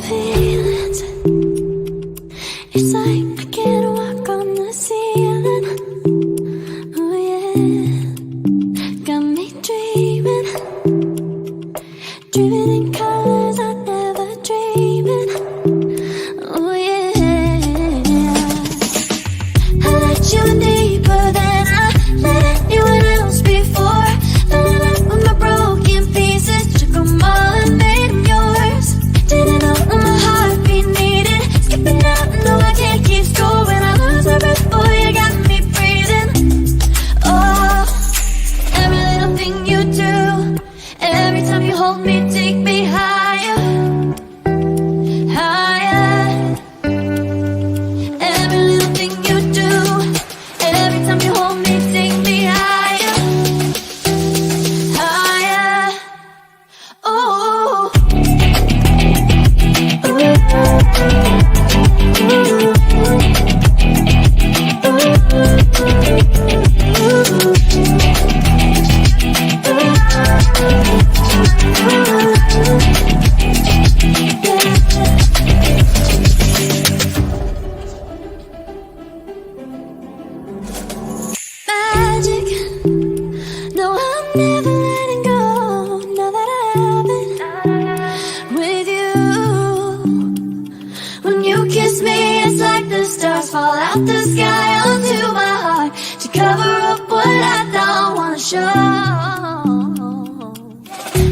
feelings. It's like I can't walk on the ceiling. Oh yeah, got me dreaming, dreaming in colors I never dreamed in. Oh yeah, I let you in deeper than I let anyone else before. Filling up with my broken pieces, took them all and made them yours. Didn't know what my heartbeat needed, skipping out, no I can't keep score. When I lose my breath, boy, you got me breathing. Oh, every little thing you do, every time you hold me, take me higher, higher. Every little thing you do, every time you hold me, take me higher, higher. Oh, magic. No, I'm never letting go. Now that I have it with you. When you kiss me, it's like the stars fall out the sky onto my heart to cover up what I don't wanna show.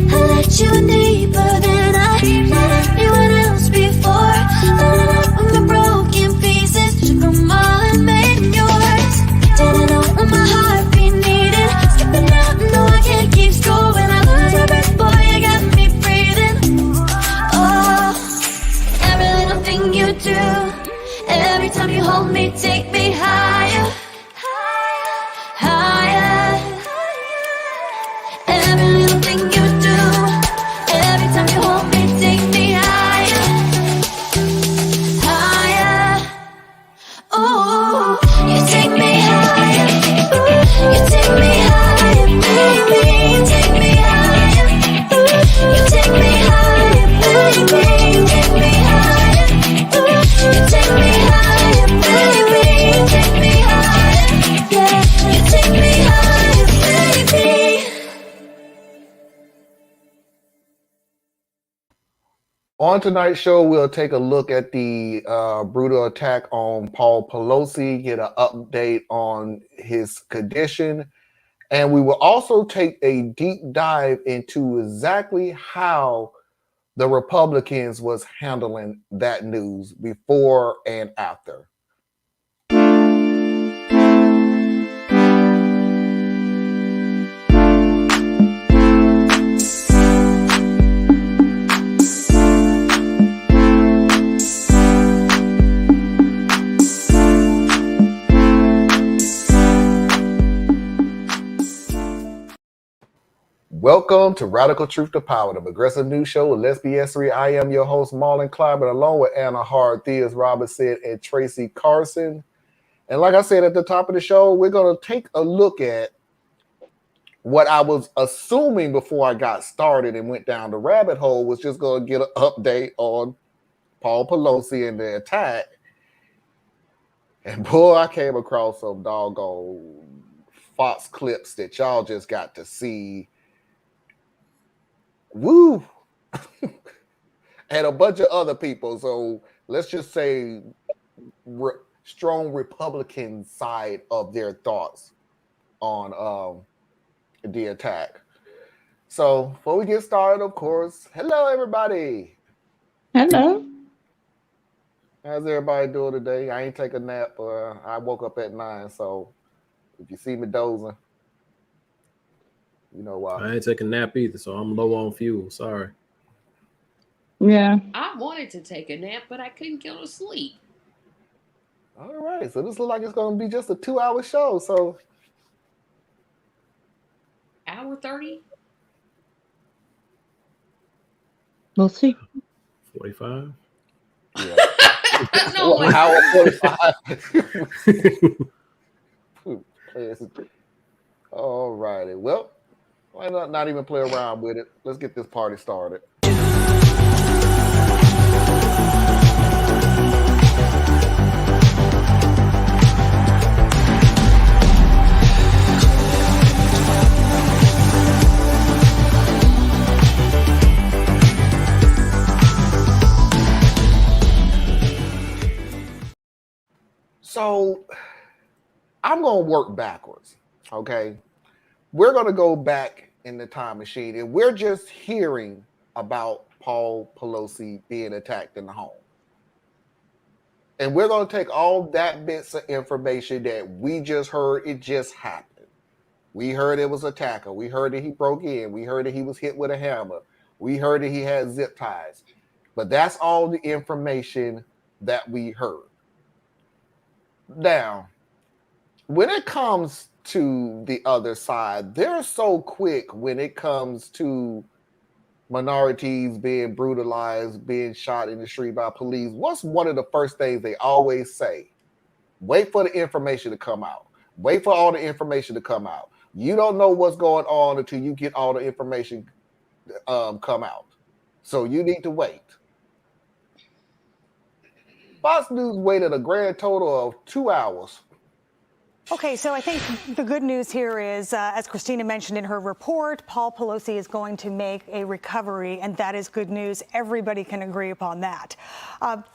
I let you in deeper than I let anyone else before. Filling up with my broken pieces, took them all and made them yours. Didn't know what my heartbeat needed, skipping out, no I can't keep score. When I lose my breath, boy, you got me breathing. Oh, every little thing you do, every time you hold me, take me higher, higher. Every little thing you do, every time you hold me, take me higher, higher. Oh, you take me higher, you take me higher, baby, take me higher. You take me higher, baby, take me higher. You take me higher, baby, take me higher. Yeah, you take me higher, baby. On tonight's show, we'll take a look at the brutal attack on Paul Pelosi, get an update on his condition, and we will also take a deep dive into exactly how the Republicans was handling that news before and after. Welcome to Radical Truth to Power, the progressive news show with Let's BS3. I am your host, Marlon Clyburn, along with Anna Hard, Theas Robinson, and Tracy Carson. And like I said at the top of the show, we're going to take a look at what I was assuming before I got started and went down the rabbit hole, was just going to get an update on Paul Pelosi and the attack. And boy, I came across some doggone Fox clips that y'all just got to see. Woo! And a bunch of other people. So let's just say strong Republican side of their thoughts on the attack. So before we get started, of course, hello everybody. Hello. How's everybody doing today? I ain't take a nap. I woke up at 9, so if you see me dozing, you know why. I ain't taking a nap either, so I'm low on fuel. Sorry. Yeah. I wanted to take a nap, but I couldn't go to sleep. All right, so this looks like it's going to be just a 2-hour show. So, Hour 30? We'll see. 45. yeah. No, Well, hour 45. All righty. Well, why not even play around with it? Let's get this party started. So I'm going to work backwards, okay? We're going to go back in the time machine, and we're just hearing about Paul Pelosi being attacked in the home. And we're going to take all that bits of information that we just heard, it just happened. We heard it was an attacker. We heard that he broke in. We heard that he was hit with a hammer. We heard that he had zip ties. But that's all the information that we heard. Now, when it comes to the other side, they're so quick when it comes to minorities being brutalized, being shot in the street by police. What's one of the first things they always say? Wait for the information to come out. Wait for all the information to come out. You don't know what's going on until you get all the information come out. So you need to wait. Fox News waited a grand total of 2 hours. Okay, so I think the good news here is, as Christina mentioned in her report, Paul Pelosi is going to make a recovery, and that is good news. Everybody can agree upon that.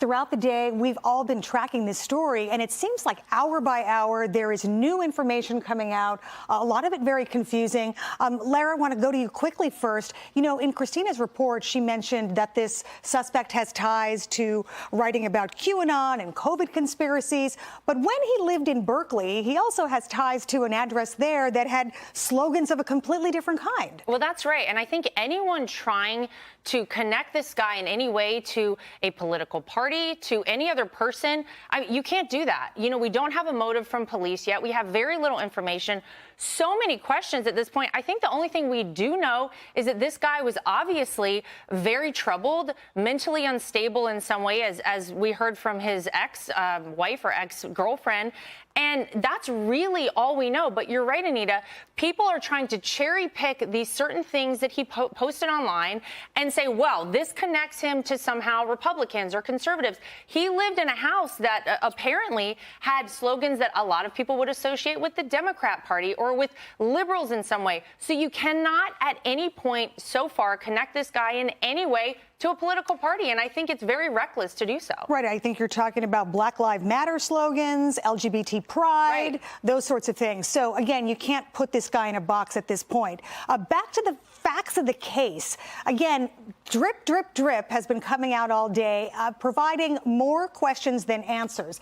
Throughout the day, we've all been tracking this story, and it seems like hour by hour, there is new information coming out, a lot of it very confusing. Lara, I want to go to you quickly first. You know, in Christina's report, she mentioned that this suspect has ties to writing about QAnon and COVID conspiracies, but when he lived in Berkeley, he also has ties to an address there that had slogans of a completely different kind. Well, that's right. And I think anyone trying to connect this guy in any way to a political party, to any other person, you can't do that. You know, we don't have a motive from police yet. We have very little information. So many questions at this point. I think the only thing we do know is that this guy was obviously very troubled, mentally unstable in some way, as we heard from his ex-wife or ex-girlfriend. And that's really all we know. But you're right, Anita. People are trying to cherry pick these certain things that he posted online and say, well, this connects him to somehow Republicans or conservatives. He lived in a house that apparently had slogans that a lot of people would associate with the Democrat Party or with liberals in some way. So you cannot at any point so far connect this guy in any way to a political party, and I think it's very reckless to do so. Right, I think you're talking about Black Lives Matter slogans, LGBT pride, right, those sorts of things. So again, you can't put this guy in a box at this point. Back to the facts of the case. Again, drip, drip, drip has been coming out all day, providing more questions than answers.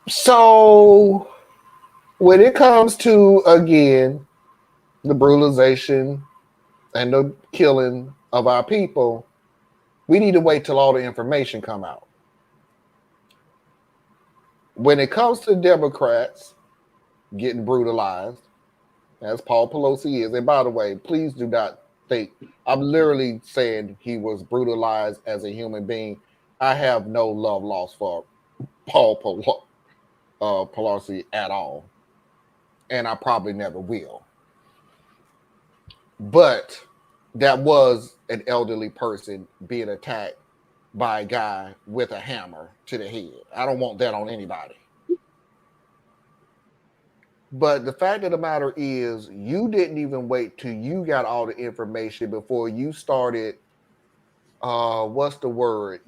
So when it comes to, again, the brutalization and the killing of our people, we need to wait till all the information come out. When it comes to Democrats getting brutalized, as Paul Pelosi is, and by the way, please do not think, I'm literally saying he was brutalized as a human being. I have no love lost for Paul Pelosi at all, and I probably never will. But that was an elderly person being attacked by a guy with a hammer to the head. I don't want that on anybody. But the fact of the matter is, you didn't even wait till you got all the information before you started, what's the word?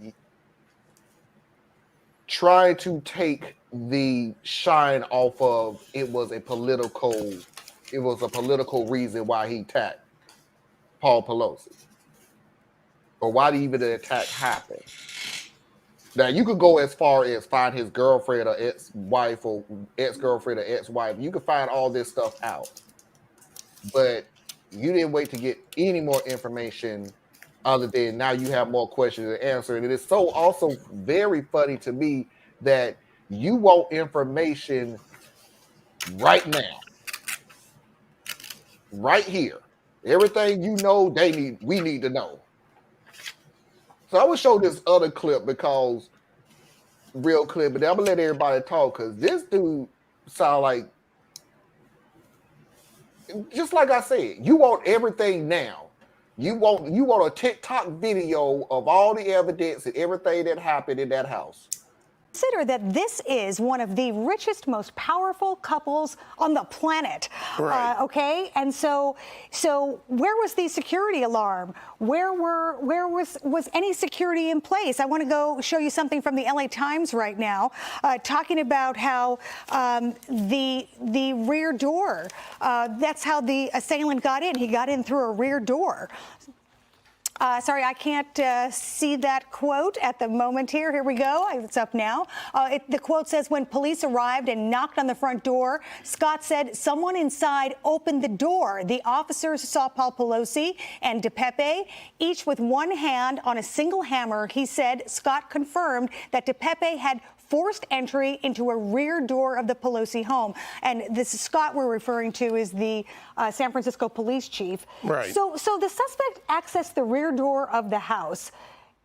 Trying to take the shine off of it was a political reason why he attacked Paul Pelosi, or why even the attack happened. Now, you could go as far as find his girlfriend or ex-wife or ex-girlfriend or ex-wife. You could find all this stuff out, but you didn't wait to get any more information other than now you have more questions to answer. And it is so also very funny to me that you want information right now, right here. Everything you know, we need to know. So I will show this other clip because real clip, but I'm gonna let everybody talk because this dude sound like, just like I said, you want everything now. You want a TikTok video of all the evidence and everything that happened in that house. Consider that this is one of the richest, most powerful couples on the planet. Right. Okay, and so where was the security alarm? Where was any security in place? I want to go show you something from the LA Times right now, talking about how the rear door. That's how the assailant got in. He got in through a rear door. Sorry, I can't see that quote at the moment here. Here we go. It's up now. The quote says, when police arrived and knocked on the front door, Scott said someone inside opened the door. The officers saw Paul Pelosi and DePape, each with one hand on a single hammer. He said Scott confirmed that DePape had forced entry into a rear door of the Pelosi home. And this Scott we're referring to is the San Francisco police chief. Right. So the suspect accessed the rear door of the house,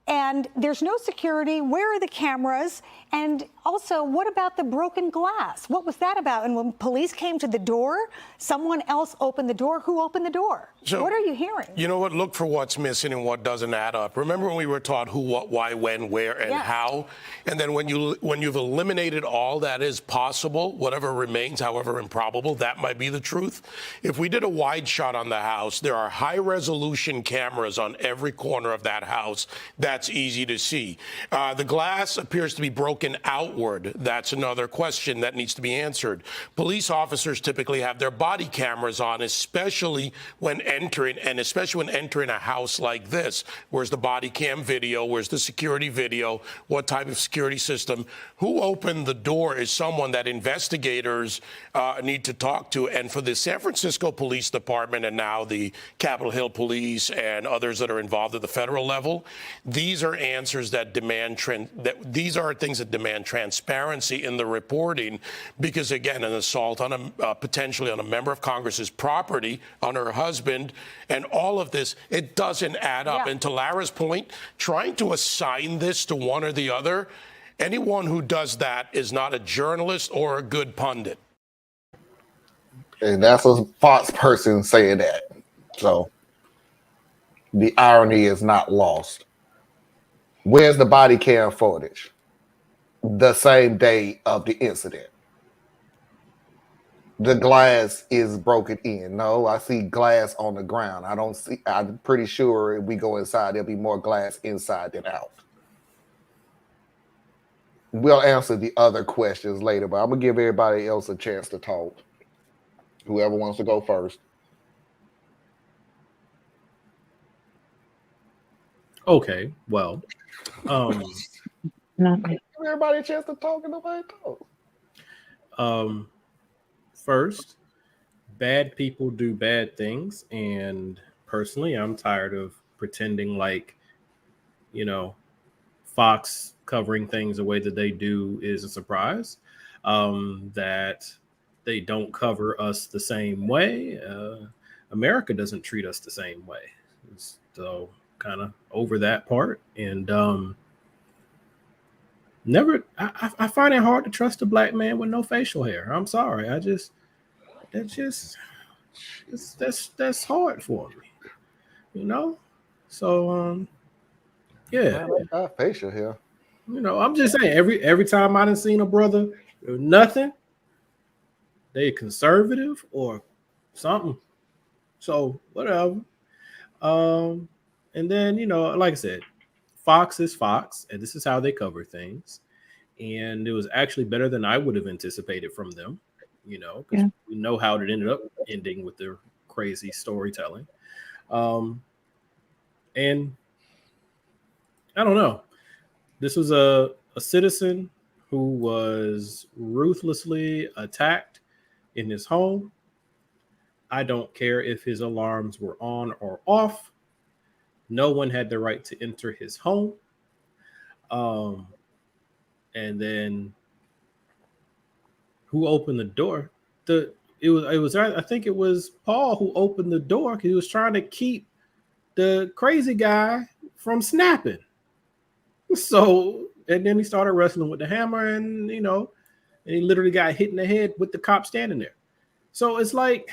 and there's no security. Where are the cameras? And also, what about the broken glass? What was that about? And when police came to the door, someone else opened the door. Who opened the door? So, what are you hearing? You know what? Look for what's missing and what doesn't add up. Remember when we were taught who, what, why, when, where, and Yes. how? And then when you've eliminated all that is possible, whatever remains, however improbable, that might be the truth. If we did a wide shot on the house, there are high-resolution cameras on every corner of that house. That's easy to see. The glass appears to be broken outward. That's another question that needs to be answered. Police officers typically have their body cameras on, especially when entering a house like this. Where's the body cam video? Where's the security video? What type of security system? Who opened the door is someone that investigators need to talk to. And for the San Francisco Police Department and now the Capitol Hill Police and others that are involved at the federal level, these are answers that these are things that demand transparency in the reporting, because again, an assault on potentially on a member of Congress's property, on her husband, and all of this, it doesn't add up. Yeah. And to Lara's point, trying to assign this to one or the other, anyone who does that is not a journalist or a good pundit. And that's a Fox person saying that. So the irony is not lost. Where's the body cam footage? The same day of the incident. The glass is broken in. No, I see glass on the ground. I'm pretty sure if we go inside, there'll be more glass inside than out. We'll answer the other questions later, but I'm going to give everybody else a chance to talk. Whoever wants to go first. Okay, well, Not me. Give everybody a chance to talk and nobody talk. first, bad people do bad things, and personally, I'm tired of pretending like, Fox covering things the way that they do is a surprise. That they don't cover us the same way. America doesn't treat us the same way. So kind of over that part. And I find it hard to trust a black man with no facial hair. I'm sorry. That's hard for me, So yeah. I like facial hair. I'm just saying every time I done seen a brother, nothing, they conservative or something. So whatever. And then, like I said, Fox is Fox, and this is how they cover things. And it was actually better than I would have anticipated from them, because we know how it ended up ending with their crazy storytelling. And I don't know. This was a citizen who was ruthlessly attacked in his home. I don't care if his alarms were on or off. No one had the right to enter his home. And then who opened the door? I think it was Paul who opened the door because he was trying to keep the crazy guy from snapping. So, and then he started wrestling with the hammer, and and he literally got hit in the head with the cop standing there. So it's like,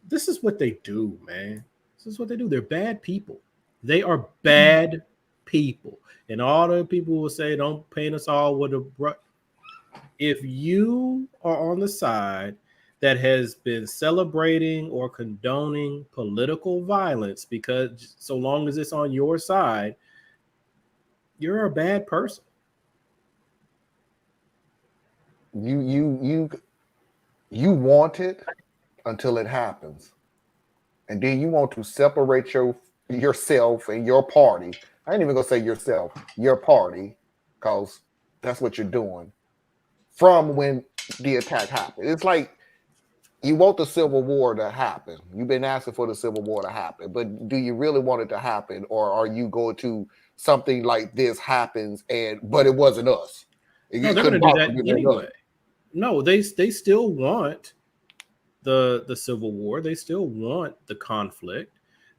this is what they do, man. This is what they do. They're bad people. They are bad people. And all the people will say, don't paint us all with a brush. If you are on the side that has been celebrating or condoning political violence, because so long as it's on your side, you're a bad person. You want it until it happens, and then you want to separate yourself and your party. I ain't even gonna say yourself, your party, because that's what you're doing from when the attack happened. It's like you want the Civil War to happen. You've been asking for the Civil War to happen, but do you really want it to happen, or are you going to something like this happens but it wasn't us? No, they're going to do that anyway. No, they still want the Civil War. They still want the conflict.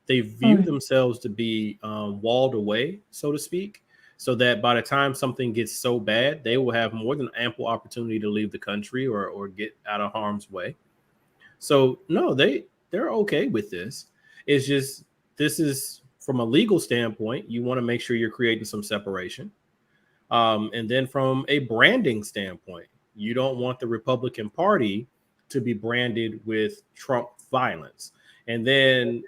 They view themselves to be walled away, so to speak, so that by the time something gets so bad, they will have more than ample opportunity to leave the country or get out of harm's way. So no, they're okay with this. It's just, this is from a legal standpoint, you want to make sure you're creating some separation. And then from a branding standpoint, you don't want the Republican Party to be branded with Trump violence. And then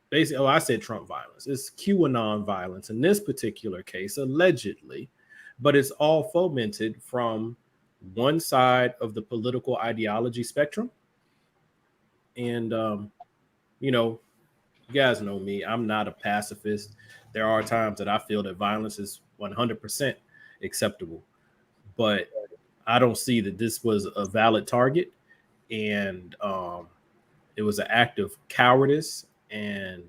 basically, I said Trump violence. It's QAnon violence in this particular case, allegedly, but it's all fomented from one side of the political ideology spectrum. And, you guys know me. I'm not a pacifist. There are times that I feel that violence is 100% acceptable, but I don't see that this was a valid target, and it was an act of cowardice and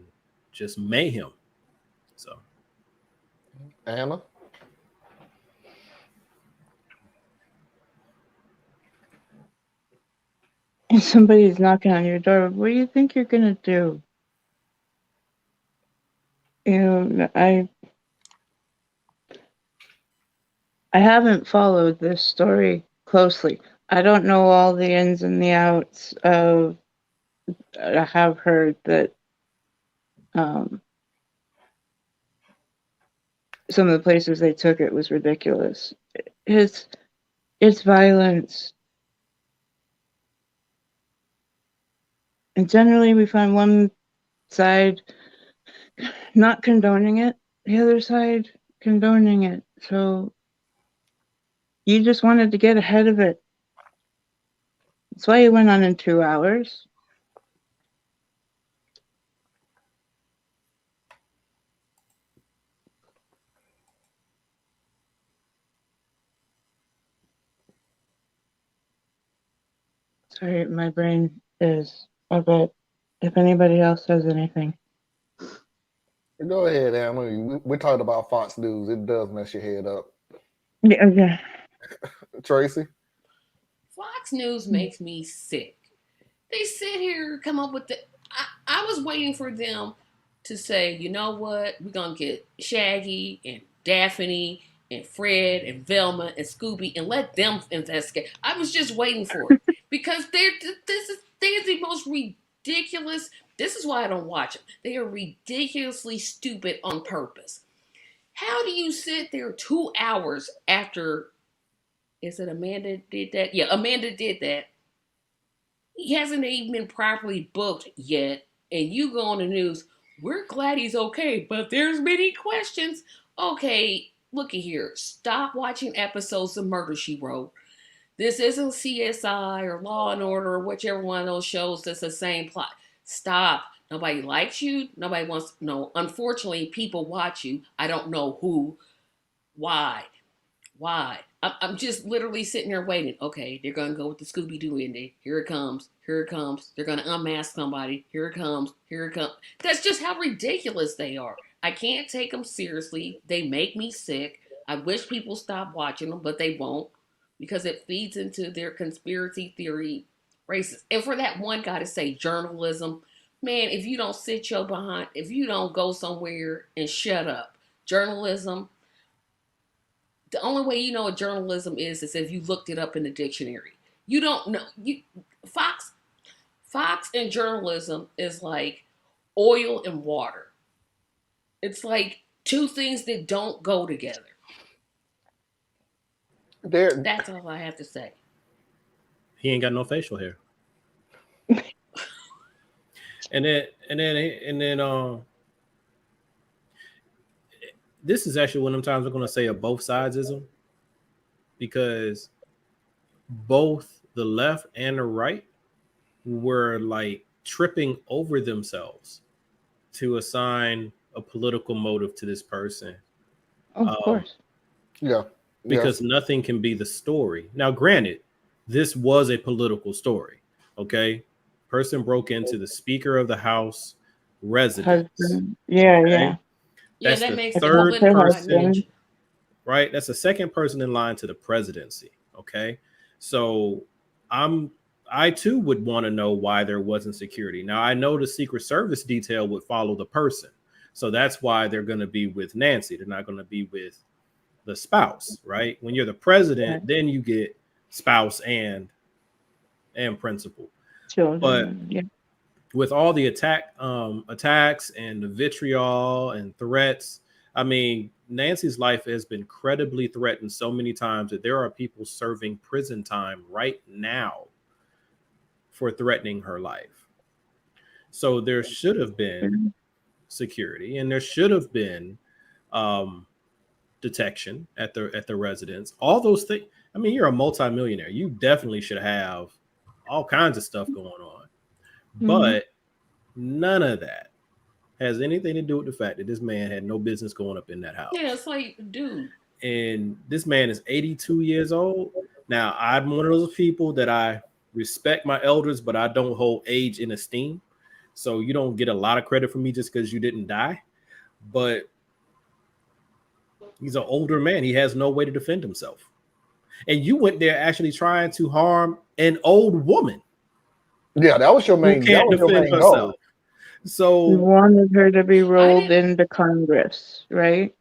just mayhem. So, Anna? If somebody's knocking on your door, what do you think you're gonna do? I haven't followed this story closely. I don't know all the ins and the outs of. I have heard that some of the places they took it was ridiculous. It's violence. And generally we find one side not condoning it, the other side condoning it. So you just wanted to get ahead of it. That's why you went on in 2 hours. Sorry, my brain is a bit. If anybody else says anything. Go ahead, Anna. We're talking about Fox News. It does mess your head up. Yeah, okay. Tracy? Fox News makes me sick. They sit here, come up with I was waiting for them to say, you know what, we're going to get Shaggy and Daphne and Fred and Velma and Scooby and let them investigate. I was just waiting for it because they're the most ridiculous. This is why I don't watch them. They are ridiculously stupid on purpose. How do you sit there 2 hours after, is it Amanda did that? Yeah, Amanda did that. He hasn't even been properly booked yet, and you go on the news, we're glad he's okay, but there's many questions. Okay, looky here. Stop watching episodes of Murder, She Wrote. This isn't CSI or Law and Order or whichever one of those shows that's the same plot. Stop. Nobody likes you. Nobody wants to know. Unfortunately, people watch you. I don't know who. Why? I'm just literally sitting there waiting. Okay, they're going to go with the Scooby-Doo ending. Here it comes. They're going to unmask somebody. Here it comes. That's just how ridiculous they are. I can't take them seriously. They make me sick. I wish people stopped watching them, but they won't because it feeds into their conspiracy theory races. And for that one guy to say journalism, man, if you don't sit your behind, if you don't go somewhere and shut up, journalism, the only way you know what journalism is if you looked it up in the dictionary. You don't know. Fox and journalism is like oil and water. It's like two things that don't go together. There, That's all I have to say. He ain't got no facial hair. and then this is actually one of the times I'm going to say a both sidesism, because both the left and the right were like tripping over themselves to assign a political motive to this person. Of course. yeah, Because nothing can be the story. Now, granted, this was a political story. Okay. Person broke into the Speaker of the House residence. Husband. Yeah, Okay? yeah. Yeah, That's that the makes it a third little bit person, husband. right? That's the second person in line to the presidency. Okay. So I too would want to know why there wasn't security. Now, I know the Secret Service detail would follow the person. So that's why they're going to be with Nancy. They're not going to be with the spouse, right? When you're the president, then you get spouse and principal. Children. But yeah. with all the attacks and the vitriol and threats, I mean, Nancy's life has been credibly threatened so many times that there are people serving prison time right now for threatening her life. So there should have been security, and there should have been detection at the residence. All those things. I mean, you're a multimillionaire. You definitely should have all kinds of stuff going on. But none of that has anything to do with the fact that this man had no business going up in that house. Yeah, it's like, dude. And this man is 82 years old. Now, I'm one of those people that I respect my elders, but I don't hold age in esteem. So you don't get a lot of credit from me just because you didn't die. But he's an older man. He has no way to defend himself. And you went there actually trying to harm an old woman. Yeah, that was your main. Who can't that was your defend main herself. goal. So He wanted her to be rolled into Congress, right?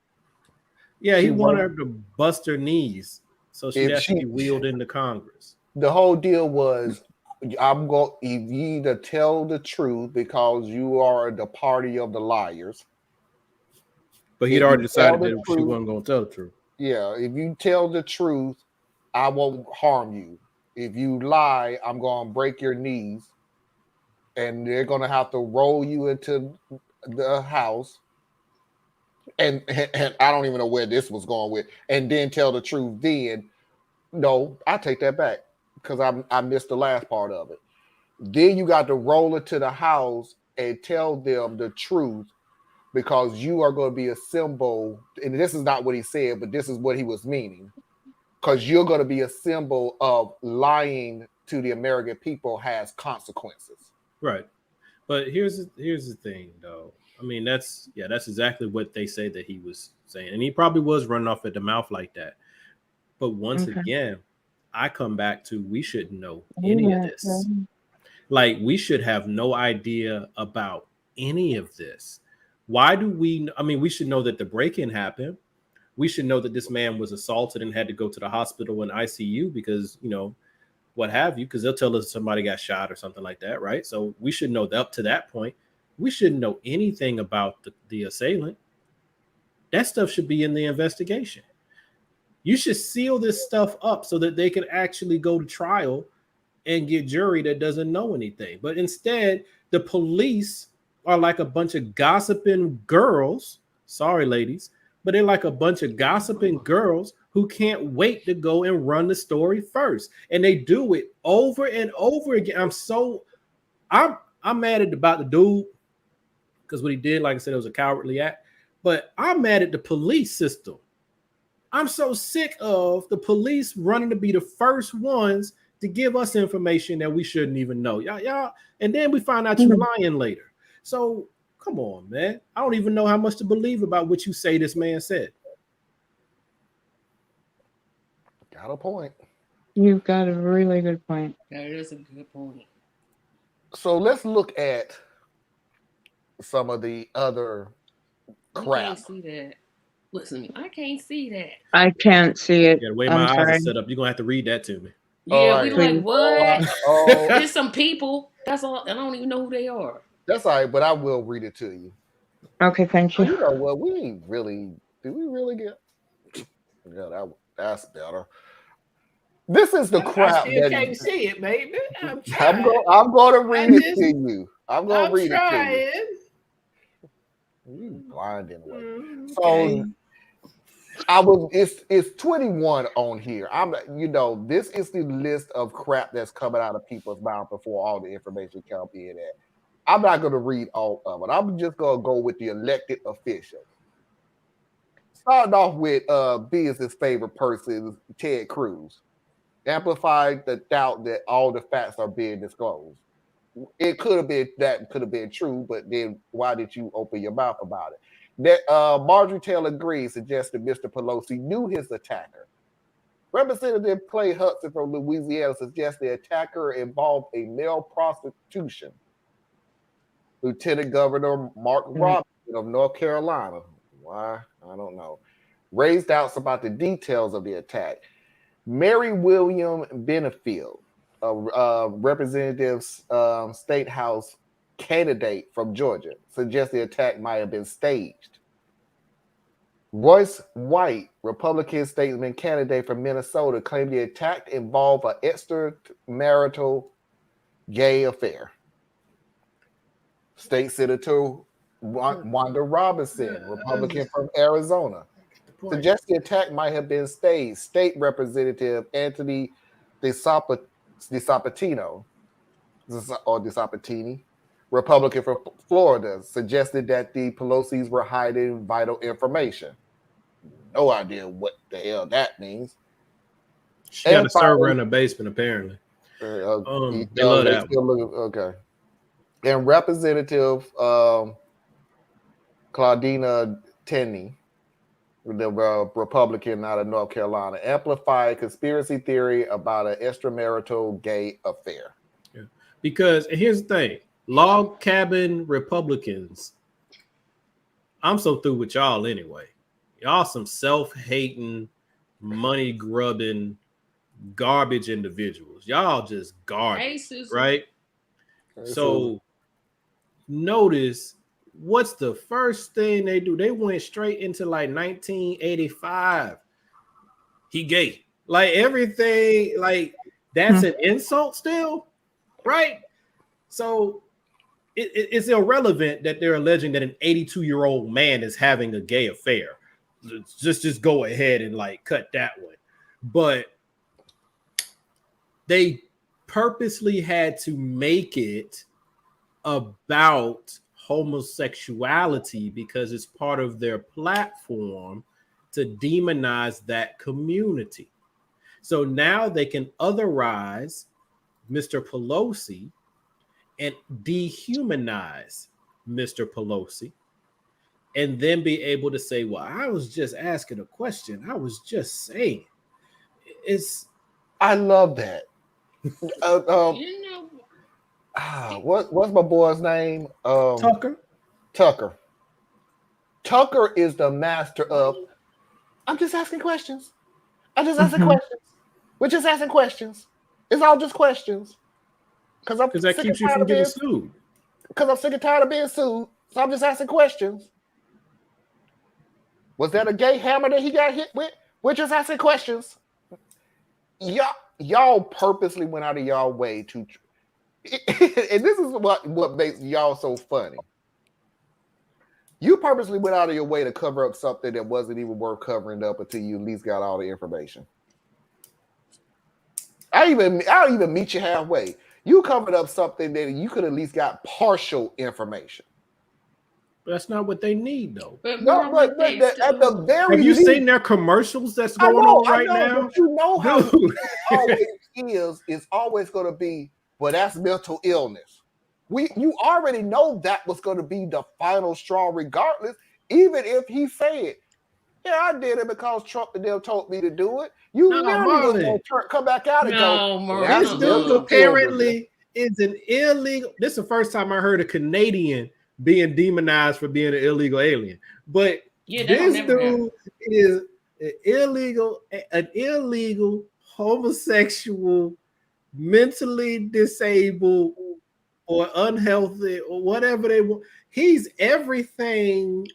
yeah, he wanted her to bust her knees so she'd If have to she- be wheeled into Congress. The whole deal was, I'm going. You either tell the truth because you are the party of the liars. But he'd If already you tell decided the that she truth- wasn't going to tell the truth. Yeah, if you tell the truth, I won't harm you. If you lie, I'm going to break your knees, and they're going to have to roll you into the house. And I don't even know where this was going with. And then tell the truth. Then, no, I take that back because I missed the last part of it. Then you got to roll it to the house and tell them the truth, because you are going to be a symbol. And this is not what he said, but this is what he was meaning. Because you're going to be a symbol of lying to the American people has consequences. Right. But here's the thing, though. I mean, that's exactly what they say that he was saying. And he probably was running off at the mouth like that. But once again, I come back to, we shouldn't know any of this. Like, we should have no idea about any of this. Why do we? I mean, we should know that the break-in happened. We should know that this man was assaulted and had to go to the hospital in ICU because, you know, what have you, because they'll tell us somebody got shot or something like that, right? So we should know that up to that point. We shouldn't know anything about the assailant. That stuff should be in the investigation. You should seal this stuff up so that they can actually go to trial and get jury that doesn't know anything. But instead, the police are like a bunch of gossiping girls. Sorry, ladies, but they're like a bunch of gossiping girls who can't wait to go and run the story first. And they do it over and over again. I'm mad about the dude because what he did, like I said, it was a cowardly act. But I'm mad at the police system. I'm so sick of the police running to be the first ones to give us information that we shouldn't even know. Y'all, and then we find out you're lying later. So come on, man. I don't even know how much to believe about what you say this man said. Got a point. You've got a really good point. That is a good point. So let's look at some of the other I crap. can't see that. Listen, I can't see that. I can't see it. Yeah, the way I'm my eyes sorry. are set up, you're gonna have to read that to me. Yeah, we right. like, what? Oh, There's some people. That's all. I don't even know who they are. that's all right, but I will read it to you. Okay, thank Oh, you. you know what? We ain't really. Do we really get? Yeah, that's better. This is the I crap still can't that see it, baby. I'm trying. I'm going to read I it just, to you. I'm going to I'm read it to you. trying. You blind anyway. Okay. So it's 21 on here. This is the list of crap that's coming out of people's mouth before all the information comes in at. I'm not going to read all of it. I'm just going to go with the elected officials. Starting off with business favorite person, Ted Cruz. Amplified the doubt that all the facts are being disclosed. It could have been true, but then why did you open your mouth about it? That Marjorie Taylor Greene suggested Mr. Pelosi knew his attacker. Representative Clay Hudson from Louisiana suggests the attacker involved a male prostitution. Lieutenant Governor Mark Robinson of North Carolina, why? I don't know, raised doubts about the details of the attack. Mary William Benefield, a representative state house candidate from Georgia, suggests the attack might have been staged. Royce White, Republican statesman candidate from Minnesota, claimed the attack involved an extramarital gay affair. State Senator Wanda Robinson, Republican from Arizona, suggests the attack might have been staged. State Representative Anthony DeSapatino, Republican from Florida, suggested that the Pelosi's were hiding vital information. No idea what the hell that means. She got a server in the basement, apparently. They love that one. Okay. And Representative Claudina Tenney, the Republican out of North Carolina, amplified conspiracy theory about an extramarital gay affair. Yeah. Because here's the thing, log cabin Republicans, I'm so through with y'all anyway. Y'all some self-hating, money-grubbing, garbage individuals. Y'all just garbage, right? Hey, so notice what's the first thing they do? They went straight into like 1985. He gay. Like everything, like that's an insult still, right? So it's irrelevant that they're alleging that an 82-year-old man is having a gay affair. Just go ahead and like cut that one. But they purposely had to make it about homosexuality because it's part of their platform to demonize that community. So now they can otherize Mr. Pelosi and dehumanize Mr. Pelosi, and then be able to say, well, I was just asking a question. I was just saying. I love that. What's my boy's name? Tucker. Tucker is the master of, I'm just asking questions. I'm just asking questions. We're just asking questions. It's all just questions. Because that keeps you from getting sued. Because I'm sick and tired of being sued. So I'm just asking questions. Was that a gay hammer that he got hit with? We're just asking questions. Y'all purposely went out of y'all way to, and this is what makes y'all so funny. You purposely went out of your way to cover up something that wasn't even worth covering up until you at least got all the information. I'll even meet you halfway. You covered up something that you could at least got partial information. But that's not what they need, though. At the very have you least, seen their commercials that's going on right now? But you know how it's always going to be, well, that's mental illness. You already know that was going to be the final straw regardless, even if he said, yeah, I did it because Trump and them told me to do it. You never going to come back out and go, this dude apparently is an illegal. This is the first time I heard a Canadian being demonized for being an illegal alien. But this dude is an illegal, homosexual, mentally disabled, or unhealthy, or whatever they want. he's everything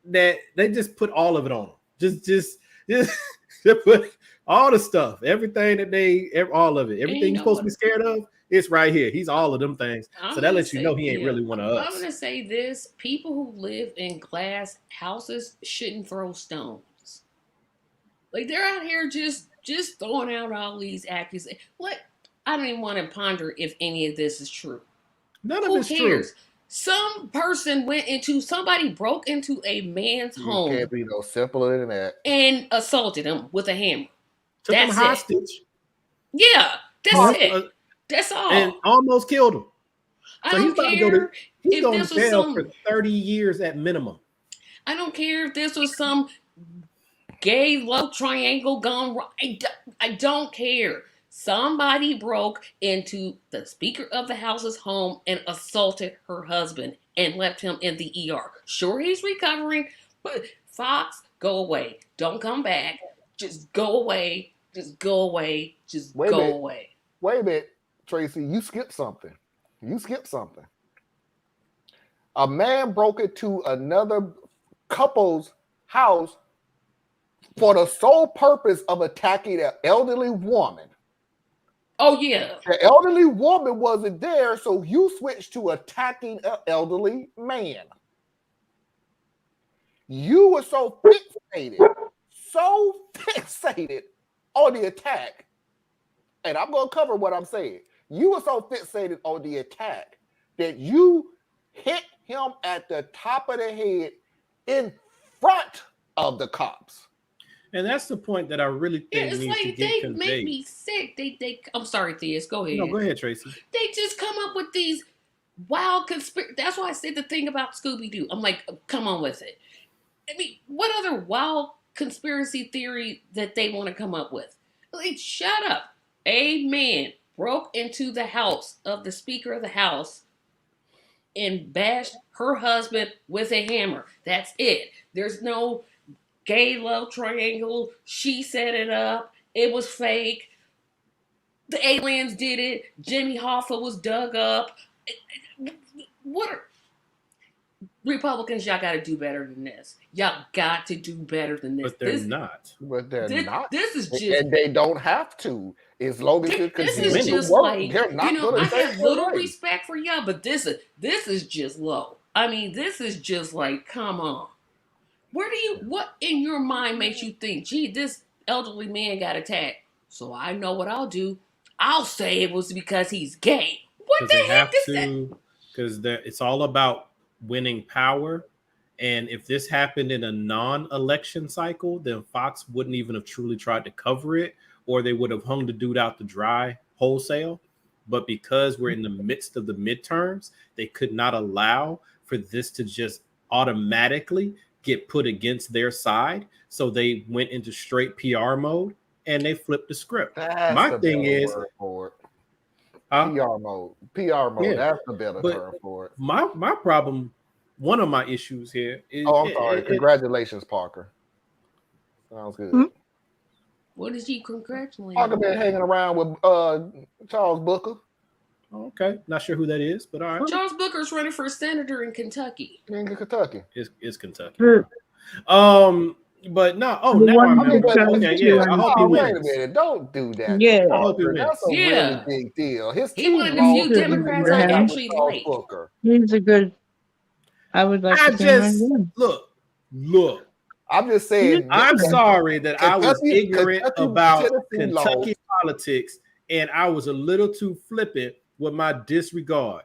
that they just put all of it on him. Just they put all the stuff, everything that all of it, everything you're supposed to be scared of, it's right here. He's all of them things. So that lets you know he ain't really one of us. I'm gonna say this: people who live in glass houses shouldn't throw stones. Like they're out here just throwing out all these accusations. Like I don't even want to ponder if any of this is true. None of it's true. Some person somebody broke into a man's home. Can't be no simpler than that. And assaulted him with a hammer. Took him hostage. Yeah, that's it. That's all. And almost killed him. I don't care he's going to jail for 30 years at minimum. I don't care if this was some gay love triangle gone wrong. I don't care. Somebody broke into the Speaker of the House's home and assaulted her husband and left him in the ER. Sure, he's recovering, but Fox, go away. Don't come back. Just go away. Just go away. Just go away. Wait a minute, Tracy. You skipped something. A man broke into another couple's house for the sole purpose of attacking an elderly woman. Oh, yeah. The elderly woman wasn't there, so you switched to attacking an elderly man. You were so fixated on the attack, and I'm going to cover what I'm saying. You were so fixated on the attack that you hit him at the top of the head in front of the cops. And that's the point that I really think needs to get conveyed. They make me sick. I'm sorry, Theus. Go ahead. No, go ahead, Tracy. They just come up with these wild conspiracy. That's why I said the thing about Scooby-Doo. I'm like, come on with it. I mean, what other wild conspiracy theory that they want to come up with? Like, shut up. A man broke into the house of the Speaker of the House and bashed her husband with a hammer. That's it. There's no gay love triangle. She set it up. It was fake. The aliens did it. Jimmy Hoffa was dug up. What are Republicans? Y'all got to do better than this. Y'all got to do better than this. But they're not. But they're not. This is just, and they don't have to. As long as you this continue is just to work, like, they're not I have little respect for y'all, but this is just low. I mean, this is just like, come on. What in your mind makes you think, gee, this elderly man got attacked? So I know what I'll do. I'll say it was because he's gay. What the heck is that? Because it's all about winning power. And if this happened in a non-election cycle, then Fox wouldn't even have truly tried to cover it, or they would have hung the dude out to dry wholesale. But because we're in the midst of the midterms, they could not allow for this to just automatically get put against their side. So they went into straight PR mode and they flipped the script. My thing is PR mode. Yeah, that's the better term for it. My problem, one of my issues here is I'm sorry. Congratulations, Parker. Sounds good. Hmm? What is he congratulating? Parker been hanging around with Charles Booker. Okay, not sure who that is, but all right. Charles Booker's running for senator in Kentucky. In Kentucky. It's Kentucky. But no. Oh, now I remember. Okay, yeah. I hope he wins. Wait a minute! Don't do that. Yeah, I hope he wins. That's a really big deal. He one of the few Democrats I actually like. He's a good. I would like to see him look. I'm just saying. I'm sorry that I was ignorant about Kentucky politics, and I was a little too flippant with my disregard.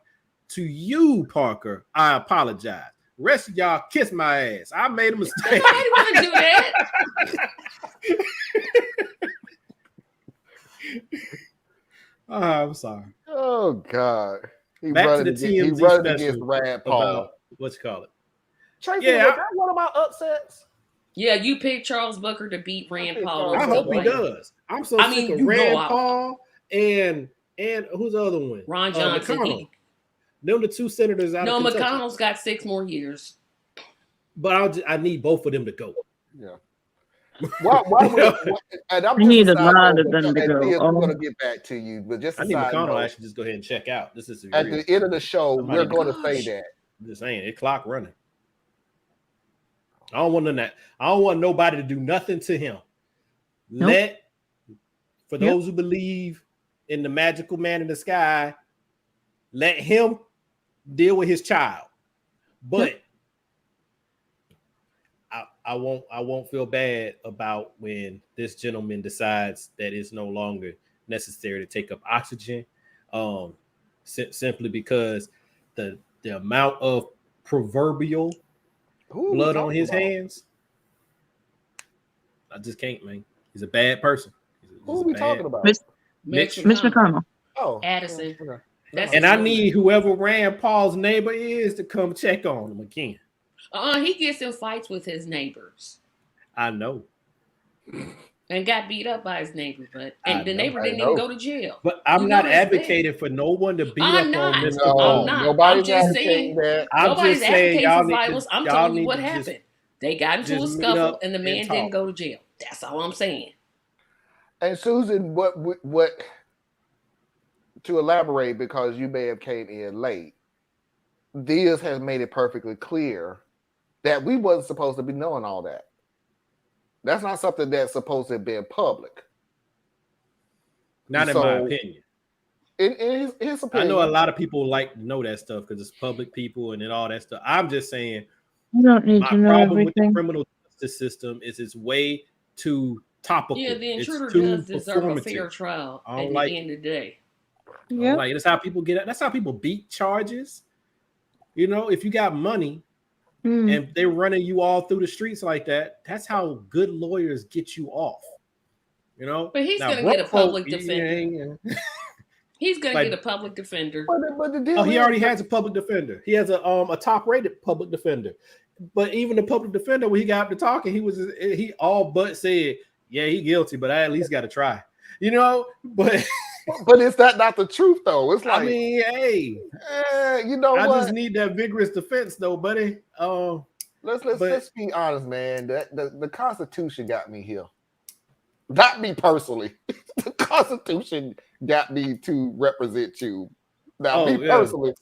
To you, Parker, I apologize. Rest of y'all kiss my ass. I made a mistake. Nobody want to do that. I'm sorry. Oh God. Back to the TMZ special Rad Paul. about what you call it. Tracy, was that one of my upsets? Yeah, you picked Charles Booker to beat Rand Paul. I hope he does. I'm so sick of Rand Paul and who's the other one? Ron Johnson. Them the two senators out of Kentucky. McConnell's got 6 more years. But I need both of them to go. Yeah. Why we need a lot of them to go. I'm going to get back to you, but just I need McConnell actually just go ahead and check out. This is at the end of the show. We're going to say that I'm just saying, it clock running. I don't want none of that. I don't want nobody to do nothing to him. Nope. For those who believe in the magical man in the sky, let him deal with his child. But I won't feel bad about when this gentleman decides that it's no longer necessary to take up oxygen, simply because the amount of proverbial blood on his hands. I just can't, man. He's a bad person. Who are we talking about? Mitch McConnell. Oh, Addison. okay. That's And I need whoever ran Paul's neighbor is to come check on him again. He gets in fights with his neighbors. I know. And got beat up by his neighbor, the neighbor didn't know. even go to jail. But I'm not advocating for no one to beat up on Mr. No, Paul. nobody's I'm just advocating saying, that. nobody's just saying advocating y'all for need to- violence. I'm y'all telling you need what to happened. They got into a just meet scuffle, up and the and man talk. didn't go to jail. That's all I'm saying. And Susan, what to elaborate, because you may have came in late, Diaz has made it perfectly clear that we wasn't supposed to be knowing all that. That's not something that's supposed to be public. Not in my opinion. In his opinion. I know a lot of people like to know that stuff because it's public people and all that stuff. I'm just saying, You don't need my to know problem with the everything. criminal justice system is it's way too topical. Yeah, the It's intruder too does deserve a performative. fair trial I at don't the like end of the day. Yeah. Like, that's how people get. That's how people beat charges. You know, if you got money and they're running you all through the streets like that, that's how good lawyers get you off. You know, But he's Now, going to get a broke folk, public defender. He's going to get a public defender. But the deal Oh, he is- already has a public defender. He has a top-rated public defender. But even the public defender, when he got up to talking, he all but said, "Yeah, he guilty, but I at least got to try." You know, but is that not the truth though? It's like, I mean, hey, you know I what? just need that vigorous defense, though, buddy. Let's be honest, man. The Constitution got me here. Not me personally. The Constitution got me to represent you. Now, personally,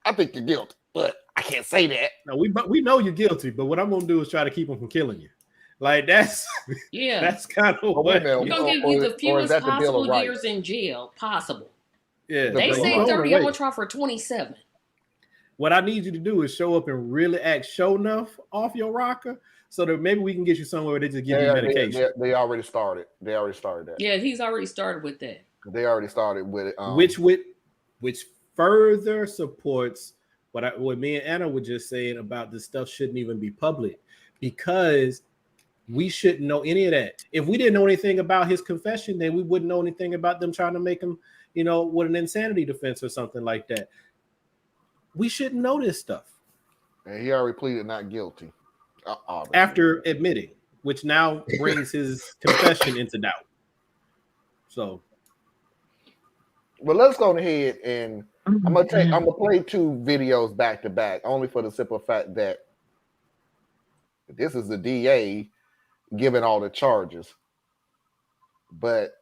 I think you're guilty, but I can't say that. No, we know you're guilty, but what I'm gonna do is try to keep him from killing you. Like that's kind of what We're going to give you the fewest possible years in jail possible. Yeah, They say 30. I'm going to try for 27. What I need you to do is show up and really act show enough off your rocker so that maybe we can get you somewhere where they just give you medication. They already started. They already started that. Yeah, he's already started with that. They already started with it. Which further supports what me and Anna were just saying about this stuff shouldn't even be public, because we shouldn't know any of that. If we didn't know anything about his confession, then we wouldn't know anything about them trying to make him, with an insanity defense or something like that. We shouldn't know this stuff. And he already pleaded not guilty. After admitting, which now brings his confession into doubt. So, well, let's go ahead and I'm gonna play two videos back to back, only for the simple fact that this is the DA giving all the charges. But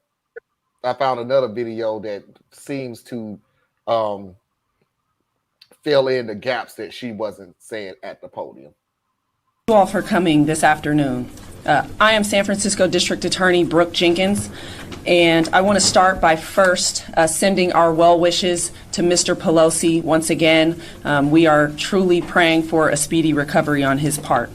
I found another video that seems to fill in the gaps that she wasn't saying at the podium. Thank you all for coming this afternoon. I am San Francisco District Attorney Brooke Jenkins, and I want to start by first sending our well wishes to Mr. Pelosi once again. We are truly praying for a speedy recovery on his part.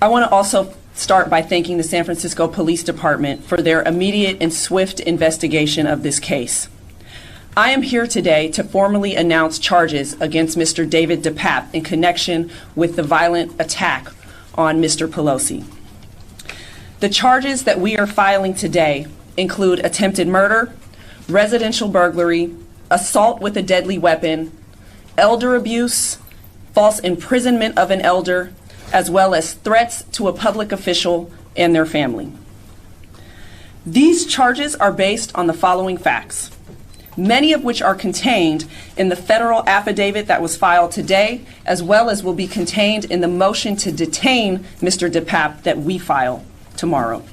I want to also start by thanking the San Francisco Police Department for their immediate and swift investigation of this case. I am here today to formally announce charges against Mr. David DePape in connection with the violent attack on Mr. Pelosi. The charges that we are filing today include attempted murder, residential burglary, assault with a deadly weapon, elder abuse, false imprisonment of an elder, as well as threats to a public official and their family. These charges are based on the following facts, many of which are contained in the federal affidavit that was filed today, as well as will be contained in the motion to detain Mr. DePape that we file tomorrow.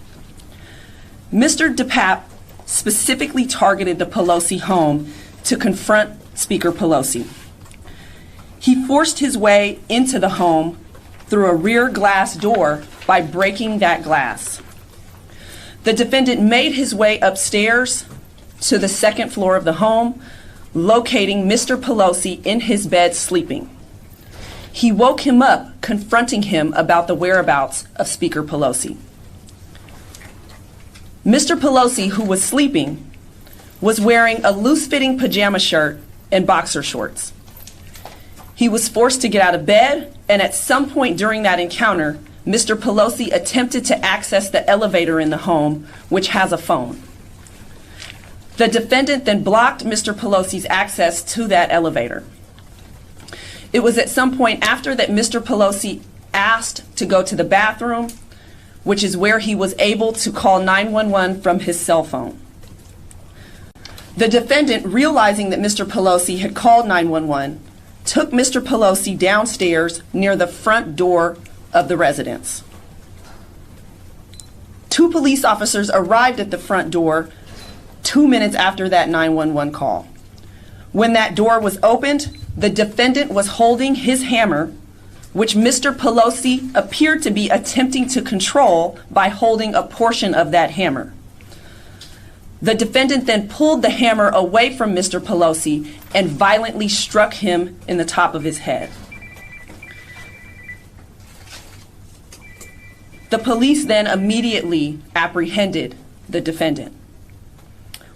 Mr. DePape specifically targeted the Pelosi home to confront Speaker Pelosi. He forced his way into the home through a rear glass door by breaking that glass. The defendant made his way upstairs to the second floor of the home, locating Mr. Pelosi in his bed sleeping. He woke him up, confronting him about the whereabouts of Speaker Pelosi. Mr. Pelosi, who was sleeping, was wearing a loose-fitting pajama shirt and boxer shorts. He was forced to get out of bed, and at some point during that encounter, Mr. Pelosi attempted to access the elevator in the home, which has a phone. The defendant then blocked Mr. Pelosi's access to that elevator. It was at some point after that Mr. Pelosi asked to go to the bathroom, which is where he was able to call 911 from his cell phone. The defendant, realizing that Mr. Pelosi had called 911, took Mr. Pelosi downstairs near the front door of the residence. 2 police officers arrived at the front door 2 minutes after that 911 call. When that door was opened, the defendant was holding his hammer, which Mr. Pelosi appeared to be attempting to control by holding a portion of that hammer. The defendant then pulled the hammer away from Mr. Pelosi and violently struck him in the top of his head. The police then immediately apprehended the defendant.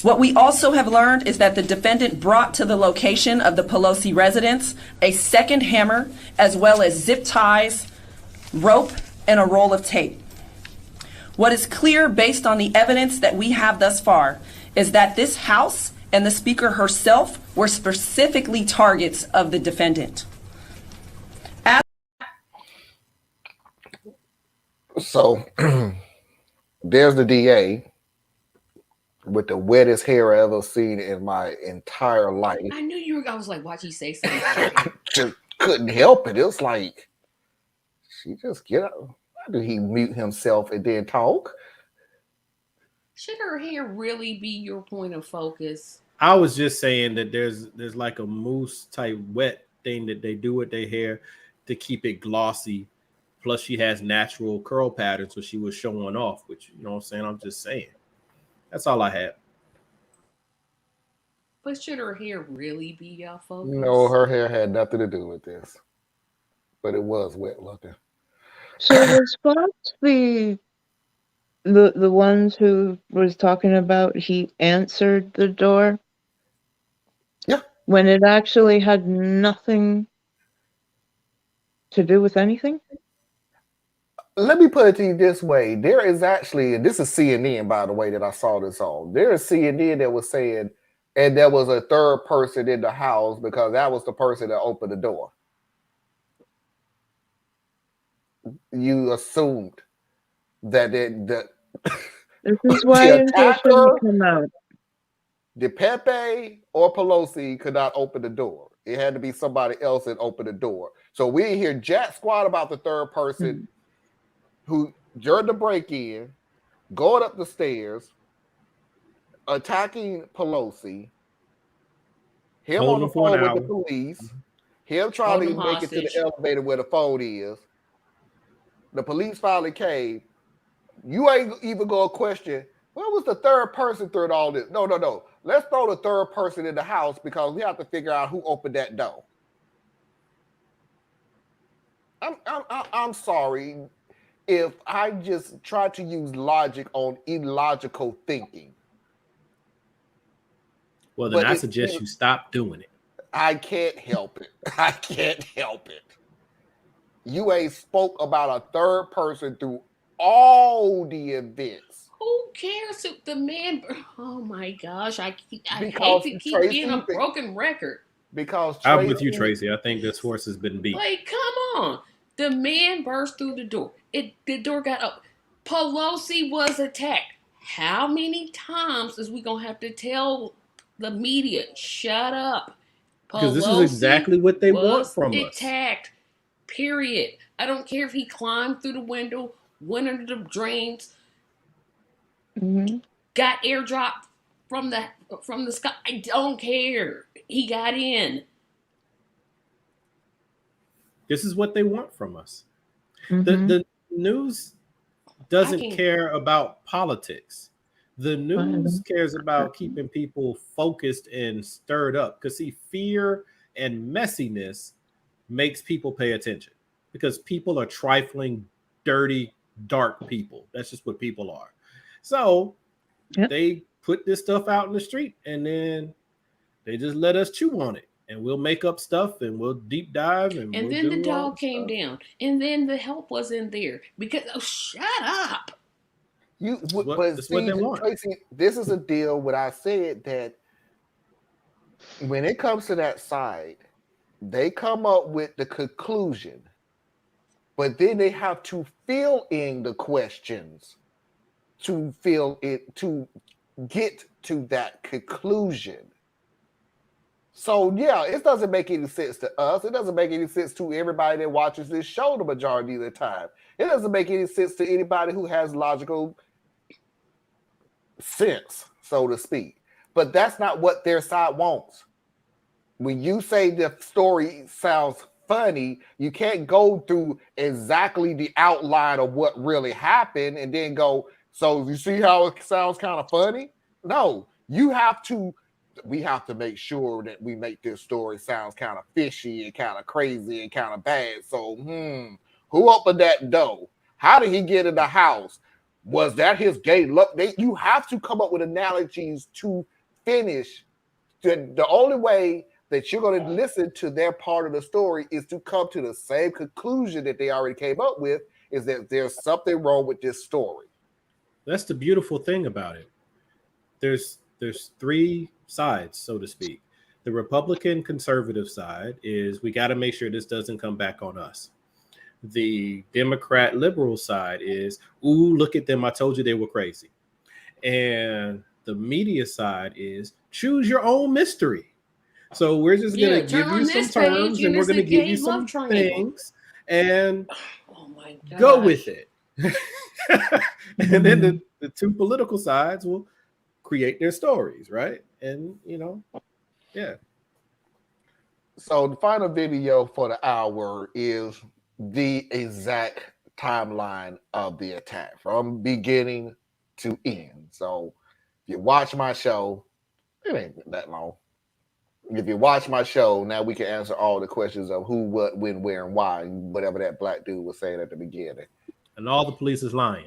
What we also have learned is that the defendant brought to the location of the Pelosi residence a second hammer, as well as zip ties, rope, and a roll of tape. What is clear based on the evidence that we have thus far is that this house and the speaker herself were specifically targets of the defendant. So there's the DA with the wettest hair I ever seen in my entire life. I knew you were. I was like, watch he say something. I just couldn't help it. It was like, she just get up. Why did he mute himself and then talk? Should her hair really be your point of focus? I was just saying that there's like a mousse type wet thing that they do with their hair to keep it glossy. Plus, she has natural curl patterns, so she was showing off, which, you know what I'm saying? I'm just saying. That's all I have. But should her hair really be your focus? No, her hair had nothing to do with this. But it was wet looking. So was Fox the ones who was talking about he answered the door? Yeah. When it actually had nothing to do with anything? Let me put it to you this way. There is actually, and this is CNN, by the way, that I saw this on. There is CNN that was saying, and there was a third person in the house because that was the person that opened the door. You assumed that this is why it shouldn't come out. DePape or Pelosi could not open the door. It had to be somebody else that opened the door. So we didn't hear jack squat about the third person who during the break-in, going up the stairs, attacking Pelosi, him on the phone with the police, him trying to make it to the elevator where the phone is. The police finally came. You ain't even gonna question, what was the third person through all this? No. Let's throw the third person in the house because we have to figure out who opened that door. I'm sorry if I just try to use logic on illogical thinking. Well, then I suggest you stop doing it. I can't help it. I can't help it. You ain't spoke about a third person through all the events. Who cares if the man? Oh my gosh! I hate to keep being a broken record. Because I'm with you, Tracy. I think this horse has been beat. Like, come on! The man burst through the door. The door got up. Pelosi was attacked. How many times is we gonna have to tell the media, shut up? Because this is exactly what they want from us. Attacked. Period. I don't care if he climbed through the window, went under the drains, got airdropped from the sky. I don't care. He got in. This is what they want from us. Mhm. The news doesn't can't- care about politics. The news cares about keeping people focused and stirred up. Because see, fear and messiness makes people pay attention because people are trifling, dirty, dark people. That's just what people are. So Yep. they put this stuff out in the street and then they just let us chew on it. And we'll make up stuff and we'll deep dive and And we'll then the do all dog came stuff. down, and then the help wasn't there because shut up. But That's what they want. Tracy, this is a deal. What I said that when it comes to that side, they come up with the conclusion, but then they have to fill in the questions to fill it to get to that conclusion. So yeah, it doesn't make any sense to us. It doesn't make any sense to everybody that watches this show the majority of the time. It doesn't make any sense to anybody who has logical sense, so to speak. But that's not what their side wants. When you say the story sounds funny, you can't go through exactly the outline of what really happened and then go, so you see how it sounds kind of funny? No, we have to make sure that we make this story sounds kind of fishy and kind of crazy and kind of bad. So, who opened that door? How did he get in the house? Was that his gay luck? You have to come up with analogies to finish. The only way that you're going to listen to their part of the story is to come to the same conclusion that they already came up with, is that there's something wrong with this story. That's the beautiful thing about it. There's three sides, so to speak. The Republican conservative side is we got to make sure this doesn't come back on us. The Democrat liberal side is, ooh, look at them. I told you they were crazy. And the media side is choose your own mystery. So we're just going to give you some terms and we're going to give you some things and go with it. And then the two political sides will create their stories, right? And, yeah. So the final video for the hour is the exact timeline of the attack from beginning to end. So if you watch my show, it ain't that long. If you watch my show, now we can answer all the questions of who, what, when, where, and why, whatever that black dude was saying at the beginning. And all the police is lying.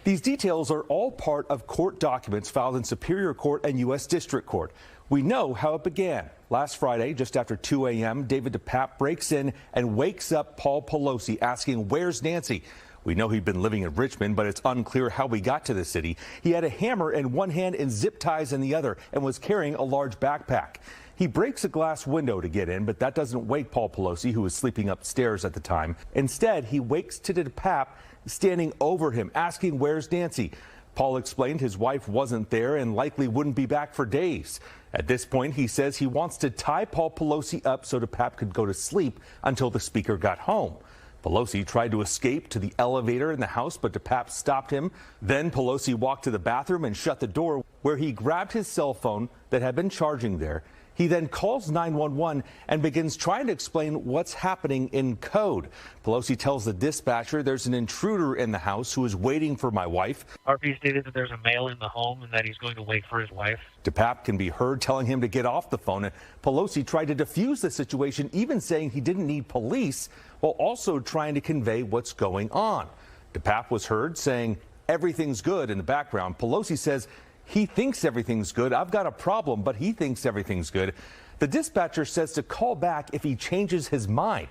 These details are all part of court documents filed in Superior Court and U.S. District Court. We know how it began. Last Friday, just after 2 a.m., David DePape breaks in and wakes up Paul Pelosi asking, "Where's Nancy?" We know he'd been living in Richmond, but it's unclear how he got to the city. He had a hammer in one hand and zip ties in the other and was carrying a large backpack. He breaks a glass window to get in, but that doesn't wake Paul Pelosi, who was sleeping upstairs at the time. Instead, he wakes to DePape standing over him, asking, "Where's Nancy?" Paul explained his wife wasn't there and likely wouldn't be back for days. At this point, he says he wants to tie Paul Pelosi up so DePape could go to sleep until the speaker got home. Pelosi tried to escape to the elevator in the house, but DePape stopped him. Then Pelosi walked to the bathroom and shut the door, where he grabbed his cell phone that had been charging there. He then calls 911 and begins trying to explain what's happening in code. Pelosi tells the dispatcher there's an intruder in the house who is waiting for my wife. RP stated that there's a male in the home and that he's going to wait for his wife. DePape can be heard telling him to get off the phone. And Pelosi tried to defuse the situation, even saying he didn't need police, while also trying to convey what's going on. DePape was heard saying everything's good in the background. Pelosi says he thinks everything's good. I've got a problem, but he thinks everything's good. The dispatcher says to call back if he changes his mind.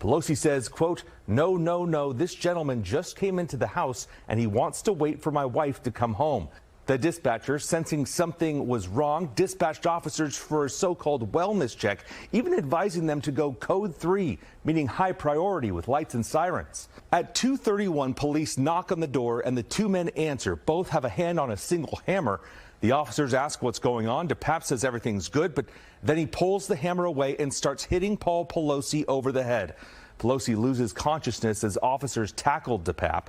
Pelosi says, quote, no, this gentleman just came into the house and he wants to wait for my wife to come home. The dispatcher, sensing something was wrong, dispatched officers for a so-called wellness check, even advising them to go code 3, meaning high priority with lights and sirens. At 2:31, police knock on the door and the two men answer. Both have a hand on a single hammer. The officers ask what's going on. DePape says everything's good, but then he pulls the hammer away and starts hitting Paul Pelosi over the head. Pelosi loses consciousness as officers tackled DePape.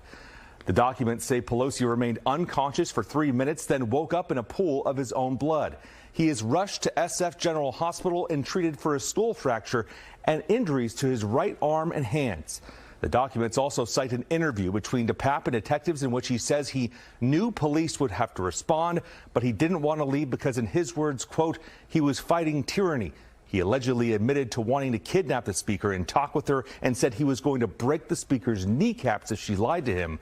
The documents say Pelosi remained unconscious for 3 minutes, then woke up in a pool of his own blood. He is rushed to SF General Hospital and treated for a skull fracture and injuries to his right arm and hands. The documents also cite an interview between DePape and detectives in which he says he knew police would have to respond, but he didn't want to leave because, in his words, quote, he was fighting tyranny. He allegedly admitted to wanting to kidnap the speaker and talk with her and said he was going to break the speaker's kneecaps if she lied to him.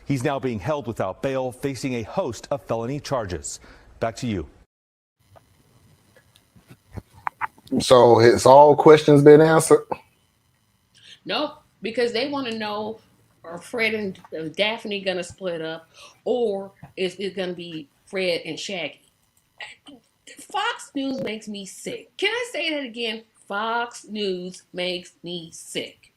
He's now being held without bail, facing a host of felony charges. Back to you. So has all questions been answered? Nope, because they want to know, are Fred and Daphne going to split up, or is it going to be Fred and Shaggy? Fox News makes me sick. Can I say that again? Fox News makes me sick.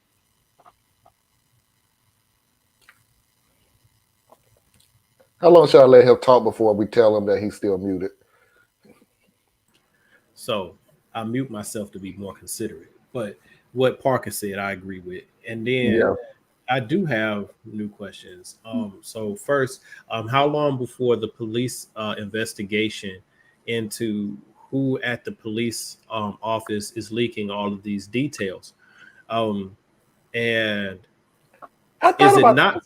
How long should I let him talk before we tell him that he's still muted? So I mute myself to be more considerate. But what Parker said, I agree with. And then I do have new questions. So first, how long before the police investigation into who at the police office is leaking all of these details? And is it not?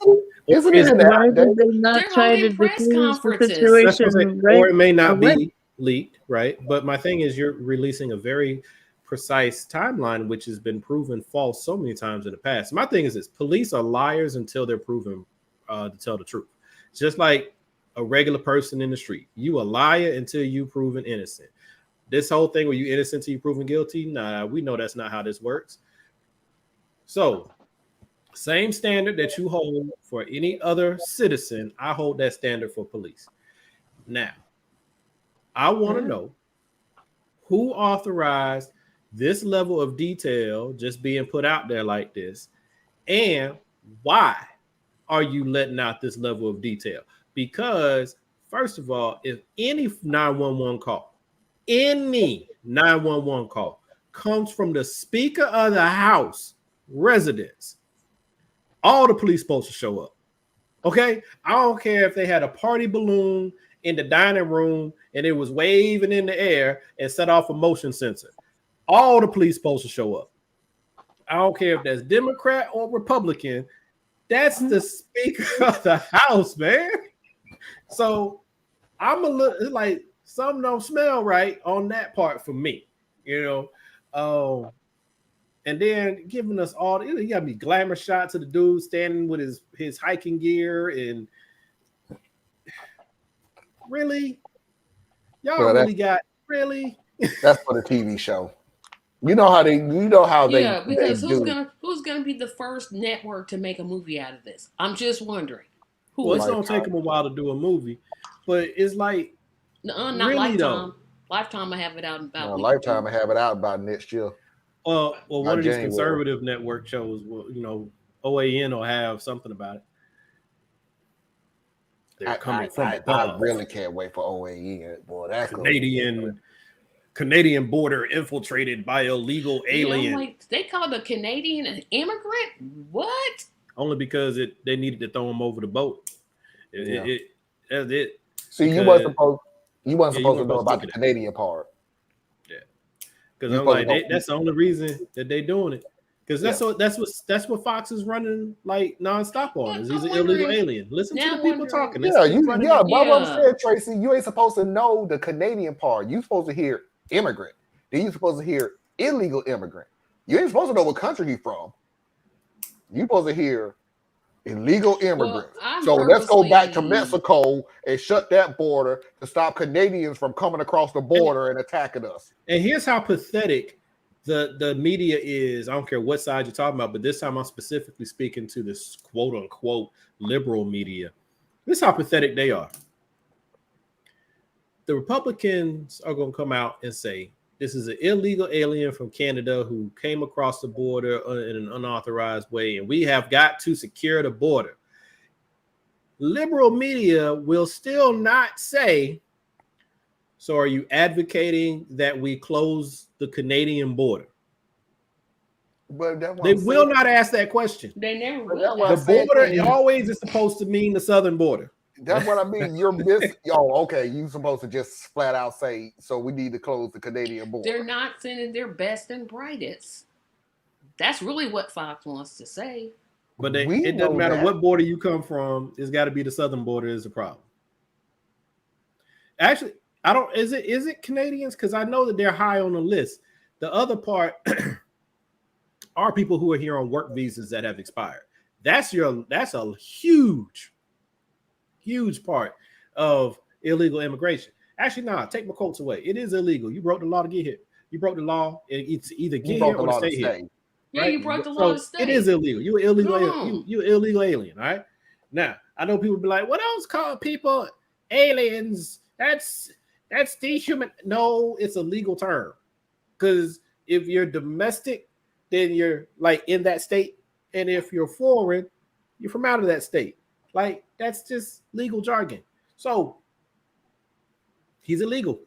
Isn't it Why did they not They're try to holding press diffuse the conferences. situation right or it may not away? be leaked, right? But my thing is, you're releasing a very precise timeline, which has been proven false so many times in the past. My thing is this: police are liars until they're proven to tell the truth. Just like a regular person in the street, you a liar until you proven innocent. This whole thing where you innocent until you proven guilty, nah, we know that's not how this works. So, same standard that you hold for any other citizen, I hold that standard for police. Now, I want to know who authorized this level of detail just being put out there like this, and why are you letting out this level of detail? Because, first of all, if any 911 call comes from the Speaker of the House residence, all the police supposed to show up. Okay? I don't care if they had a party balloon in the dining room and it was waving in the air and set off a motion sensor. All the police supposed to show up. I don't care if that's Democrat or Republican. That's the Speaker of the House, man. So I'm a little like something don't smell right on that part for me, you know. And then giving us all, you got to be glamour shots of the dude standing with his hiking gear, and really, y'all really got really. That's for the TV show. You know how they. Yeah, because who's gonna be the first network to make a movie out of this? I'm just wondering. Well, it's gonna take them a while to do a movie, but it's like not really Lifetime. Though. Lifetime will have it out in about. Lifetime will have it out about next year. Well, one of these conservative network shows, OAN will have something about it. They're coming from above. I really can't wait for OAN, boy. That's Canadian border infiltrated by illegal alien. Yeah, like, they called a Canadian an immigrant? What? Only because they needed to throw him over the boat. That's it. See, you weren't supposed to know about the Canadian part. Because I'm like, that's the only reason that they're doing it. Because that's what Fox is running like nonstop on. Is he's an illegal alien? Listen to the people talking. Mama said, Tracy, you ain't supposed to know the Canadian part. You supposed to hear immigrant. Then you supposed to hear illegal immigrant. You ain't supposed to know what country he's from. You supposed to hear illegal immigrant. So let's go back to Mexico and shut that border to stop Canadians from coming across the border and attacking us. And here's how pathetic the media is. I don't care what side you're talking about, but this time I'm specifically speaking to this quote unquote liberal media. This is how pathetic they are. The Republicans are going to come out and say, this is an illegal alien from Canada who came across the border in an unauthorized way, and we have got to secure the border. Liberal media will still not say, so are you advocating that we close the Canadian border? But they will not ask that question. They never will. The border always is supposed to mean the southern border. That's what I mean. You're missing. Oh, okay. You supposed to just flat out say, so we need to close the Canadian border. They're not sending their best and brightest. That's really what Fox wants to say. But it doesn't matter what border you come from. It's got to be the southern border is the problem. Actually, I don't. Is it Canadians? Because I know that they're high on the list. The other part are people who are here on work visas that have expired. That's a huge part of illegal immigration. Actually, take my quotes away. It is illegal. You broke the law to get here. You broke the law. It's either get here or stay here. Yeah, right? you broke the law to stay. It is illegal. You're illegal. You're illegal alien. All right. Now I know people be like, "What else call people aliens? That's dehuman." No, it's a legal term. Because if you're domestic, then you're like in that state, and if you're foreign, you're from out of that state. Like that's just legal jargon. So he's illegal.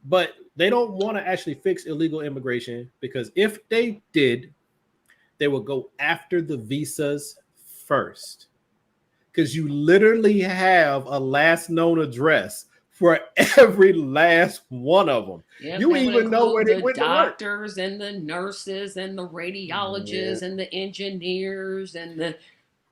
But they don't want to actually fix illegal immigration because if they did, they would go after the visas first. Because you literally have a last known address for every last one of them. Yep, you even know where they went to work. Doctors and the nurses and the radiologists and the engineers and the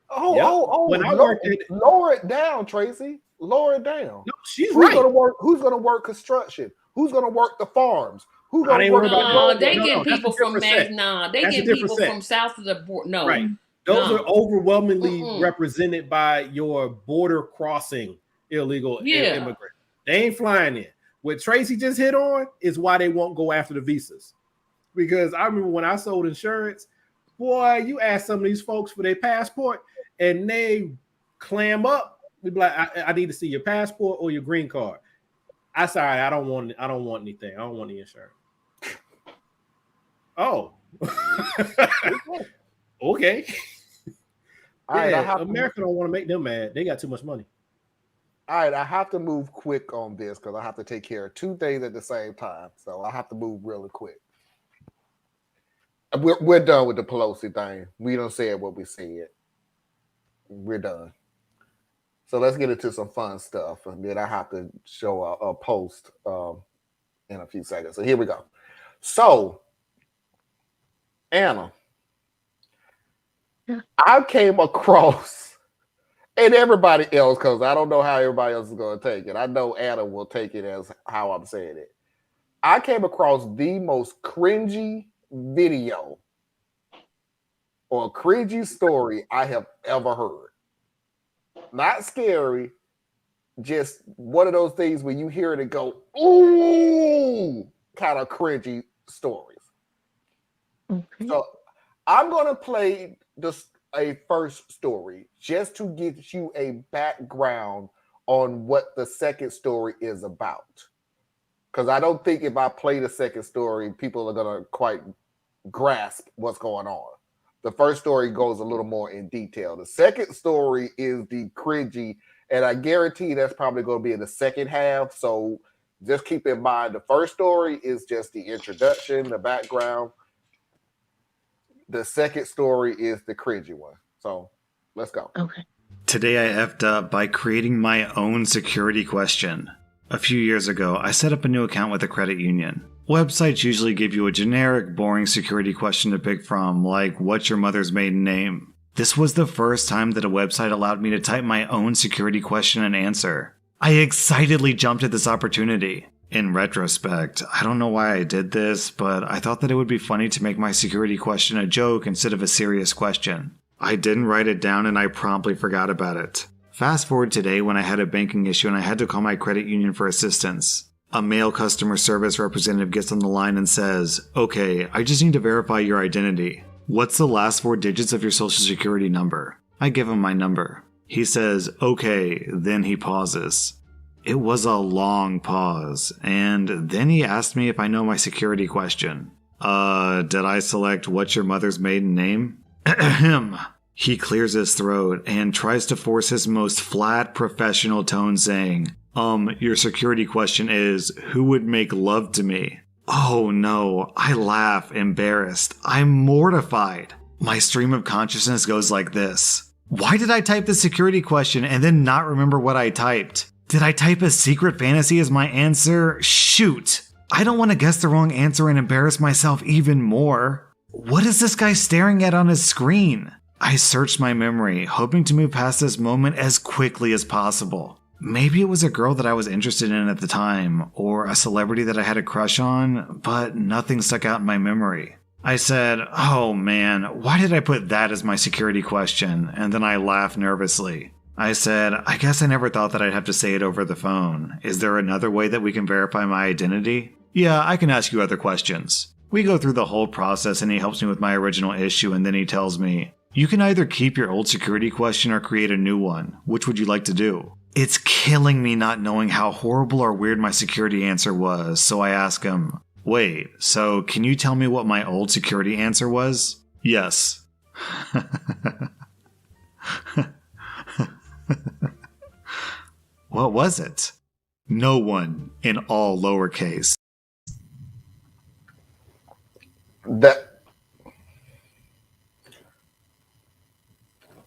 When I worked lower it down, Tracy. Lower it down. No, she's who's right. Who's gonna work construction? Who's gonna work the farms? Who's gonna work? They get people from they get people from south of the border. No, right. Those are overwhelmingly represented by your border crossing illegal immigrants. They ain't flying in. What Tracy just hit on is why they won't go after the visas. Because I remember when I sold insurance, boy, you ask some of these folks for their passport and they clam up. We'd be like, I need to see your passport or your green card. I sorry, I don't want anything. I don't want the insurance. Oh. Okay. All right, America don't want to make them mad. They got too much money. All right, I have to move quick on this because I have to take care of two things at the same time. So I have to move really quick. We're done with the Pelosi thing. We don't say what we said. We're done. So let's get into some fun stuff. And then I have to show a post in a few seconds. So here we go. So, Anna, I came across, and everybody else, because I don't know how everybody else is going to take it. I know Anna will take it as how I'm saying it. I came across the most cringy video or cringy story I have ever heard. Not scary, just one of those things where you hear it and go, ooh, kind of cringy stories. Okay. So I'm going to play a first story just to give you a background on what the second story is about. Because I don't think if I play the second story, people are going to quite grasp what's going on. The first story goes a little more in detail. The second story is the cringy, and I guarantee that's probably going to be in the second half. So just keep in mind, the first story is just the introduction, the background. The second story is the cringy one. So let's go. Okay. Today I effed up by creating my own security question. A few years ago, I set up a new account with a credit union. Websites usually give you a generic, boring security question to pick from, like, what's your mother's maiden name? This was the first time that a website allowed me to type my own security question and answer. I excitedly jumped at this opportunity. In retrospect, I don't know why I did this, but I thought that it would be funny to make my security question a joke instead of a serious question. I didn't write it down and I promptly forgot about it. Fast forward today when I had a banking issue and I had to call my credit union for assistance. A male customer service representative gets on the line and says, "Okay, I just need to verify your identity. What's the last 4 digits of your social security number?" I give him my number. He says, "Okay," then he pauses. It was a long pause, and then he asked me if I know my security question. Did I select what's your mother's maiden name? Ahem. He clears his throat and tries to force his most flat professional tone saying, your security question is, who would make love to me? Oh no, I laugh, embarrassed. I'm mortified. My stream of consciousness goes like this. Why did I type the security question and then not remember what I typed? Did I type a secret fantasy as my answer? Shoot! I don't want to guess the wrong answer and embarrass myself even more. What is this guy staring at on his screen? I searched my memory, hoping to move past this moment as quickly as possible. Maybe it was a girl that I was interested in at the time, or a celebrity that I had a crush on, but nothing stuck out in my memory. I said, oh man, why did I put that as my security question? And then I laughed nervously. I said, I guess I never thought that I'd have to say it over the phone. Is there another way that we can verify my identity? Yeah, I can ask you other questions. We go through the whole process and he helps me with my original issue and then he tells me, you can either keep your old security question or create a new one. Which would you like to do? It's killing me not knowing how horrible or weird my security answer was, so I ask him, wait, so can you tell me what my old security answer was? Yes. What was it? No one, in all lowercase.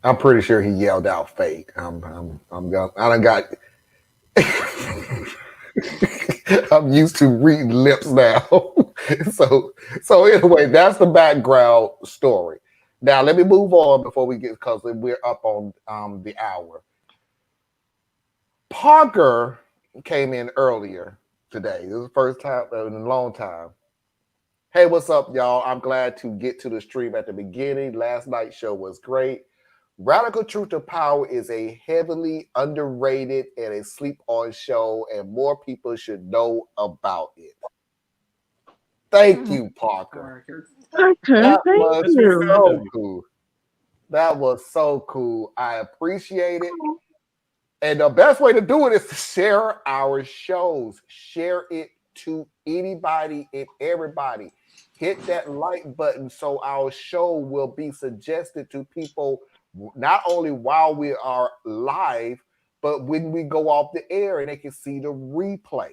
I'm pretty sure he yelled out fake. I done got I'm used to reading lips now. so anyway, that's the background story. Now let me move on before we get, because we're up on the hour. Parker came in earlier today. This is the first time in a long time. Hey, what's up, y'all? I'm glad to get to the stream at the beginning. Last night's show was great. Radical Truth to Power is a heavily underrated and a sleep-on show, and more people should know about it. Thank you, Parker. Okay, That thank was you. so cool. That was so cool. I appreciate it. And the best way to do it is to share our shows. Share it to anybody and everybody. Hit that like button so our show will be suggested to people not only while we are live, but when we go off the air and they can see the replay.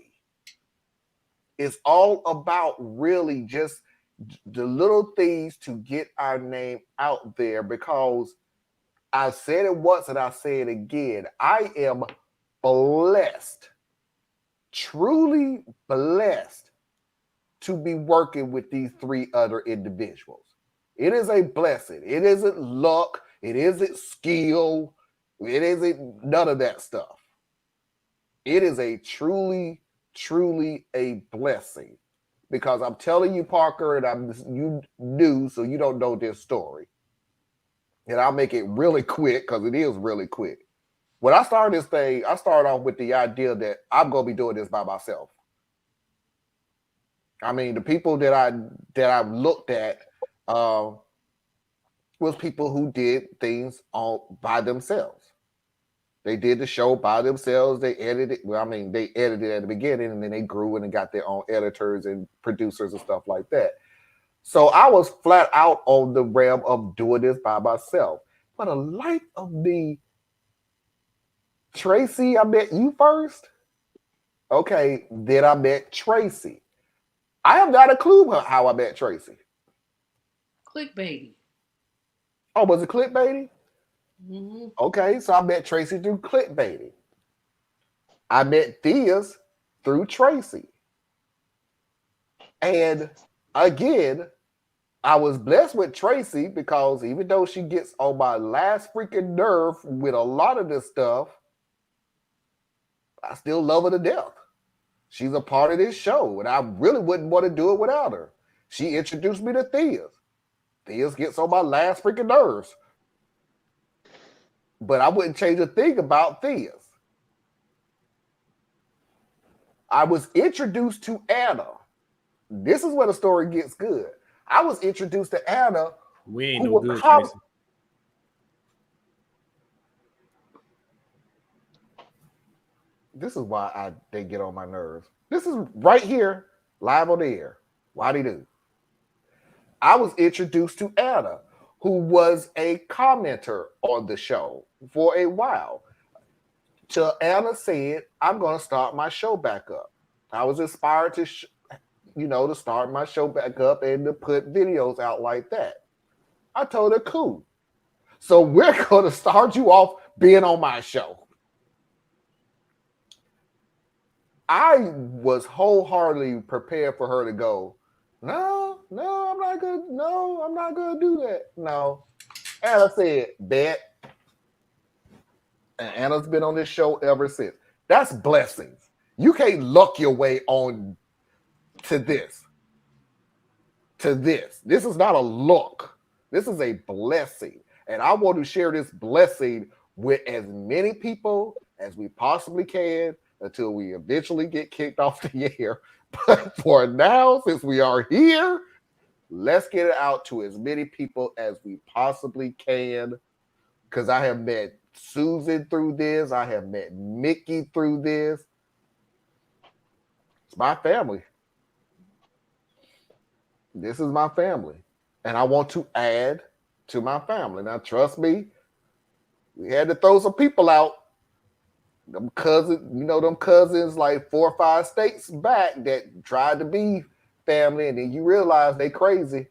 It's all about really just the little things to get our name out there, because I said it once and I say it again. I am blessed, truly blessed, to be working with these three other individuals. It is a blessing. It isn't luck. It isn't skill. It isn't none of that stuff. It is a truly, truly a blessing, because I'm telling you, Parker, and you knew, so you don't know this story. And I'll make it really quick because it is really quick. When I started this thing, I started off with the idea that I'm going to be doing this by myself. I mean, the people that I looked at was people who did things by themselves. They did the show by themselves. They edited. Well, I mean, they edited at the beginning, and then they grew and got their own editors and producers and stuff like that. So I was flat out on the realm of doing this by myself. But a light of me, Tracy, I met you first. Okay, then I met Tracy. I have not a clue how I met Tracy. Clickbaity. Oh, was it clickbaity? Mm-hmm. Okay, so I met Tracy through clickbaity. I met Thea's through Tracy. And again, I was blessed with Tracy because even though she gets on my last freaking nerve with a lot of this stuff, I still love her to death. She's a part of this show, and I really wouldn't want to do it without her. She introduced me to Thea's. Thea's gets on my last freaking nerves. But I wouldn't change a thing about Thea's. I was introduced to Anna. This is where the story gets good. I was introduced to Anna. We ain't no good, Tracy. This is why they get on my nerves. This is right here, live on the air. Why they do? I was introduced to Anna, who was a commenter on the show for a while. Till Anna said, I'm going to start my show back up. I was inspired to, to start my show back up and to put videos out like that. I told her, cool. So we're going to start you off being on my show. I was wholeheartedly prepared for her to go, no, I'm not going to do that. No. Anna said, bet. And Anna's been on this show ever since. That's blessings. You can't luck your way on to this. This is not a look. This is a blessing. And I want to share this blessing with as many people as we possibly can until we eventually get kicked off the air. But for now, since we are here, let's get it out to as many people as we possibly can. Because I have met Susan through this. I have met Mickey through this. It's my family. This is my family. And I want to add to my family. Now, trust me, we had to throw some people out. Them cousins, them cousins like 4 or 5 states back that tried to be family, and then you realize they crazy.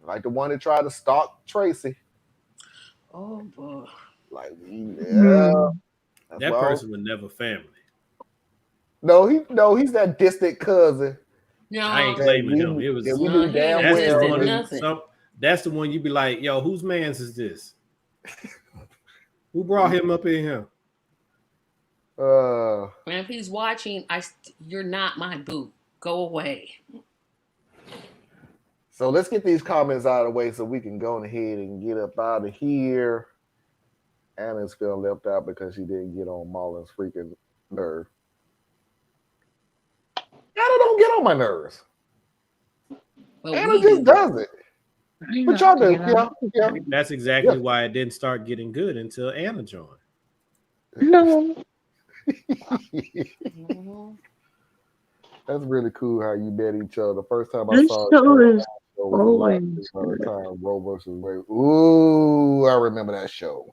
Like the one that tried to stalk Tracy. Oh, boy. Like, yeah. That person was never family. No, he's that distant cousin. No, I ain't claiming him. It was that's the one you be like, yo, whose man's is this? Who brought him up in here? And if he's watching, you're not my boo. Go away. So let's get these comments out of the way so we can go ahead and get up out of here. Anna's feeling left out because she didn't get on Marlon's freaking nerve. Anna don't get on my nerves. Well, Anna just does it. What y'all do? Yeah. That's exactly why it didn't start getting good until Anna joined. No. That's really cool how you met each other. The first time I saw it. Roe versus Wade. Ooh, I remember that show.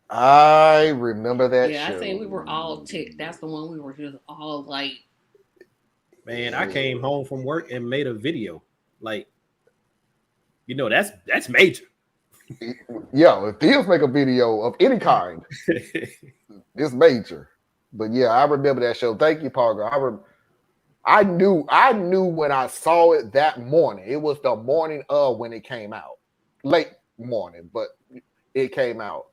I remember that show. Yeah, I think we were all ticked. That's the one we were just all like. Man, I came home from work and made a video. Like, that's major. Yeah, if Theos make a video of any kind, it's major. But yeah, I remember that show. Thank you, Parker. I knew when I saw it that morning. It was the morning of when it came out. Late morning, but it came out.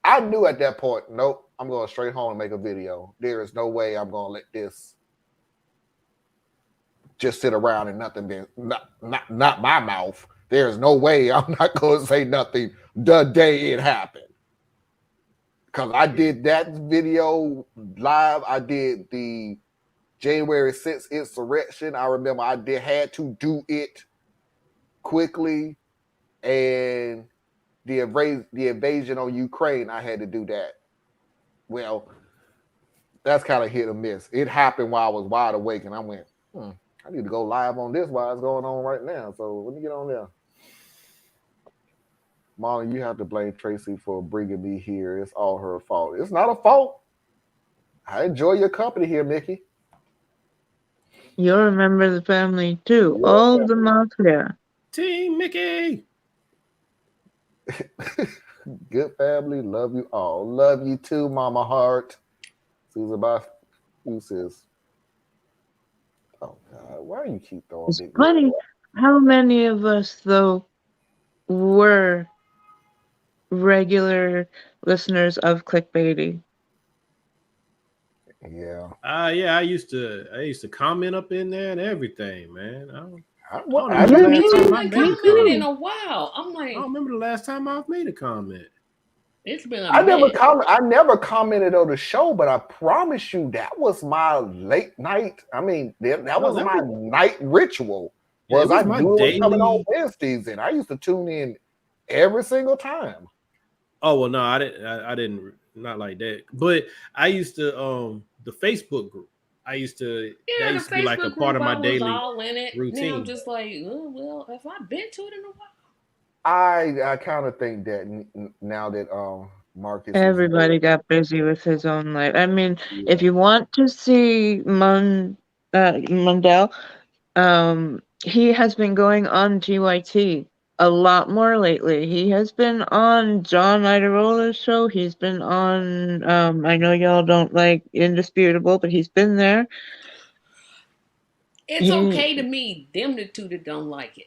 I knew at that point, nope, I'm going straight home and make a video. There is no way I'm going to let this just sit around and nothing be not my mouth. There's no way I'm not going to say nothing the day it happened. Because I did that video live. I did the January 6th insurrection. I remember I had to do it quickly. And the invasion on Ukraine, I had to do that. Well, that's kind of hit or miss. It happened while I was wide awake, and I went, I need to go live on this while it's going on right now. So let me get on there. Molly, you have to blame Tracy for bringing me here. It's all her fault. It's not a fault. I enjoy your company here, Mickey. You're a member of the family, too. All the mafia. Team Mickey. Good family. Love you all. Love you too, Mama Heart. Susan, bye. You sis. Oh, God. Why do you keep throwing It's big funny how many of us, though, were regular listeners of Clickbaity. Yeah. I used to comment up in there and everything, man. I haven't commented in a while. I'm like, I don't remember the last time I've made a comment. It's been I never commented on the show, but I promise you that was my late night. I mean, that was my night ritual. Was I doing coming on Wednesdays, and I used to tune in every single time. Oh well, no, I didn't, not like that. But I used to the Facebook group. That used to be like a part of my daily routine. Now I'm just like, oh, well, if I've been to it in a while. I kind of think that now that Marcus, everybody got busy with his own life. I mean, if you want to see Mundell, he has been going on GYT a lot more lately. He has been on John Idarola's show. He's been on, I know y'all don't like Indisputable, but he's been there. It's okay to me. Them the two that don't like it.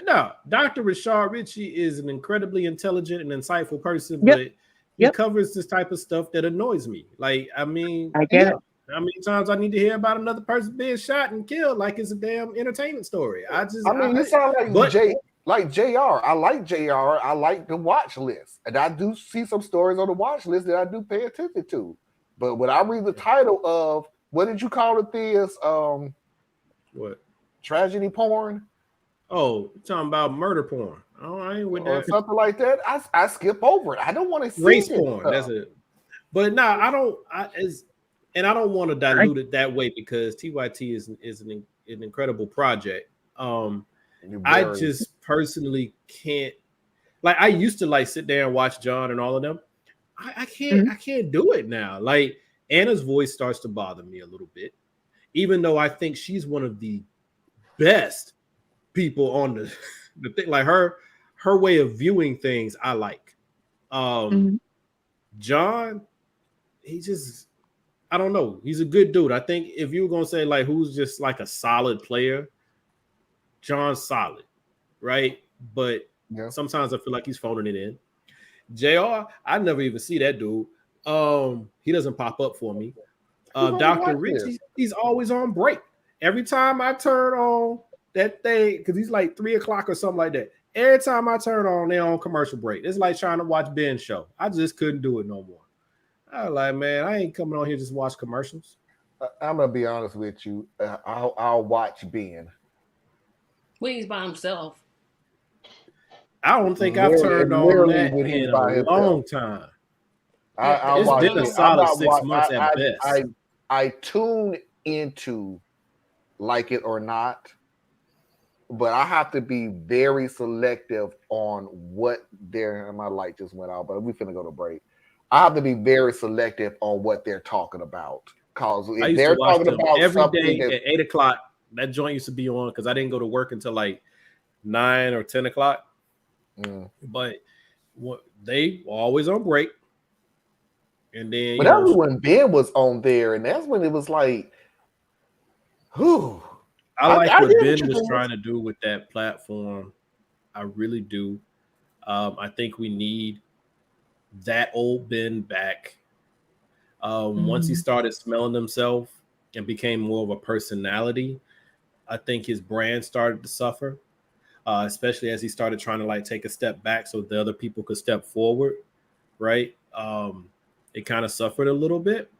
No, Dr. Rashard Ritchie is an incredibly intelligent and insightful person, Yep. but he covers this type of stuff that annoys me. Like, I mean, I get it. how many times I need to hear about another person being shot and killed like it's a damn entertainment story? You sound like JR. I like JR. I like the watch list. And I do see some stories on the watch list that I do pay attention to. But when I read the title of, what did you call it, Theus? What? Tragedy porn? Oh, you're talking about murder porn. Oh, I ain't with Or that. something like that. I skip over it. I don't want to see Race this porn. stuff. That's it. But no, I don't. And I don't want to dilute it that way because TYT is an incredible project. I just personally can't. Like, I used to like sit there and watch John and all of them. I can't do it now. Like, Anna's voice starts to bother me a little bit, even though I think she's one of the best people on the thing. Like, her way of viewing things, I like. John, he just, I don't know. He's a good dude. I think if you were gonna say like who's just like a solid player, John's solid, right? But sometimes I feel like he's phoning it in. JR, I never even see that dude. He doesn't pop up for me. Dr. Richie, he's always on break. Every time I turn on that thing, because he's like 3 o'clock or something like that. Every time I turn on, they're on commercial break. It's like trying to watch Ben's show. I just couldn't do it no more. I was like, man, I ain't coming on here just to watch commercials. I'm gonna be honest with you. I'll watch Ben when he's by himself. I don't think I've turned on that in a long time. It's been a solid 6 months at best. I tune into Like It or Not, but I have to be very selective on what my light just went out, but we finna go to break. I have to be very selective on what they're talking about. Because if they're talking about every day at 8 o'clock, that joint used to be on because I didn't go to work until like 9 or 10 o'clock. But they were always on break. And then, but that was when Ben was on there, and that's when it was like, whew. I like what Ben was trying to do with that platform. I really do. I think we need that old Ben back. Once he started smelling himself and became more of a personality, I think his brand started to suffer, especially as he started trying to like take a step back so the other people could step forward, right? It kind of suffered a little bit,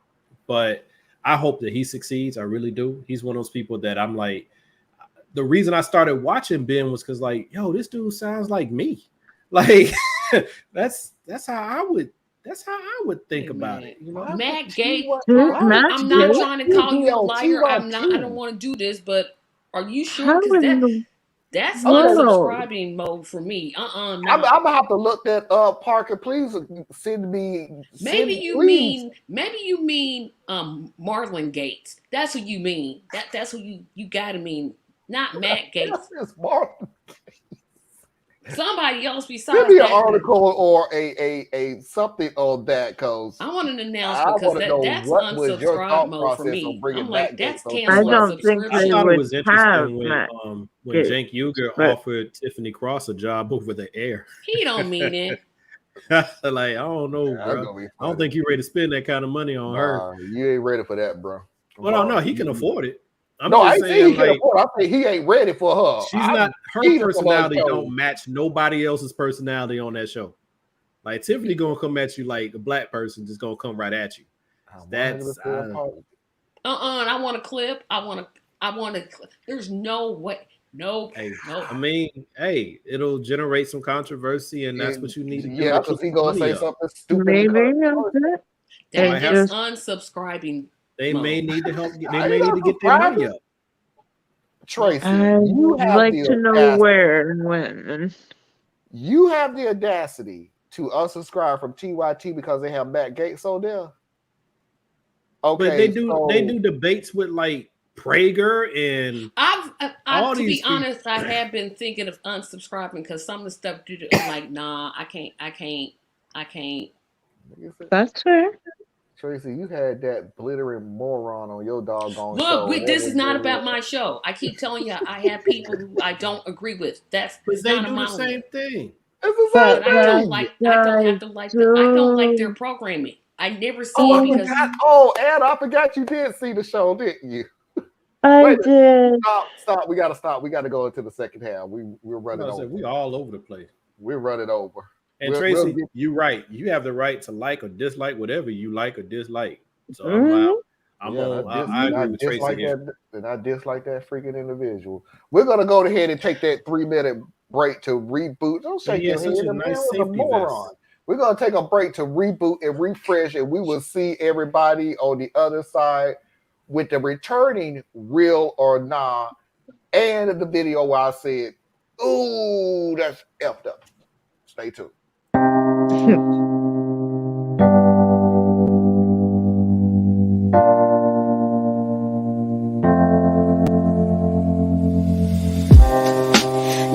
but I hope that he succeeds. I really do. He's one of those people that I'm like, the reason I started watching Ben was because like, yo, this dude sounds like me. Like that's how I would think about it. You know, Matt Gates. I'm not trying to call you a liar. I don't want to do this, but are you sure? Because that's unsubscribing mode for me. No. I'm gonna have to look that up. Parker, please send me. Maybe you mean Marlon Gates. That's what you mean. That's what you gotta mean. Not Matt Gates. Somebody else besides. Give me an article or a something on that, cause I want an announcement because that's unsubscribe mode for me. I'm like, that's canceled. I don't think I thought it was interesting when Gates, Cenk Uygur offered Tiffany Cross a job over the air. He don't mean it. Like, I don't know, bro. I don't think you're ready to spend that kind of money on her. You ain't ready for that, bro. Well, no, he can afford it. I say he can afford it. I say he ain't ready for her. Her personality don't match nobody else's personality on that show. Like, Tiffany gonna come at you like a black person, just gonna come right at you. That's and I want a clip. I want to. There's no way. No. I mean, it'll generate some controversy, and that's what you need to do. Yeah, because he gonna say something stupid. Maybe that's unsubscribing. They may need to help. They may need to get their money up. Tracy, you have like to know where and when. You have the audacity to unsubscribe from TYT because they have Matt Gates on there. Okay, but they do debates with like Prager and To be honest, I have been thinking of unsubscribing because some of the stuff I'm like, nah, I can't. That's fair. Tracy, you had that glittering moron on your doggone Look, show. this is not about my show. I keep telling you, I have people who I don't agree with. That's they not do a the same thing. But I don't like. I don't have to like. I don't like their programming. I never see it because. Anna, I forgot you did see the show, didn't you? I did. Stop. We gotta stop. We gotta go into the second half. We're running over. We all over the place. We're running over. And Tracy, you're right. You have the right to like or dislike whatever you like or dislike. So I agree with Tracy here. And I dislike that freaking individual. We're gonna go ahead and take that 3-minute break to reboot. Don't shake your head. The man was a moron. We're gonna take a break to reboot and refresh, and we will see everybody on the other side with the returning real or nah, and the video where I said, "Ooh, that's effed up." Stay tuned.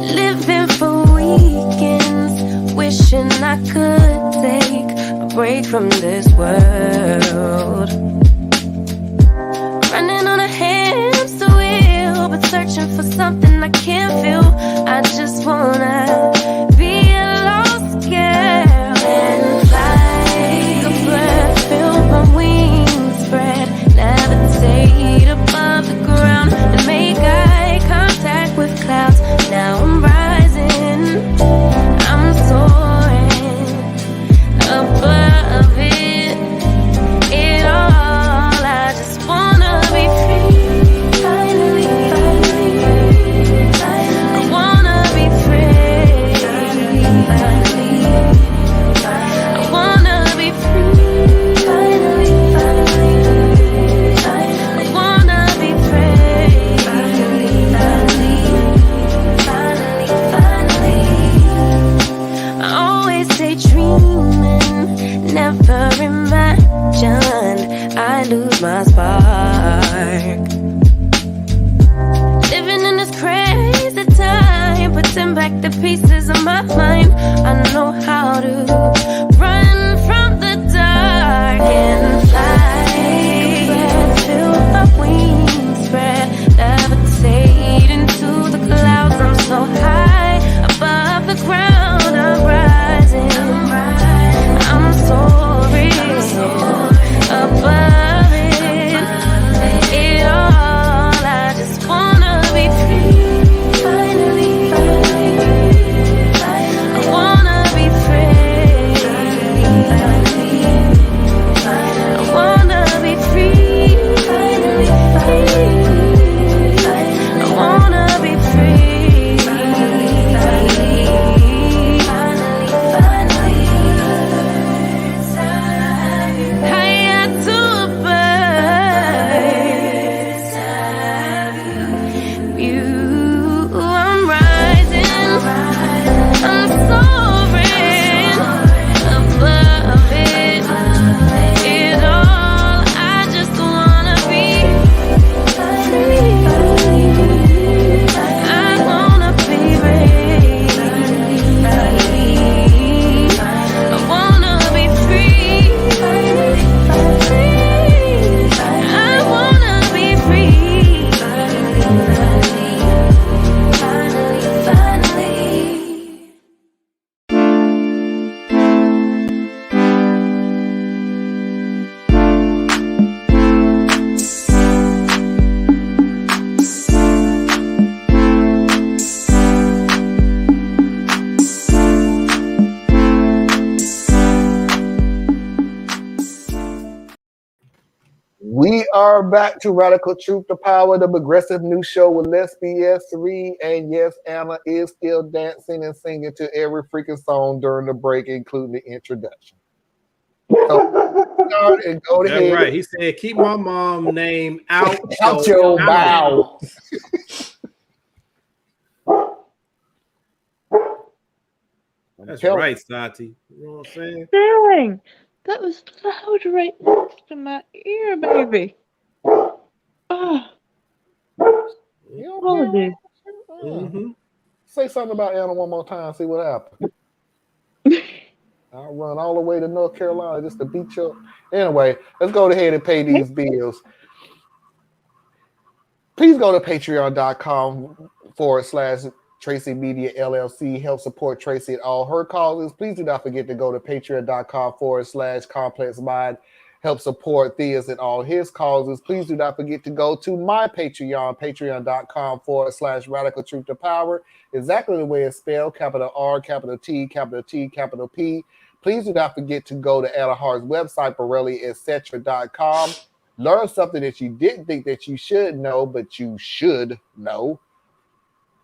Living for weekends, wishing I could take a break from this world. Running on a hamster wheel, but searching for something I can't feel. I just wanna be a lost girl and fly. Take a breath, feel my wings spread, levitate above the ground and make eye contact with clouds. Now I'm rising, I'm soaring above it all. I just wanna be free, finally, I wanna be free, finally, I wanna be free, finally, I wanna be free, finally. I always stay dreaming, never imagined I lose my spark. Living in this crazy time, putting back the pieces of my mind. I know how to run from the dark and fly. Feel my wings spread, levitate into the clouds. I'm so high above the ground. I'm rising, I'm soaring above it all. I just wanna be free, finally, I wanna be free, I wanna be free, finally, I wanna be free, higher to a bird. You, I'm rising, I'm soaring above it all. I just wanna be free, I wanna be free, I wanna be free, I wanna be free, finally. We are back to Radical Truth, the Power, the progressive new show with Let's BS3. And yes, Anna is still dancing and singing to every freaking song during the break, including the introduction. So start and go That's ahead. right. He said, keep my mom name out your mouth. That's right, Sati. You know what I'm saying? Dang, that was loud right next to my ear, baby. Oh, You don't Holiday. Mm-hmm. Say something about Anna one more time. See what happens. I'll run all the way to North Carolina just to beat you up. Anyway, let's go ahead and pay these bills. Please go to patreon.com/Tracy Media LLC. Help support Tracy at all her causes. Please do not forget to go to patreon.com/Complex Mind. Help support Theus at all his causes. Please do not forget to go to my Patreon, patreon.com/Radical Truth to Power. Exactly the way it's spelled, capital R, capital T, capital T, capital P. Please do not forget to go to Anna Hart's website, BorelliEtc.com. Learn something that you didn't think that you should know, but you should know.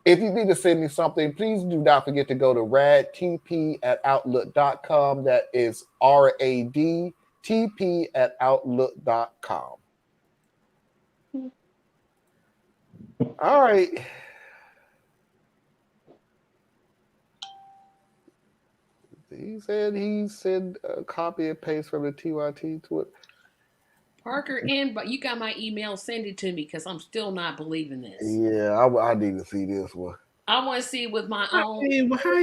If you need to send me something, please do not forget to go to radtp@outlook.com. That is radtp@outlook.com. All right. He said he sent a copy and paste from the TYT to it. Parker, but you got my email. Send it to me because I'm still not believing this. Yeah, I need to see this one. I want to see it with my own. I mean, how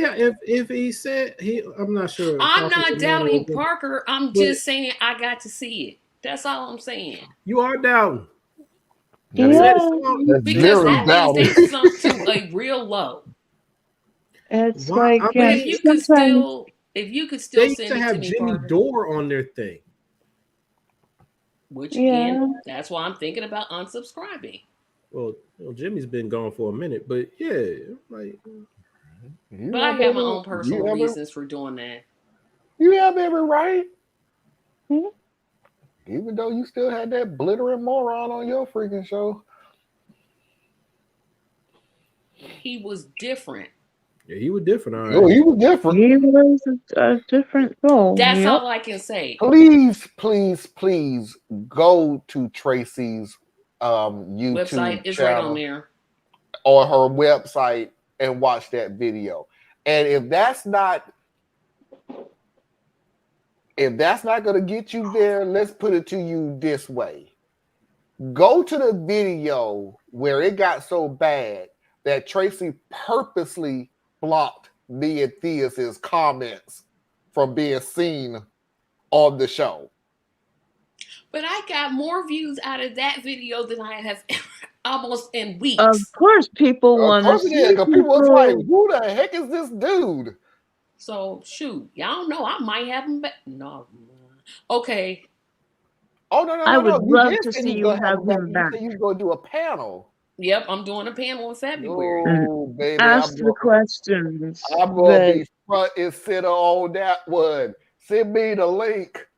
if he said I'm not sure. I'm not doubting Parker. I'm just saying I got to see it. That's all I'm saying. You are doubting. Yeah. Because that means they sunk to a real low. It's like if you could still they send it have to me, Jimmy Parker. Dore on their thing. Which again, that's why I'm thinking about unsubscribing. Well, Jimmy's been gone for a minute, but yeah, like. But I have my own personal reasons for doing that. You have every right. Even though you still had that blittering moron on your freaking show. He was different. Yeah, he was different. All right. Oh, he was different. He was a different soul. That's all I can say. Please, please, please go to Tracy's YouTube website. It's channel right on there. Or her website and watch that video. And if that's not going to get you there, let's put it to you this way. Go to the video where it got so bad that Tracy purposely blocked me and Theus's comments from being seen on the show. But I got more views out of that video than I have almost in weeks. Of course, people want to see people was like, who the heck is this dude? So, shoot, y'all know I might have him back. No. Okay. Oh, no. I would love to see you have him back. You said you was going to do a panel. Yep, I'm doing a panel in February. Oh, baby. Ask the questions. I'm going to be front and center on that one. Send me the link.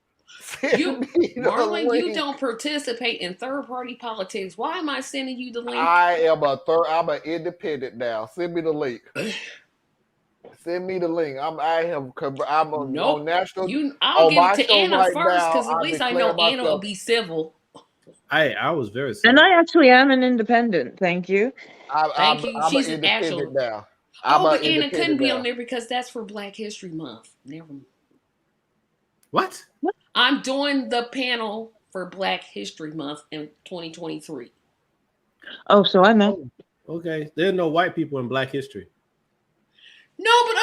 Marlon, you don't participate in third-party politics. Why am I sending you the link? I'm an independent now. Send me the link. Send me the link. I'm on national. I'll give it to Anna first because at least I know Anna will be civil. I was very civil. And I actually am an independent. Thank you. Thank you. She's an actual. Now. But Anna couldn't be on there because that's for Black History Month. Never mind. What? I'm doing the panel for Black History Month in 2023. Oh, so I know. Okay, there's no white people in Black history. No, but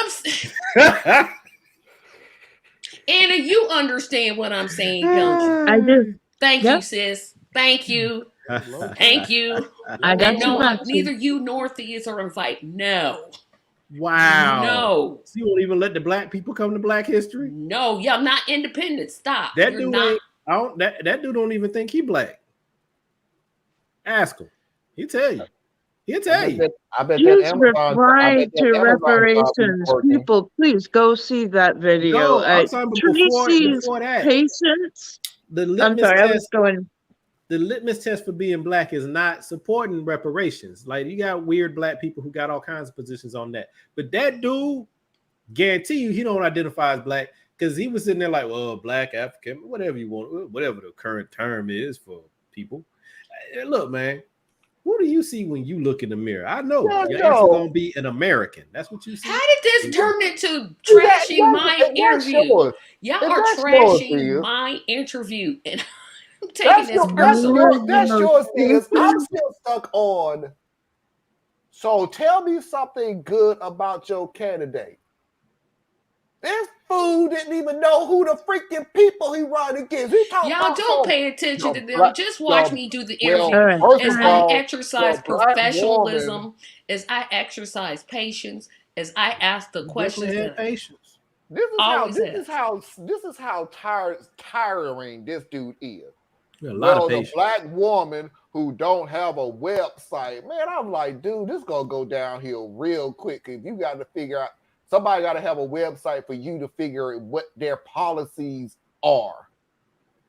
Anna, you understand what I'm saying, don't you? I do. Thank you, sis. Thank you. Thank you. I got neither you nor Theus are invited. No. Wow. No. So you won't even let the black people come to Black history? No, y'all not independent. Stop. That dude that dude don't even think he black. Ask him. He'll tell you. I bet Use reply to reparations. People, please go see that video. Tracy's patience. I'm sorry, I was going. The litmus test for being black is not supporting reparations. Like, you got weird black people who got all kinds of positions on that. But that dude, guarantee you, he don't identify as black because he was sitting there like, well, black, African, whatever you want, whatever the current term is for people. Look, man, who do you see when you look in the mirror? I know your answer's going to be an American. That's what you see. How did this turn into trashing my interview? Y'all are trashing my interview. And I'm taking this personal. That's yours, Theus. I'm still stuck on So tell me something good about your candidate. This fool didn't even know who the freaking people he run against. He talking Y'all about don't pay attention to them. black, Just watch me do the interview. All right. first As of I all, exercise the black woman professionalism, as I exercise patience, as I ask the questions Definitely had that patience. this is always have. how tiring this dude is. A lot of Well, the patience. black woman who don't have a website, man, I'm like, dude, this gonna go downhill real quick. If you got to figure out, somebody got to have a website for you to figure out what their policies are.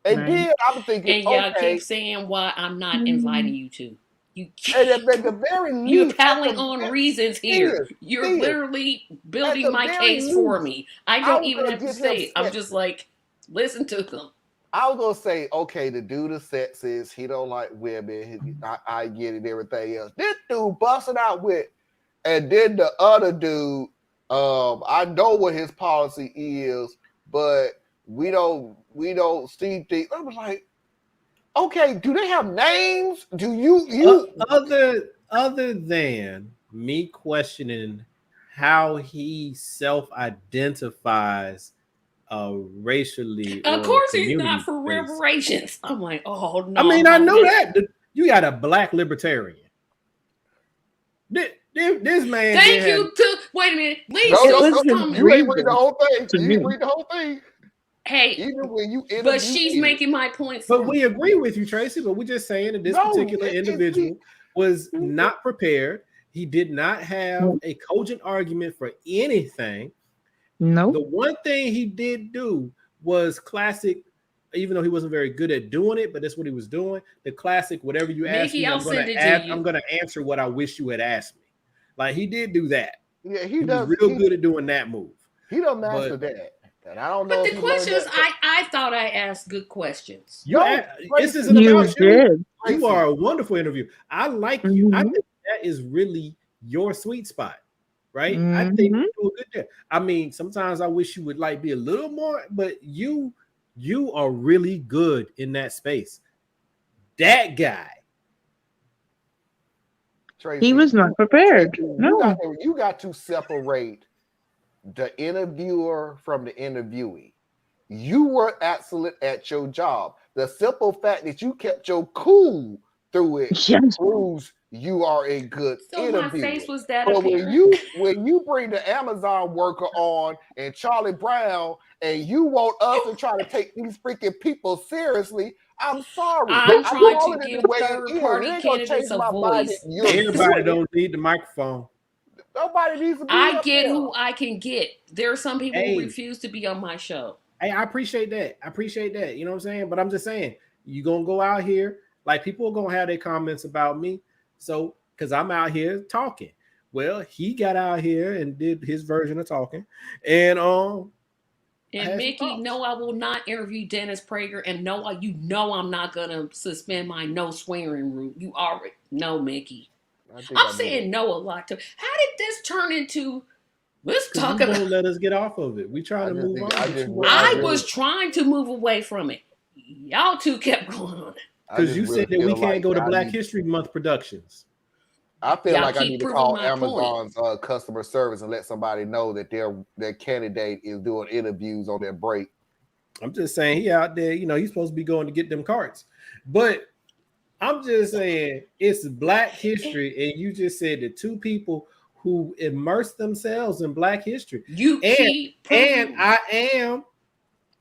And Right. then I'm thinking, And y'all okay, keep saying why I'm not inviting you to. You and at the very You're least, piling on reasons here. You're Tia, literally building the my very case for least, me. I I don't was even gonna have to get say him it. I'm set. just like, listen to them. I was gonna say, okay, the dude is sexist. He don't like women. I get it. Everything else. This dude busted out with, and then the other dude. I know what his policy is, but we don't see things. I was like, okay, do they have names? Do you Other than me questioning how he self-identifies racially Of or course, he's not for community-based. reparations. I'm like, oh no. I mean, I know that. You got a black libertarian. This man. Thank you. Wait a minute. Leave no, comment. you ain't read the whole thing. to You me. didn't read the whole thing. Hey, Even when you interview but she's him. making my point for But me. we agree with you, Tracy. But we're just saying that this particular individual was not prepared. He did not have a cogent argument for anything. No. The one thing he did do was classic, even though he wasn't very good at doing it, but that's what he was doing. The classic, whatever you ask Mickey, me, I'll send it to you. I'm gonna answer what I wish you had asked me. Like he did do that. Yeah, He was real good at doing that move. He don't master that. And I don't know But if the he learned questions, that. I thought I asked good questions. This isn't You about you. did. You are a wonderful interview. I like you. I Mhm. think that is really your sweet spot, right? I think Mhm. you do a good job. I mean, sometimes I wish you would like be a little more, but you are really good in that space. That guy. Tracy, He was not prepared. Tracy, No. you got to separate the interviewer from the interviewee. You were excellent at your job. The simple fact that you kept your cool through it Yes. proves you are a good So interviewer. my face was that But apparent. when you bring the Amazon worker on and Charlie Brown and you want us to try to take these freaking people seriously, I'm sorry. I'm I trying call to it the give way it is. third-party It ain't gonna change candidates a my mind that voice. you're Everybody doing it. don't need the microphone. Nobody needs to be I up get there. who I can get. There are some people who Hey. refuse to be on my show. Hey, I appreciate that. You know what I'm saying? But I'm just saying, you gonna go out here, like people are gonna have their comments about me. So, because I'm out here talking. Well, he got out here and did his version of talking. And And Mickey, no, I will not interview Dennis Prager. And no, you know I'm not gonna suspend my no swearing rule. You already know, Mickey. I'm saying no a lot too. How did this turn into? Let's talk you about. won't let us get off of it. We try to move on. I was trying to move away from it. Y'all two kept going on it. Because you said that we can't go to Black History Month productions. I feel Y'all like I keep need to proving call my point. Amazon's customer service and let somebody know that their candidate is doing interviews on their break. I'm just saying he out there, you know, he's supposed to be going to get them carts. But I'm just saying it's Black history, and you just said the two people who immerse themselves in Black history. And I am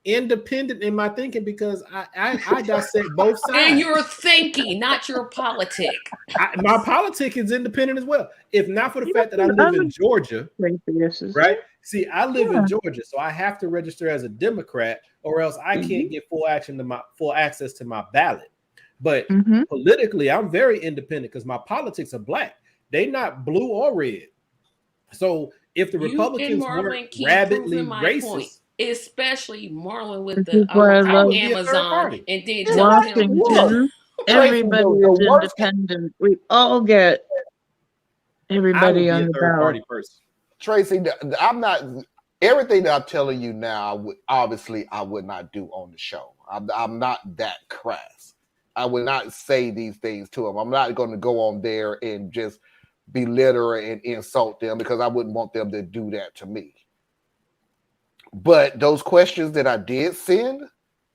independent in my thinking because I dissect both sides. And your thinking, not your politic. My politic is independent as well. If not for the fact that I live in Georgia, right? See, I live in Georgia, so I have to register as a Democrat, or else I can't get full access to my ballot. But politically, I'm very independent because my politics are Black. They not blue or red. So if the Republicans weren't rabidly racist, point, especially Marlon with This is the why I love Amazon, and then tell him Washington. Everybody is independent. We all get everybody on the ballot. Tracy, I'm not. Everything that I'm telling you now, I would not do on the show. I'm not that crass. I would not say these things to him. I'm not going to go on there and just belittle and insult them because I wouldn't want them to do that to me. But those questions that I did send,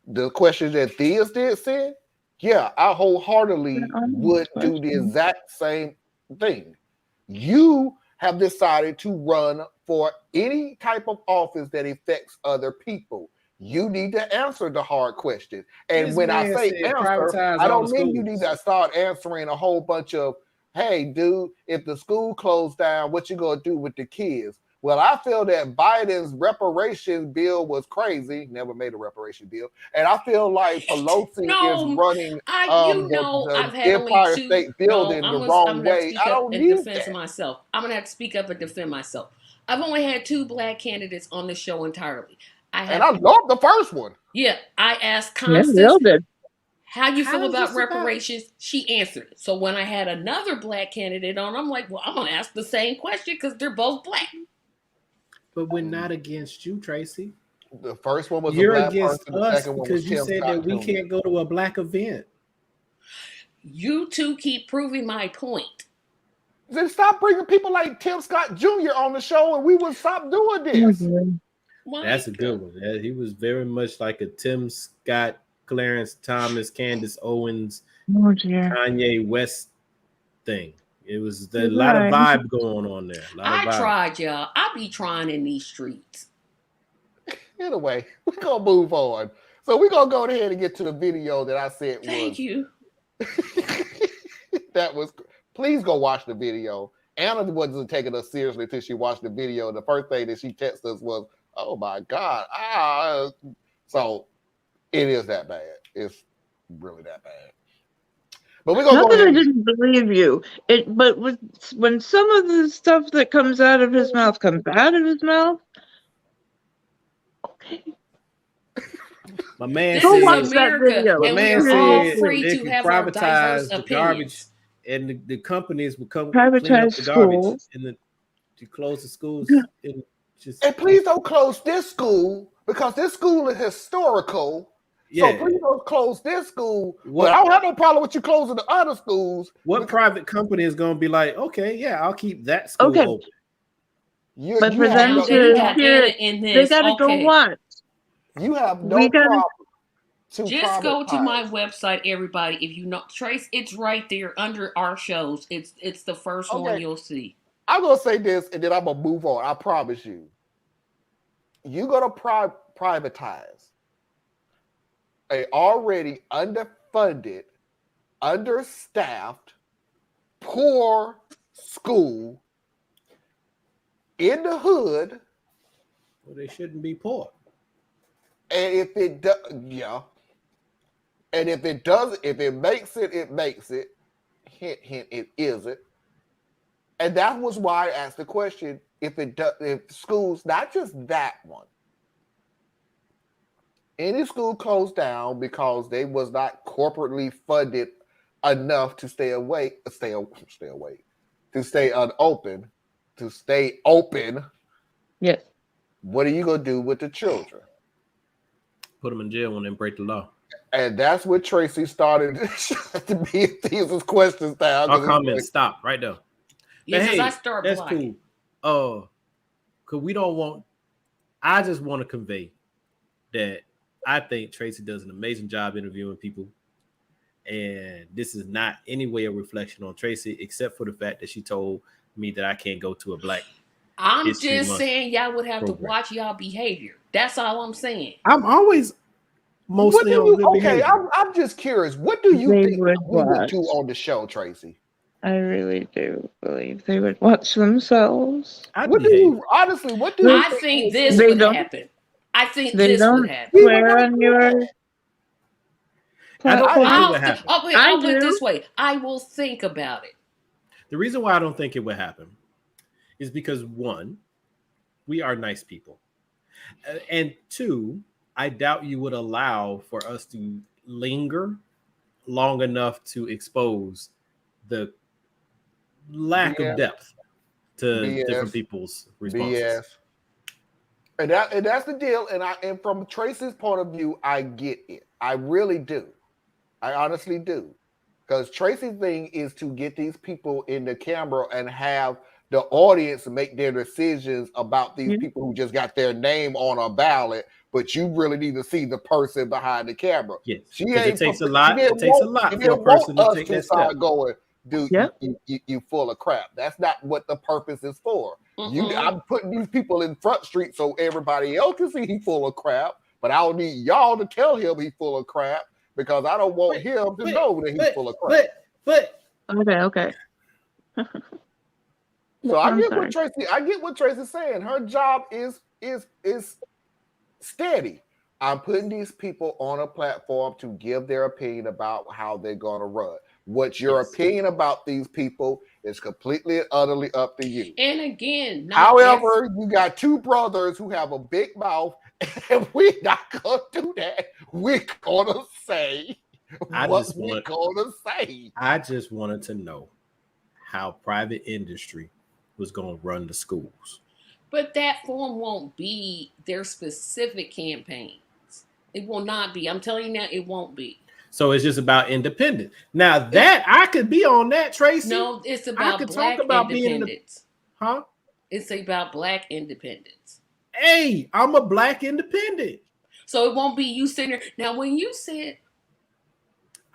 the questions that Theas did send, yeah, I wholeheartedly would do the exact same thing. You have decided to run for any type of office that affects other people. You need to answer the hard questions. And This when I man say said answer, privatize I all don't the mean you need schools. to start answering a whole bunch of, hey, dude, if the school closed down, what you gonna do with the kids? Well, I feel that Biden's reparations bill was crazy. Never made a reparation bill. And I feel like Pelosi is No, running I've the had only Empire two. State No, Building the wrong I'm gonna have to way. speak I up don't in need defense that. of myself. I'm gonna have to speak up and defend myself. I've only had 2 black candidates on the show entirely. And I love the first one. Yeah, I asked Yeah, we Constance all did. how you How feel is about this about? reparations. She answered. So when I had another black candidate on, I'm like, well, I'm gonna ask the same question because they're both black. But we're not against you, Tracy. The first one was a You're black against person. The us second one was because you Tim said Scott that we Jr. can't go to a black event. You two keep proving my point. Then stop bringing people like Tim Scott Jr. on the show, and we would stop doing this. That's a good one. Yeah, he was very much like a Tim Scott, Clarence Thomas, Candace Owens, Kanye West thing. It was a lot of vibe going on there. I tried, y'all. I be trying in these streets. Anyway, we're gonna move on. So we're gonna go ahead and get to the video that I said Thank you. that was. Please go watch the video. Anna wasn't taking us seriously until she watched the video. The first thing that she texted us was, "Oh my God!" So it is that bad. It's really that bad. But we're gonna Not go that ahead. I didn't believe you. But when some of the stuff that comes out of his mouth comes out of his mouth, okay. My man This is watch said, that America, video. my and we man are all said free they to could have our diverse privatize the garbage, opinions. and the companies would come clean up Privatize the garbage schools. and to close the schools. And just And please don't close this school because this school is historical. Yeah. So please don't close this school. But I don't have no problem with you closing the other schools. What private company is going to be like, okay, yeah, I'll keep that school Okay. open? But for have them no- to got hear Anna it, in they this. got to go Okay. watch. You have no We gotta- problem to Just go to privatize. my website, everybody. If you know Trace, it's right there under our shows. It's the first one Okay. you'll see. I'm gonna say this, and then I'm gonna move on. I promise you. You're gonna privatize a already underfunded, understaffed, poor school in the hood. Well, they shouldn't be poor. And if it does, yeah. And if it does, if it makes it, it makes it. Hint, hint, it isn't. And that was why I asked the question: if schools, not just that one, any school closed down because they was not corporately funded enough to stay unopened, to stay open. Yes. What are you gonna do with the children? Put them in jail when they break the law. And that's what Tracy started to be these questions down. Our comments stop right there. Yes, Hey, I start that's blocking. cool. Because we don't want. I just want to convey that I think Tracy does an amazing job interviewing people, and this is not any way a reflection on Tracy, except for the fact that she told me that I can't go to a Black. I'm History just Month saying y'all would have to program. watch y'all behavior. That's all I'm saying. I'm always mostly on good behavior. I'm just curious. What do you They think would we would watch. do on the show, Tracy? I really do believe they would watch themselves. What do you honestly? What do you I think this They would don't- happen. I think They this would don't happen. swear on your I don't think platform. it would happen. I'll put I it do. this way. I will think about it. The reason why I don't think it would happen is because, one, we are nice people. And two, I doubt you would allow for us to linger long enough to expose the lack BS. of depth to BS. different people's responses. BS. And that's the deal. And from Tracy's point of view, I get it. I really do. I honestly do. Because Tracy's thing is to get these people in the camera and have the audience make their decisions about these people who just got their name on a ballot, but you really need to see the person behind the camera. Yes, She because ain't. it takes a lot. It takes a lot for a didn't person want to us take to that start step. going, dude. Yep. You full of crap. That's not what the purpose is for. Mhm. I'm putting these people in Front Street so everybody else can see he full of crap, but I don't need y'all to tell him he full of crap because I don't want him to know that he's full of crap. But Okay. So I I'm get sorry. what Tracy. I get what Tracy's saying. Her job is steady. I'm putting these people on a platform to give their opinion about how they're going to run. What's your opinion about these people is completely and utterly up to you. And again, however, you got two brothers who have a big mouth, and we're not going to do that. We're going to say what we're going to say. I just wanted to know how private industry was going to run the schools. But that form won't be their specific campaigns. It will not be. I'm telling you now, it won't be. So it's just about independent. Now that I could be on that, Tracy. No, it's I about could black talk about independence. Huh? It's about black independence. Hey, I'm a black independent. So it won't be you sitting there. Now, when you said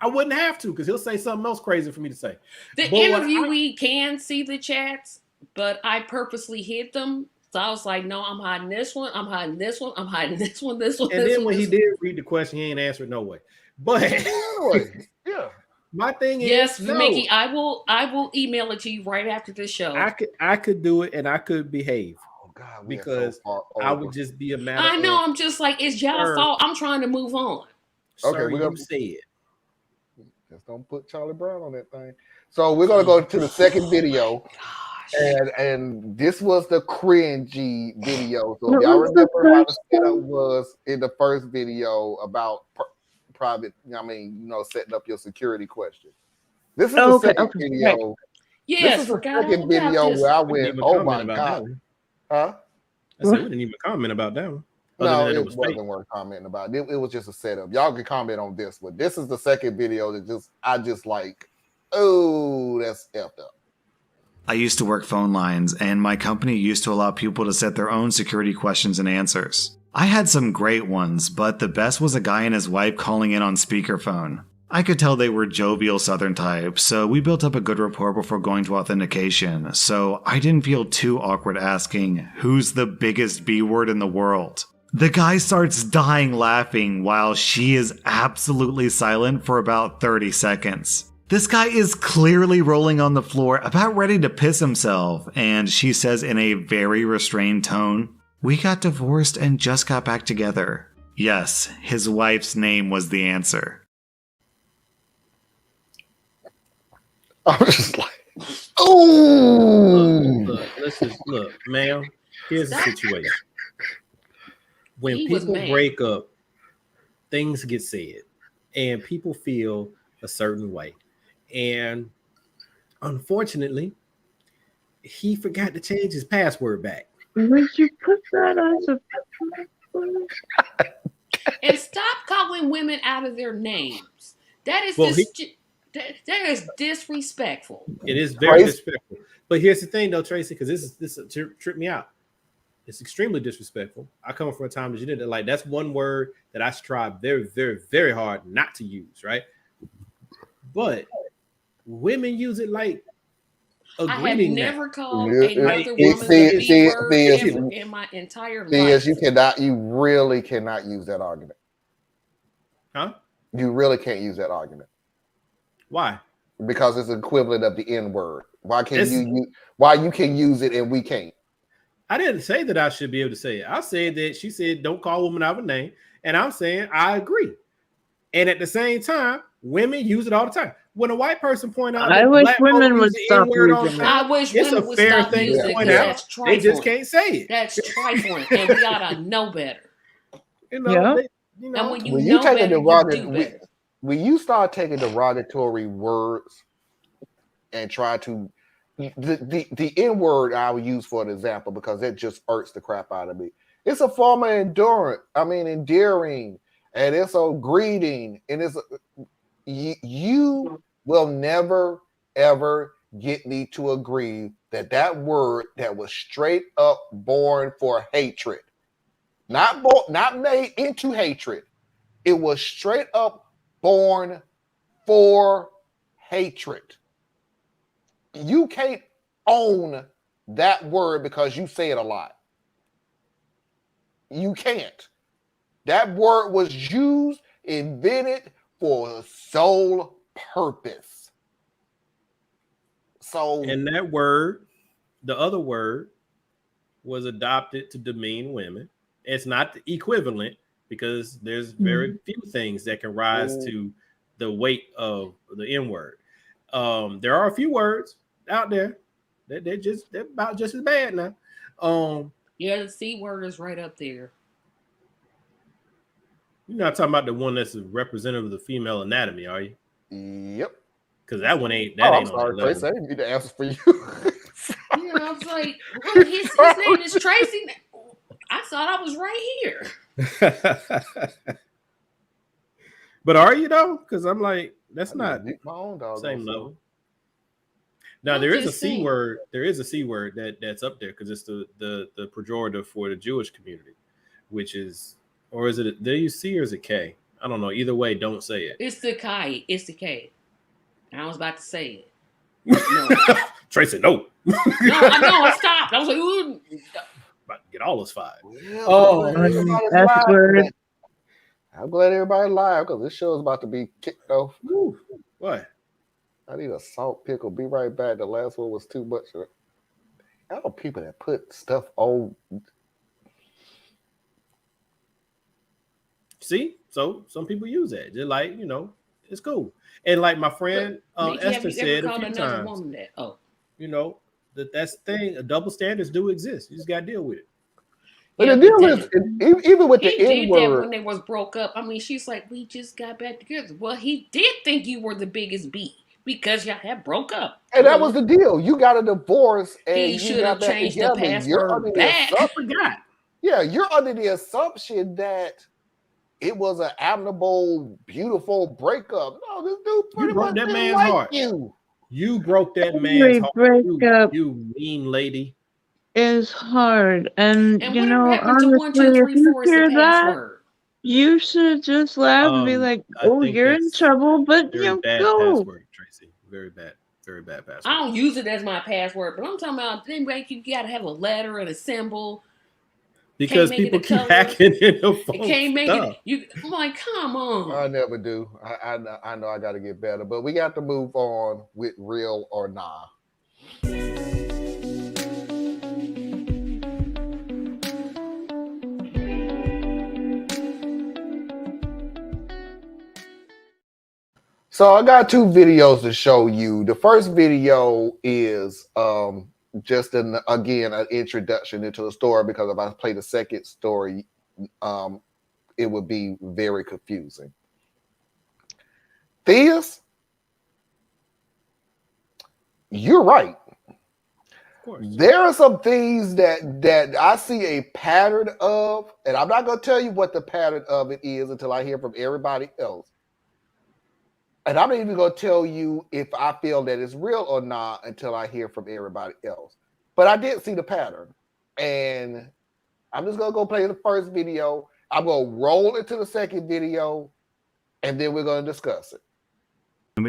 I wouldn't have to because he'll say something else crazy for me to say. the interviewee can see the chats, but I purposely hid them. So I was like, no, I'm hiding this one. I'm hiding this one. I'm hiding this one. This one. And this then one, when this he did read the question, he ain't answered no way. But yeah, my thing is, yes, Mickey, I will email it to you right after this show. I could do it and I could behave. Oh God, because I would just be a matter. I know. I'm just like, it's y'all fault. I'm trying to move on. Okay, we're gonna say it. Just don't put Charlie Brown on that thing. So we're gonna go to the second video. And this was the cringy video. So if y'all remember how the setup was in the first video about private, setting up your security question. This is the second video. Right. Yes, this is the second video where I went, oh my God. Huh? I said we didn't even comment about that one. No, it wasn't worth commenting about. It was just a setup. Y'all can comment on this one. This is the second video that I just like, oh, that's effed up. I used to work phone lines, and my company used to allow people to set their own security questions and answers. I had some great ones, but the best was a guy and his wife calling in on speakerphone. I could tell they were jovial Southern types, so we built up a good rapport before going to authentication, so I didn't feel too awkward asking, who's the biggest B word in the world? The guy starts dying laughing while she is absolutely silent for about 30 seconds. This guy is clearly rolling on the floor, about ready to piss himself, and she says in a very restrained tone, "We got divorced and just got back together." Yes, his wife's name was the answer. I was just like, oh! Look, ma'am, here's the situation. When people break up, things get said, and people feel a certain way. And unfortunately, he forgot to change his password back. Would you put that as a password? And stop calling women out of their names. That is that is disrespectful. It is very disrespectful. But here's the thing, though, Tracy, because this tripped me out. It's extremely disrespectful. I come from a time that you didn't like. That's one word that I strive very, very, very hard not to use, right? But women use it like a greeting. I have never called another woman a B word in my entire life. You really cannot use that argument. Huh? You really can't use that argument. Why? Because it's equivalent of the N word. Why you can use it and we can't? I didn't say that I should be able to say it. I said that she said don't call women out of a name, and I'm saying I agree. And at the same time, women use it all the time. When a white person point out, I wish women would stop using it. I wish women would stop using it. That's trifling. They just can't say it. That's trifling, and we ought to know better. And when you when you start taking derogatory words and try to the N word I would use for an example because it just irks the crap out of me. It's a form of endearing, and it's a greeting, and it's you will never, ever get me to agree that that word that was straight up born for hatred, not made into hatred, it was straight up born for hatred. You can't own that word because you say it a lot. You can't. That word was used, invented for a sole purpose. So, and that word, the other word, was adopted to demean women. It's not the equivalent because there's very few things that can rise to the weight of the N word. There are a few words out there that they're about just as bad now. Yeah, the C word is right up there. You're not talking about the one that's a representative of the female anatomy, are you? Yep. Because that one ain't. I'm sorry, Tracy. I didn't need to answer for you. Yeah, I was like, well, his name is Tracy. I thought I was right here. But are you though? Because I'm like, that's not my own dog same level. Now there is a C word. There is a C word that's up there because it's the pejorative for the Jewish community, which is, or is it? They use C or is it K? I don't know. Either way, don't say it. It's the Kai. It's the K. I was about to say it. No. Tracy, no. No, I stopped. I was like, ooh. About to get all us fired. I'm glad everybody live because this show is about to be kicked off. Woo. What? I need a salt pickle. Be right back. The last one was too much. I know people that put stuff on. See? So some people use that. They're like, it's cool. And like my friend Esther said a few times, that's the thing. Double standards do exist. You just got to deal with it. But the deal is, even with the N word, that when they was broke up. I mean, she's like, we just got back together. Well, he did think you were the biggest B because y'all had broke up. And that was the deal. You got a divorce, and he should have changed the password back. Yeah, you're under the assumption that it was an admirable, beautiful breakup. No, this dude pretty much that didn't man's like heart. You broke that man's heart. You mean lady. Is hard, and honestly, if you hear that, you should just laugh and be like, "Oh, you're in trouble," but bad go. Password, Tracy. Very bad password. I don't use it as my password, but I'm talking about anyway. You got to have a letter and a symbol. Because people keep hacking in the phone. Can't make it. I'm like, come on. I never do. I know I got to get better, but we got to move on with real or nah. So I got two videos to show you. The first video is just an introduction into the story, because if I play the second story, it would be very confusing. Theus, you're right. There are some things that I see a pattern of, and I'm not going to tell you what the pattern of it is until I hear from everybody else. And I'm not even going to tell you if I feel that it's real or not until I hear from everybody else. But I did see the pattern. And I'm just going to go play the first video. I'm going to roll into the second video, and then we're going to discuss it.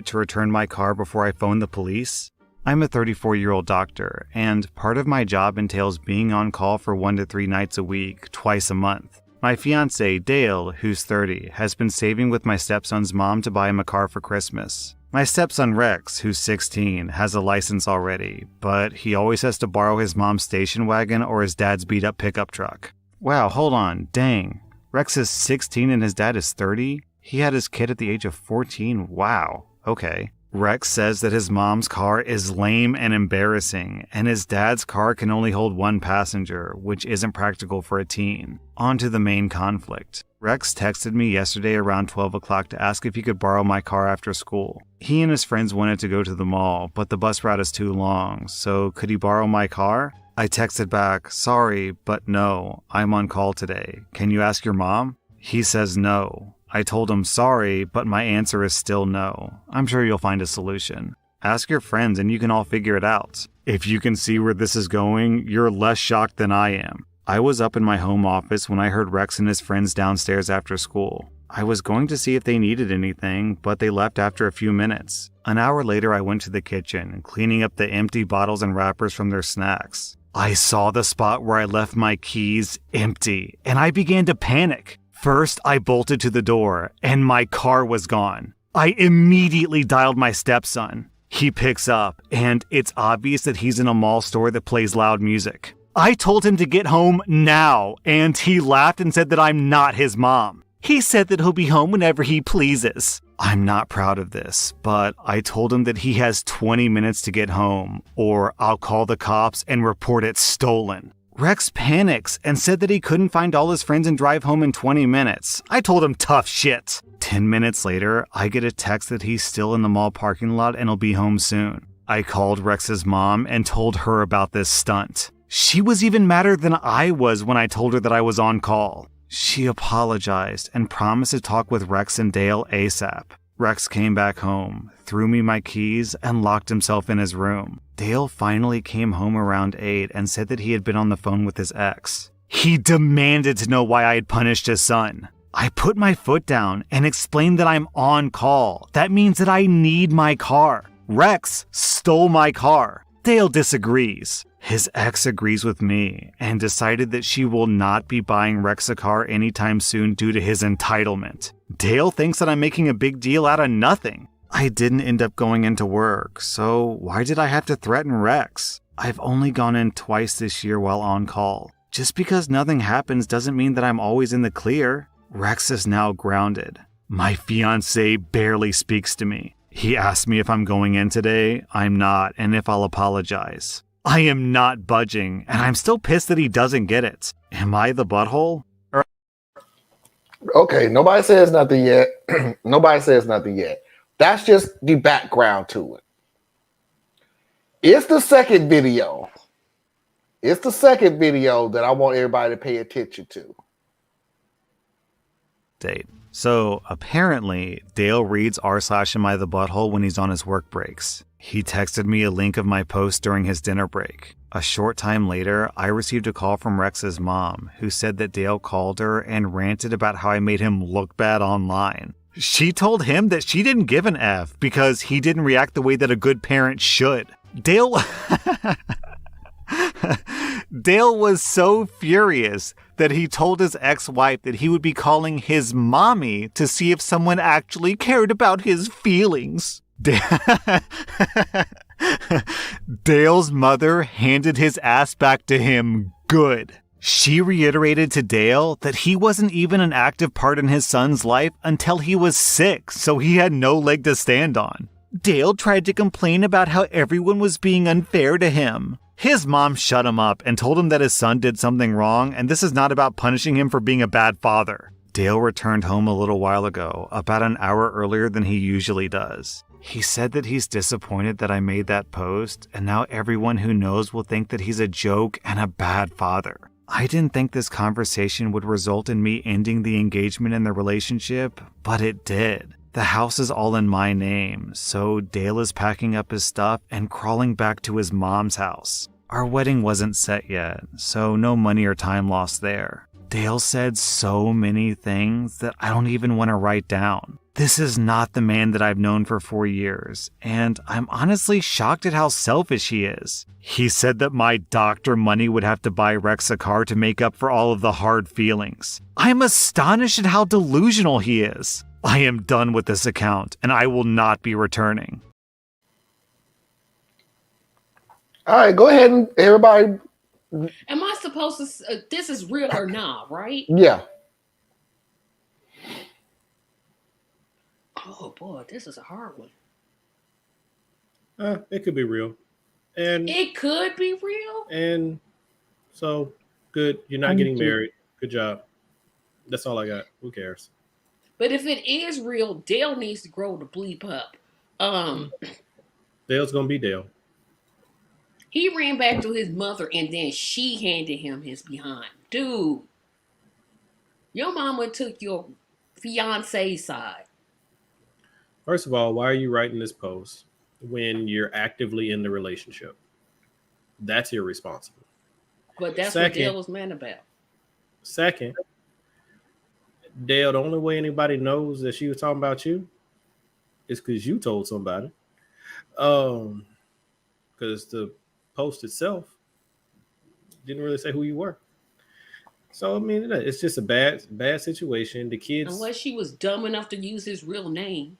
To return my car before I phone the police? I'm a 34-year-old doctor, and part of my job entails being on call for 1 to 3 nights a week, twice a month. My fiancé, Dale, who's 30, has been saving with my stepson's mom to buy him a car for Christmas. My stepson Rex, who's 16, has a license already, but he always has to borrow his mom's station wagon or his dad's beat-up pickup truck. Wow, hold on, dang. Rex is 16 and his dad is 30? He had his kid at the age of 14? Wow, okay. Rex says that his mom's car is lame and embarrassing, and his dad's car can only hold 1 passenger, which isn't practical for a teen. On to the main conflict. Rex texted me yesterday around 12 o'clock to ask if he could borrow my car after school. He and his friends wanted to go to the mall, but the bus route is too long, so could he borrow my car? I texted back, sorry, but no, I'm on call today. Can you ask your mom? He says no. I told him sorry, but my answer is still no. I'm sure you'll find a solution. Ask your friends and you can all figure it out. If you can see where this is going, you're less shocked than I am. I was up in my home office when I heard Rex and his friends downstairs after school. I was going to see if they needed anything, but they left after a few minutes. An hour later, I went to the kitchen, cleaning up the empty bottles and wrappers from their snacks. I saw the spot where I left my keys empty, and I began to panic. First, I bolted to the door, and my car was gone. I immediately dialed my stepson. He picks up, and it's obvious that he's in a mall store that plays loud music. I told him to get home now, and he laughed and said that I'm not his mom. He said that he'll be home whenever he pleases. I'm not proud of this, but I told him that he has 20 minutes to get home, or I'll call the cops and report it stolen. Rex panics and said that he couldn't find all his friends and drive home in 20 minutes. I told him tough shit. 10 minutes later, I get a text that he's still in the mall parking lot and will be home soon. I called Rex's mom and told her about this stunt. She was even madder than I was when I told her that I was on call. She apologized and promised to talk with Rex and Dale ASAP. Rex came back home, threw me my keys, and locked himself in his room. Dale finally came home around 8 and said that he had been on the phone with his ex. He demanded to know why I had punished his son. I put my foot down and explained that I'm on call. That means that I need my car. Rex stole my car. Dale disagrees. His ex agrees with me and decided that she will not be buying Rex a car anytime soon due to his entitlement. Dale thinks that I'm making a big deal out of nothing. I didn't end up going into work, so why did I have to threaten Rex? I've only gone in twice this year while on call. Just because nothing happens doesn't mean that I'm always in the clear. Rex is now grounded. My fiancé barely speaks to me. He asked me if I'm going in today. I'm not, and if I'll apologize. I am not budging, and I'm still pissed that he doesn't get it. Am I the butthole? Okay, nobody says nothing yet. Nobody says nothing yet. That's just the background to it. It's the second video. It's the second video that I want everybody to pay attention to. Date. So apparently, Dale reads r/am I the butthole when he's on his work breaks. He texted me a link of my post during his dinner break. A short time later, I received a call from Rex's mom, who said that Dale called her and ranted about how I made him look bad online. She told him that she didn't give an F because he didn't react the way that a good parent should. Dale was so furious that he told his ex-wife that he would be calling his mommy to see if someone actually cared about his feelings. Dale's mother handed his ass back to him good. She reiterated to Dale that he wasn't even an active part in his son's life until he was sick, so he had no leg to stand on. Dale tried to complain about how everyone was being unfair to him. His mom shut him up and told him that his son did something wrong, and this is not about punishing him for being a bad father. Dale returned home a little while ago, about an hour earlier than he usually does. He said that he's disappointed that I made that post, and now everyone who knows will think that he's a joke and a bad father. I didn't think this conversation would result in me ending the engagement in the relationship, but it did. The house is all in my name, so Dale is packing up his stuff and crawling back to his mom's house. Our wedding wasn't set yet, so no money or time lost there. Dale said so many things that I don't even want to write down. This is not the man that I've known for 4 years, and I'm honestly shocked at how selfish he is. He said that my doctor money would have to buy Rex a car to make up for all of the hard feelings. I'm astonished at how delusional he is. I am done with this account, and I will not be returning. All right, go ahead and everybody. Am I supposed to? This is real or not, right? Yeah. Oh boy, this is a hard one. It could be real, and it could be real. And so good. You're not getting married. Good job. That's all I got. Who cares? But if it is real, Dale needs to grow the bleep up. Dale's gonna be Dale. He ran back to his mother and then she handed him his behind. Dude, your mama took your fiance side. First of all, why are you writing this post when you're actively in the relationship? That's irresponsible. But that's what Second, Dale was mad about. Second, Dale, the only way anybody knows that she was talking about you is because you told somebody. Because the post itself didn't really say who you were. So I mean, it's just a bad situation. The kids, unless she was dumb enough to use his real name.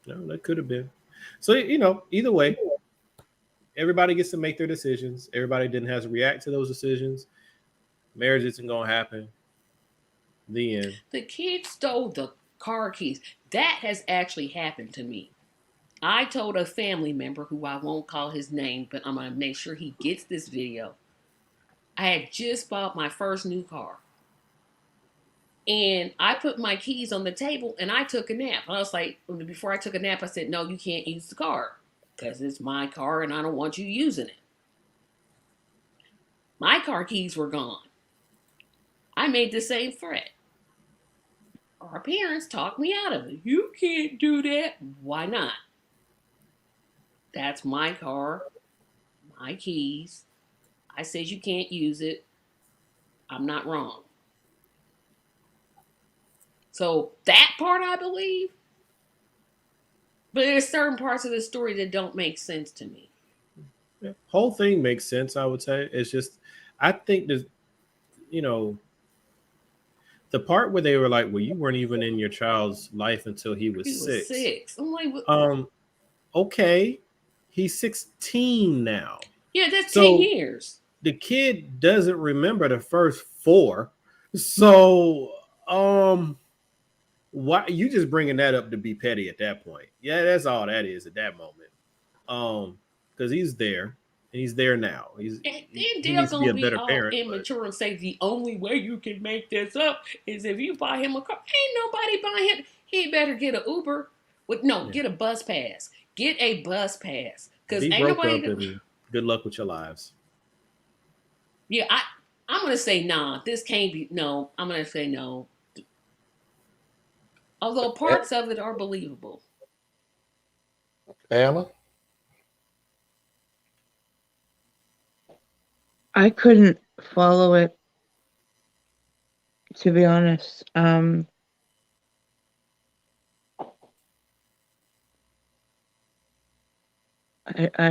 No, that could have been. So either way, everybody gets to make their decisions. Everybody then has to react to those decisions. Marriage isn't gonna happen. The end. The kid stole the car keys. That has actually happened to me. I told a family member who I won't call his name, but I'm going to make sure he gets this video. I had just bought my first new car. And I put my keys on the table and I took a nap. I was like, before I took a nap, I said, no, you can't use the car because it's my car and I don't want you using it. My car keys were gone. I made the same threat. Our parents talked me out of it. You can't do that. Why not? That's my car, my keys. I said you can't use it. I'm not wrong. So that part I believe. But there's certain parts of the story that don't make sense to me. Yeah, whole thing makes sense, I would say. It's just, I think that, the part where they were like, well, you weren't even in your child's life until he was 6. I'm like, what? Okay. He's 16 now. Yeah, that's 10 years. The kid doesn't remember the first 4. So, why you just bringing that up to be petty at that point? Yeah, that's all that is at that moment. Because he's there. And he's there now. He needs to be a better parent. Immature and say the only way you can make this up is if you buy him a car. Ain't nobody buying him. He better get an Uber. Get a bus pass. Get a bus pass. Because ain't nobody. Good luck with your lives. Yeah, I'm gonna say nah. This can't be. No, I'm gonna say no. Although parts of it are believable. Anna? I couldn't follow it, to be honest. I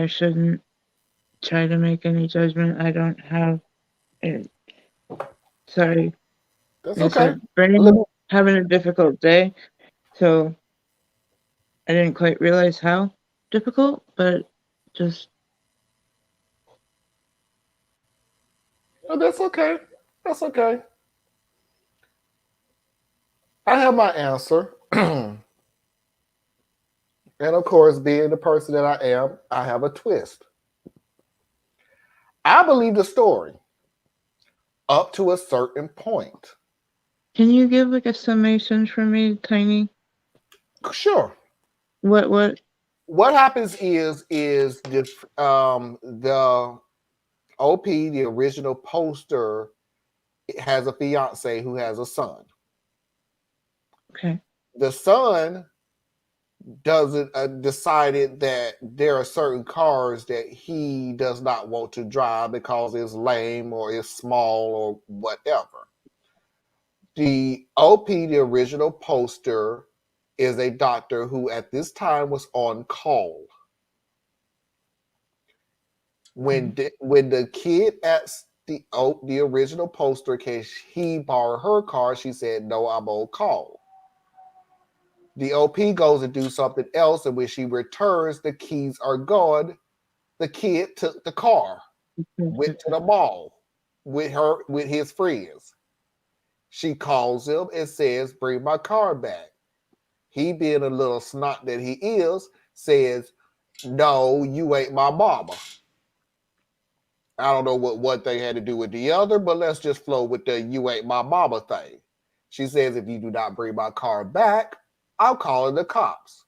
shouldn't try to make any judgment. I don't have it. Sorry. That's okay. Brain having a difficult day, so I didn't quite realize how difficult, but just. Oh, that's okay. That's okay. I have my answer. And of course, being the person that I am, I have a twist. I believe the story up to a certain point. Can you give like a summation for me, Tiny? Sure. What happens is this the OP, the original poster, has a fiance who has a son. Okay. The son decided that there are certain cars that he does not want to drive because it's lame or it's small or whatever. The OP, the original poster, is a doctor who at this time was on call. When the kid asked the original poster, can he borrow her car? She said, no, I'm on call. The OP goes and do something else, and when she returns, the keys are gone. The kid took the car, went to the mall with his friends. She calls him and says, bring my car back. He, being a little snot that he is, says, no, you ain't my mama. I don't know what one thing had to do with the other, but let's just flow with the you ain't my mama thing. She says, if you do not bring my car back, I'm calling the cops.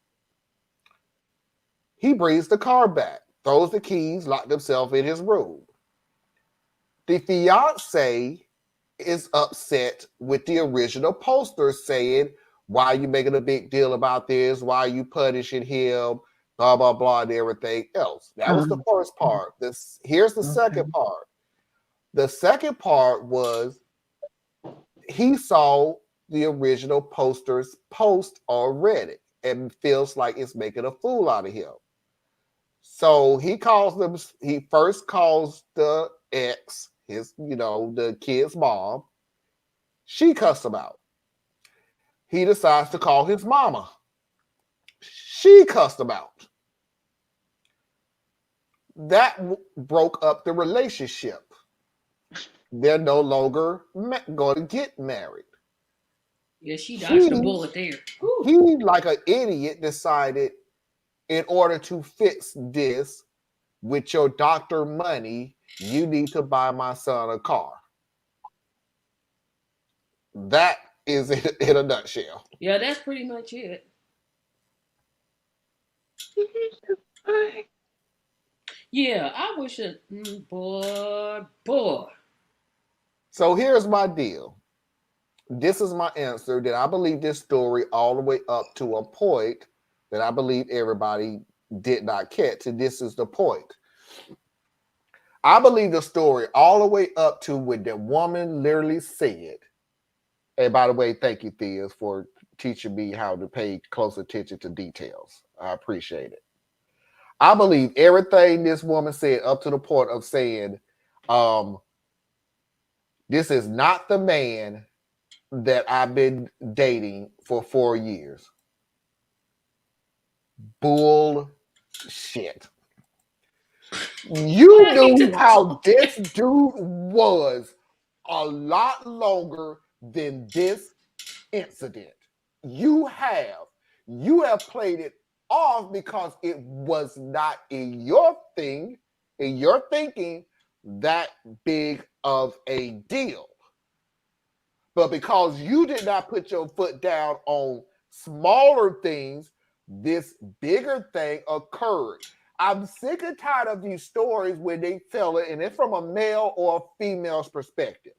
He brings the car back, throws the keys, locked himself in his room. The fiance is upset with the original poster saying, Why are you making a big deal about this? Why are you punishing him? Blah, blah, blah, and everything else. That was the first part. Here's the second part. The second part was he saw the original poster's post on Reddit and feels like it's making a fool out of him. So he first calls the ex, the kid's mom. She cussed him out. He decides to call his mama. She cussed him out. That broke up the relationship. They're no longer going to get married. Yeah, she dodged the bullet there. He, like an idiot, decided in order to fix this with your doctor money, you need to buy my son a car. That is it in a nutshell. Yeah, that's pretty much it. Yeah, I wish it. Boy. So here's my deal. This is my answer that I believe this story all the way up to a point that I believe everybody did not catch. And this is the point. I believe the story all the way up to when the woman literally said, and by the way, thank you, Theas, for teaching me how to pay close attention to details. I appreciate it. I believe everything this woman said up to the point of saying, this is not the man that I've been dating for 4 years. Bullshit. You knew how this dude was a lot longer than this incident. You have played it off because it was not in your thinking, that big of a deal. But because you did not put your foot down on smaller things, this bigger thing occurred. I'm sick and tired of these stories where they tell it, and it's from a male or a female's perspective.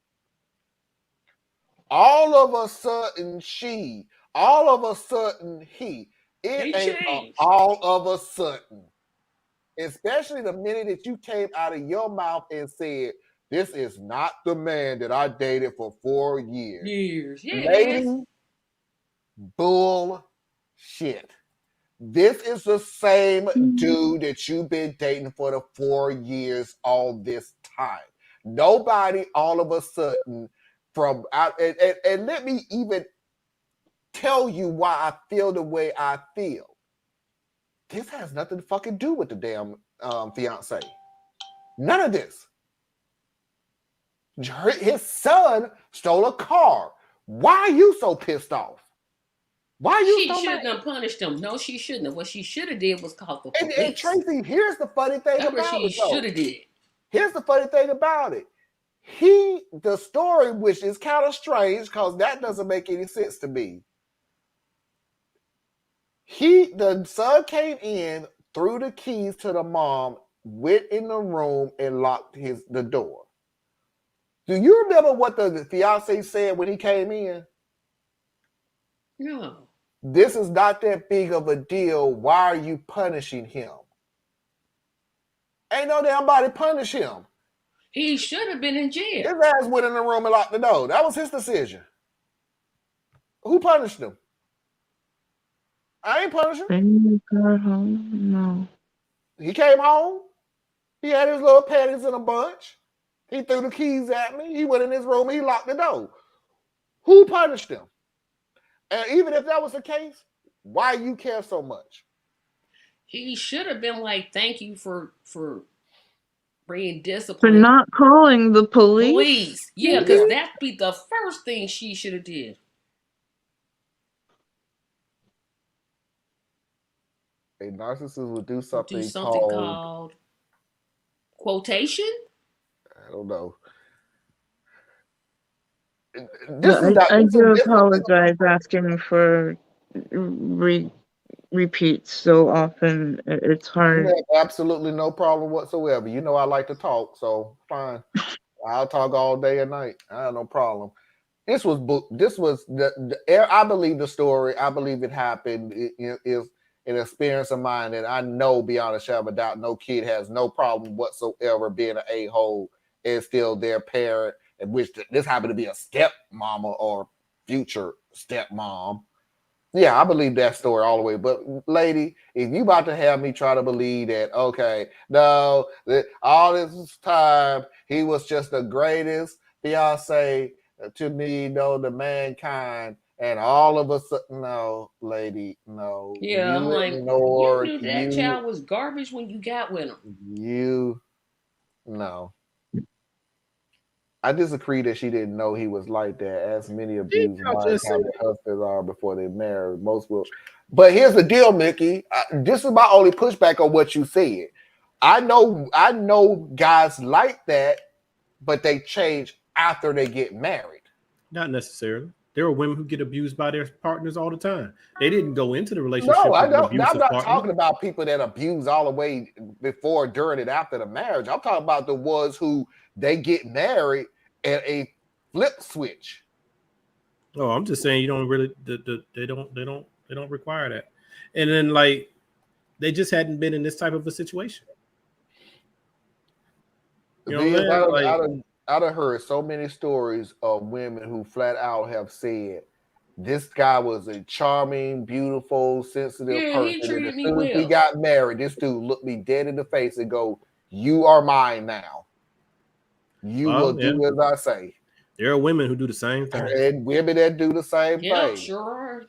All of a sudden she, all of a sudden he. It ain't all of a sudden. Especially the minute that you came out of your mouth and said, this is not the man that I dated for 4 years. Yeah, lady, bullshit. This is the same dude that you've been dating for the 4 years all this time. Nobody all of a sudden and let me even tell you why I feel the way I feel. This has nothing to fucking do with the damn fiance. None of this. His son stole a car. Why are you so pissed off? Why are you She so shouldn't mad? have punished him. No, she shouldn't have. What she should have did was call the police. And Tracy, here's the funny thing That's about what it. she should have did. Here's the funny thing about it. The story, which is kind of strange because that doesn't make any sense to me. The son came in, threw the keys to the mom, went in the room and locked the door. Do you remember what the fiance said when he came in? No. This is not that big of a deal. Why are you punishing him? Ain't no damn body punish him. He should have been in jail. His ass went in the room and locked the door. That was his decision. Who punished him? I ain't punishing him. When you got home, no. He came home. He had his little panties in a bunch. He threw the keys at me. He went in his room and he locked the door. Who punished him? And even if that was the case, why you care so much? He should have been like, thank you for bringing For discipline. not calling the police? Yeah, because that'd be the first thing she should have did. A narcissist would do something, called quotation? I don't know. I do apologize asking for repeats so often. It's hard. Absolutely no problem whatsoever. You know I like to talk, so fine. I'll talk all day and night. I have no problem. This was I believe the story. I believe it happened. It is an experience of mine that I know beyond a shadow of a doubt no kid has no problem whatsoever being an a-hole and still their parent, in which this happened to be a stepmama or future stepmom. Yeah, I believe that story all the way. But lady, if you about to have me try to believe that, okay, no, all this time he was just the greatest Beyonce to me, the mankind, and all of a sudden, no, lady, no. Yeah, I'm You like, ignored you knew that child was garbage when you got with him. No. I disagree that she didn't know he was like that, as many abused wives how their husbands are before they marry. Most will. But here's the deal, Mickey. This is my only pushback on what you said. I know guys like that, but they change after they get married. Not necessarily. There are women who get abused by their partners all the time. They didn't go into the relationship. No, I don't. I'm not talking about people that abuse all the way before, during, and after the marriage. I'm talking about the ones who they get married and a flip switch. Oh, I'm just saying you don't really. They don't require that. And then like they just hadn't been in this type of a situation. You know what I mean? I've heard so many stories of women who flat out have said this guy was a charming, beautiful, sensitive person. He treated me as soon well. as we got married, this dude looked me dead in the face and go, "You are mine now. You will do as I say." There are women who do the same thing. And women that do the same thing. Yeah, sure.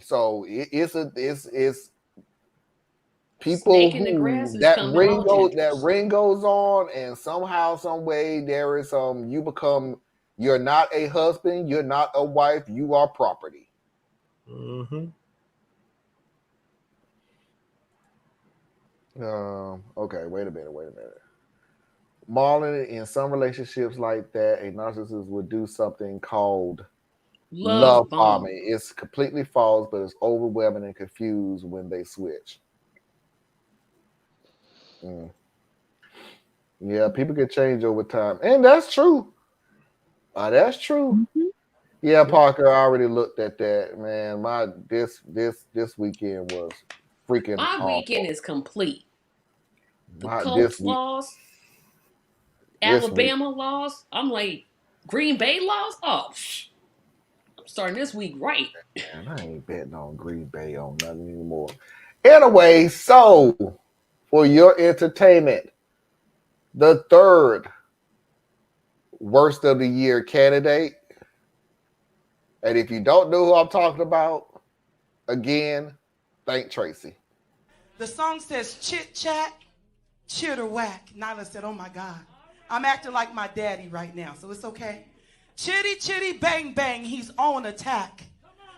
So it's people who that ring goes on, and somehow, some way, there is you're not a husband, you're not a wife, you are property. Mm-hmm. Okay, wait a minute. Marlon, in some relationships like that, a narcissist would do something called love bombing. It's completely false, but it's overwhelming and confused when they switch. Yeah, people can change over time, and that's true. That's true. Mm-hmm. Yeah, Parker, I already looked at that, man. My this weekend was freaking awful. Weekend is complete. The Colts lost, Alabama lost. I'm like, Green Bay lost. Oh, I'm starting this week right. Man, I ain't betting on Green Bay on nothing anymore. Anyway, so for your entertainment, the third worst of the year candidate. And if you don't know who I'm talking about, again, thank Tracy. The song says chit chat, chitter whack. Nyla said, oh my God. I'm acting like my daddy right now, so it's okay. Chitty chitty bang bang, he's on attack.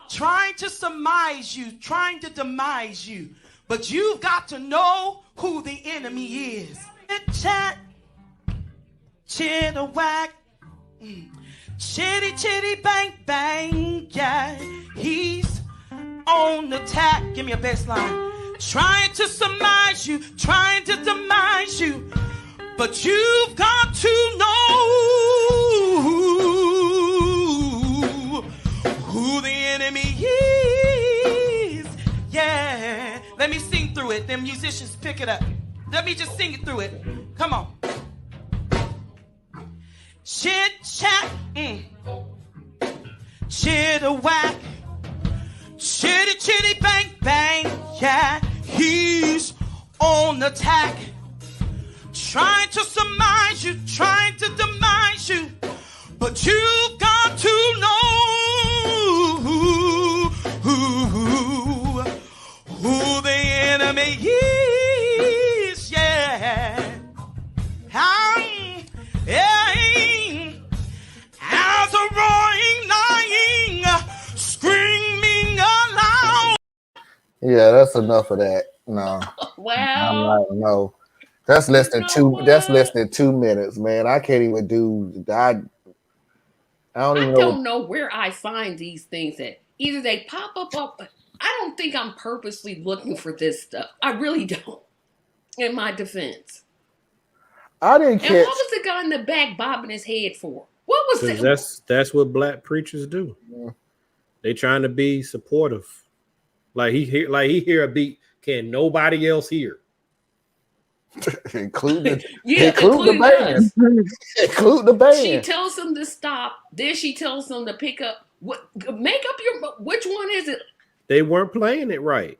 Trying to surmise you, trying to demise you. But you've got to know who the enemy is. Chit chat, chitter whack. Chitty chitty bang bang, yeah, he's on the attack. Give me a bass line. Trying to surmise you, trying to demise you, but you've got to know who the enemy is. Yeah, let me sing through it. Them musicians pick it up. Let me just sing it through it. Come on. Chit chat, chitter whack, chitty chitty bang bang, yeah, he's on the attack, trying to surmise you, trying to demise you, but you've got to know who the enemy is, yeah. As a roaring lion, screaming aloud. Yeah, that's enough of that. No. Wow. No. That's less than two. That's less than 2 minutes, man. I can't even do. I don't know where I find these things at. Either they pop up. I don't think I'm purposely looking for this stuff. I really don't. In my defense. I didn't catch. And what was the guy in the back bobbing his head for? What was Because that? that's what black preachers do. Yeah. They trying to be supportive. Like he hear a beat, can nobody else hear? including Yeah, the band. us. Include the band. She tells him to stop. Then she tells him to pick up. Make up your. Which one is it? They weren't playing it right.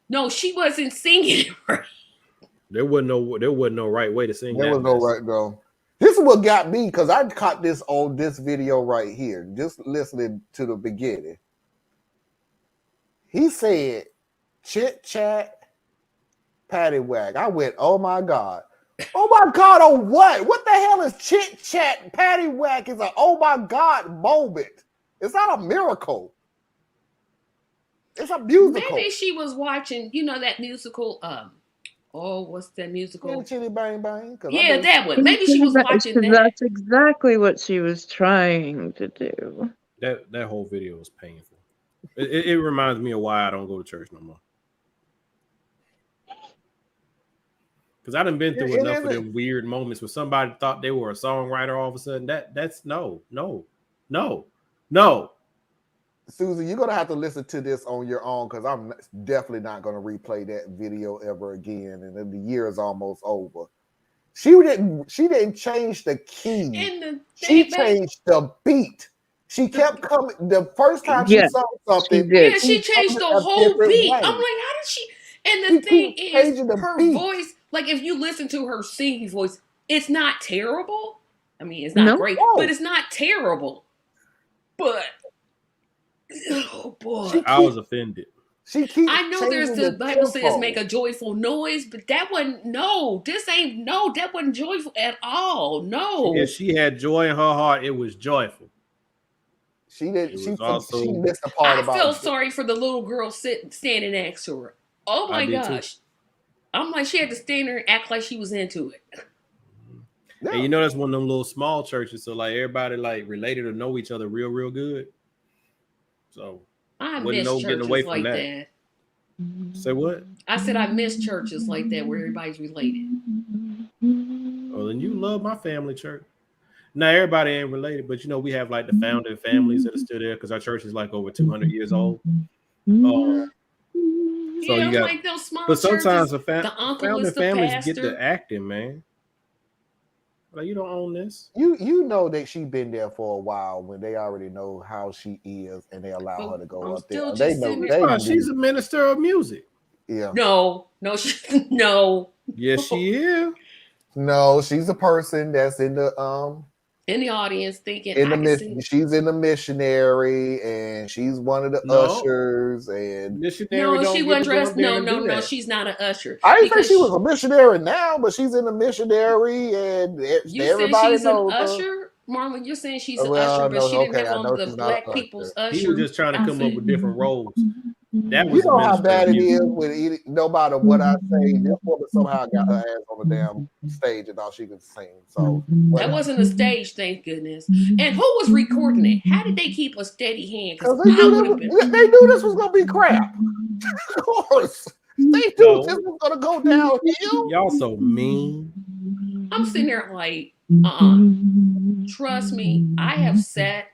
No, she wasn't singing it right. There wasn't no right way to sing. There that was no mess. right though. This is what got me because I caught this on this video right here. Just listening to the beginning. He said, "Chit chat, patty whack." I went, "Oh my god, oh my god, oh what? What the hell is chit chat, patty whack? Is a oh my god moment. It's not a miracle. It's a musical." Maybe she was watching, you know, that musical. What's that musical? Chitty Chitty Bang Bang. Yeah, that one. Maybe she was watching that. That's exactly what she was trying to do. That whole video was painful. It reminds me of why I don't go to church no more. Because I done been through enough of them weird moments where somebody thought they were a songwriter all of a sudden. That's no. Susie, you're gonna have to listen to this on your own because I'm definitely not gonna replay that video ever again. And then the year is almost over. She didn't change the key. She changed the beat. She kept coming the first time she saw something. She changed the whole beat. I'm like, how did she? And the thing is, her voice, like if you listen to her singing voice, it's not terrible. I mean, it's not great, but it's not terrible. But oh boy, I was offended. I know there's the Bible says make a joyful noise, but that wasn't that wasn't joyful at all. No. If she had joy in her heart, it was joyful. She did. She also, missed the part about. I felt sorry for the little girl standing next to her. Oh my gosh. I'm like, she had to stand there and act like she was into it. Yeah. And you know that's one of them little small churches, so like everybody like related or know each other real good. So I miss churches like that. Say what? I said I miss churches like that where everybody's related. Oh, then you love my family church. Now everybody ain't related, but you know we have like the founding families that are still there because our church is like over 200 years old. So you got, like those small but sometimes churches, the founding families get the acting, man. Like you don't own this. You know that she been there for a while when they already know how she is and they allow her to go up there. They know she's a minister of music. Yeah. No. Yes, she is. No, she's a person that's in the audience thinking she's in the missionary and she's one of the ushers and missionary. No, she wasn't dressed. No, she's not an usher. I didn't say she was a missionary now, but she's in the missionary and everybody she's knows an usher. Marlon, you're saying she's an usher, but she didn't have on the black people's usher. He was just trying to come up with different roles. That was you know how bad it is with no matter what I say, this woman somehow got her ass on the damn stage and all she could sing. So that wasn't a stage, thank goodness. And who was recording it? How did they keep a steady hand? Because they knew this was gonna be crap. Of course. They knew this was gonna go downhill. Y'all so mean. I'm sitting there like, trust me, I have sat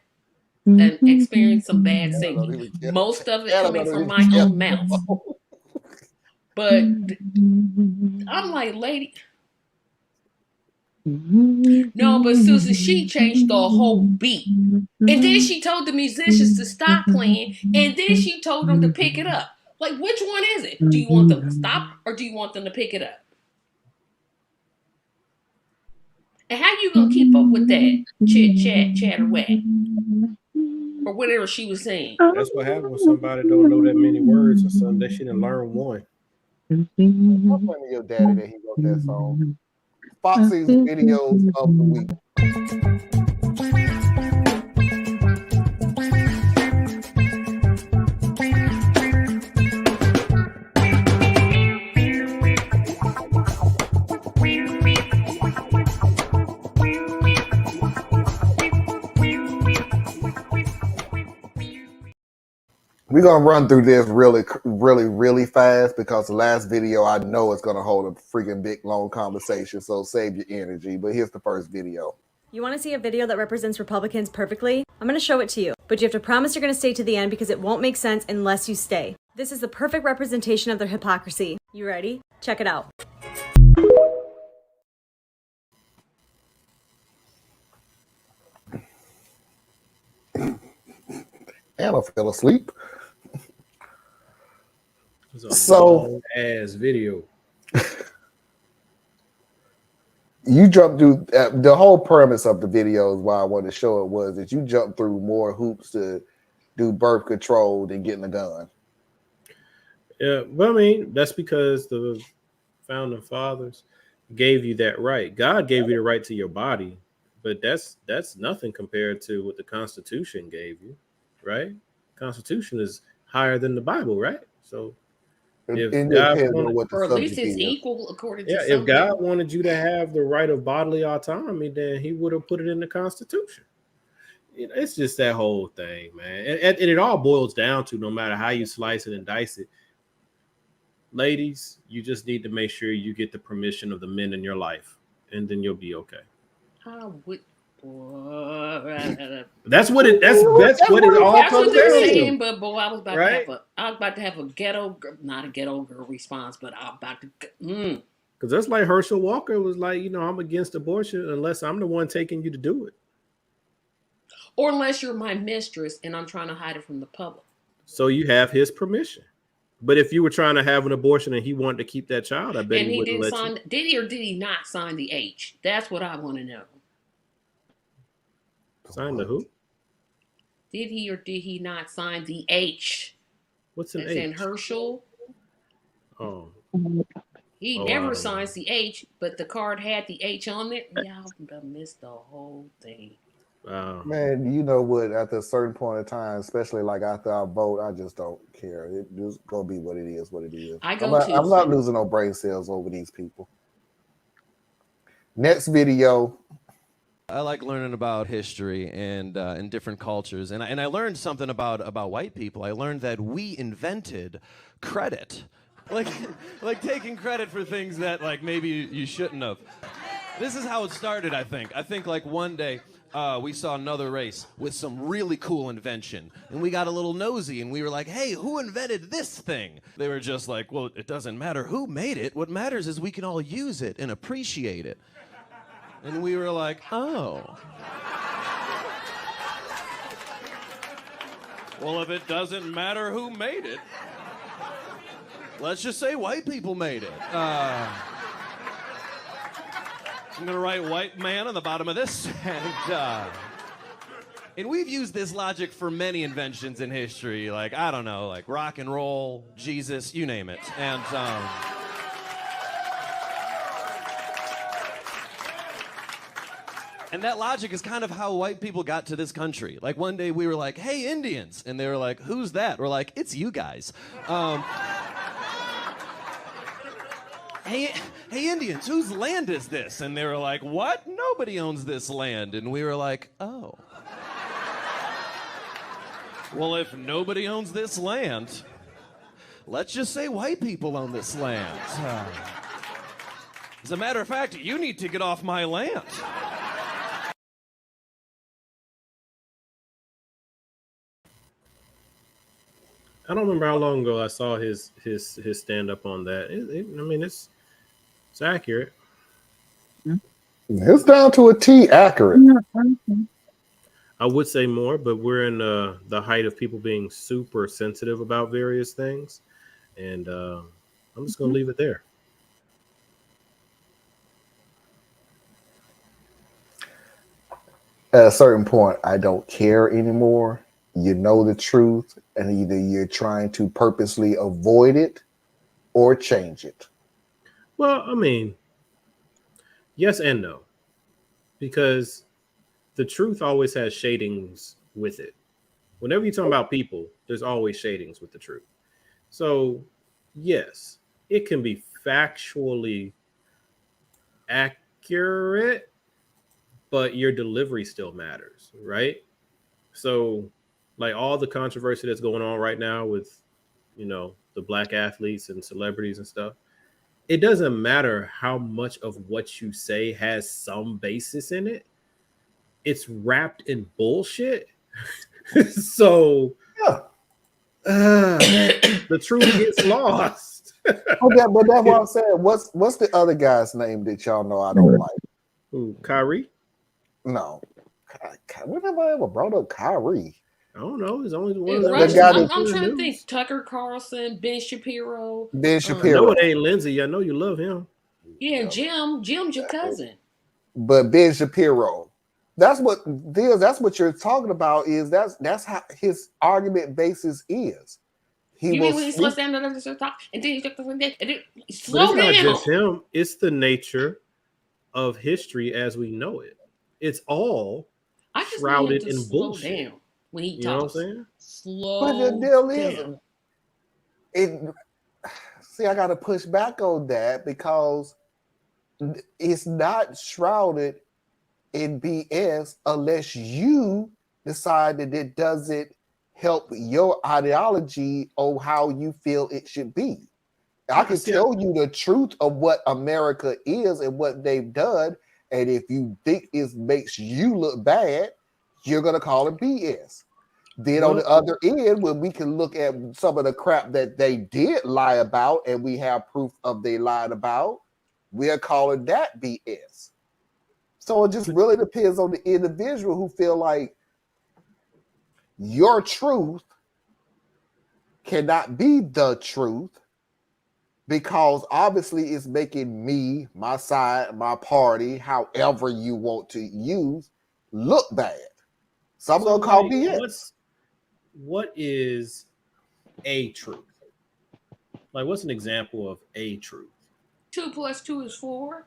and experienced some bad singing. Most of it coming from my own mouth. But I'm like, lady. No, but Susan, she changed the whole beat. And then she told the musicians to stop playing. And then she told them to pick it up. Like, which one is it? Do you want them to stop or do you want them to pick it up? And how you gonna keep up with that chit chat chatterwhack? Or whatever she was saying. That's what happens when somebody don't know that many words or something. They shouldn't learn one. I'm playing your daddy that he wrote that song. Foxy's videos of the week. We're going to run through this really fast because the last video I know is going to hold a freaking big, long conversation. So save your energy. But here's the first video. You want to see a video that represents Republicans perfectly? I'm going to show it to you, but you have to promise you're going to stay to the end because it won't make sense unless you stay. This is the perfect representation of their hypocrisy. You ready? Check it out. Anna fell asleep. It's a So long ass video. you jumped through the whole premise of the video is why I wanted to show it was that you jumped through more hoops to do birth control than getting a gun. Yeah, well, I mean, that's because the founding fathers gave you that right. God gave you the right to your body, but that's nothing compared to what the Constitution gave you, right? Constitution is higher than the Bible, right? So if God wanted, or at least it's equal according to if God wanted you to have the right of bodily autonomy, then he would have put it in the Constitution. It's just that whole thing, man. And it all boils down to, no matter how you slice it and dice it, ladies, you just need to make sure you get the permission of the men in your life, and then you'll be okay. That's what it all comes down to. But boy, I was about to have a ghetto, not a ghetto girl response, but I'm about to. Because that's like Herschel Walker was like, I'm against abortion unless I'm the one taking you to do it, or unless you're my mistress and I'm trying to hide it from the public. So you have his permission. But if you were trying to have an abortion and he wanted to keep that child, I bet he wouldn't let you. Did he or did he not sign the H? That's what I want to know. Sign the who? Did he or did he not sign the H? What's an H? H? In Herschel. Oh. He never signs the H, but the card had the H on it. Y'all missed the whole thing. Man, you know what? At a certain point in time, especially like after I vote, I just don't care. It's just gonna be what it is. I'm not losing no brain cells over these people. Next video. I like learning about history and in different cultures, and I learned something about white people. I learned that we invented credit, like taking credit for things that like maybe you shouldn't have. This is how it started. I think like one day. We saw another race with some really cool invention, and we got a little nosy, and we were like, hey, who invented this thing? They were just like, well, it doesn't matter who made it. What matters is we can all use it and appreciate it. And we were like, oh. Well, if it doesn't matter who made it, let's just say white people made it. I'm going to write white man on the bottom of this. And we've used this logic for many inventions in history. Like, I don't know, like rock and roll, Jesus, you name it. And that logic is kind of how white people got to this country. Like one day we were like, hey, Indians. And they were like, who's that? We're like, it's you guys. Hey, Indians, whose land is this? And they were like, what? Nobody owns this land. And we were like, oh. Well, if nobody owns this land, let's just say white people own this land. As a matter of fact, you need to get off my land. I don't remember how long ago I saw his stand up on that. I mean, it's accurate. It's down to a T accurate. I would say more, but we're in the height of people being super sensitive about various things, and I'm just going to leave it there. At a certain point, I don't care anymore. You know the truth, and either you're trying to purposely avoid it or change it. Well, I mean, yes and no, because the truth always has shadings with it. Whenever you're talking about people, there's always shadings with the truth. So, yes, it can be factually accurate, but your delivery still matters, right? So, like all the controversy that's going on right now with, the black athletes and celebrities and stuff, it doesn't matter how much of what you say has some basis in it. it's wrapped in bullshit. So the truth gets lost. Okay, but that's what I'm saying. What's the other guy's name that y'all know I don't like? Who, Kyrie? No. When have I ever brought up Kyrie? I don't know. There's only one. I'm trying to think. Tucker Carlson, Ben Shapiro. Ben Shapiro. No, it ain't Lindsay. I know you love him. Yeah, Jim's your cousin. But Ben Shapiro. That's what you're talking about. Is that's how his argument basis is. You mean when he slows down and then slow down? It's not just him. It's the nature of history as we know it. It's all shrouded in bullshit. Down when he talks. You know what I'm saying? Slow but the deal is, see, I got to push back on that because it's not shrouded in BS unless you decide that it doesn't help your ideology on how you feel it should be. I can tell you the truth of what America is and what they've done, and if you think it makes you look bad, you're going to call it BS. Then on the other end, when we can look at some of the crap that they did lie about and we have proof of they lied about, we're calling that BS. So it just really depends on the individual who feel like your truth cannot be the truth because obviously it's making me, my side, my party, however you want to use, look bad. So I'm going to call BS. What is a truth? Like, what's an example of a truth? 2 + 2 is 4.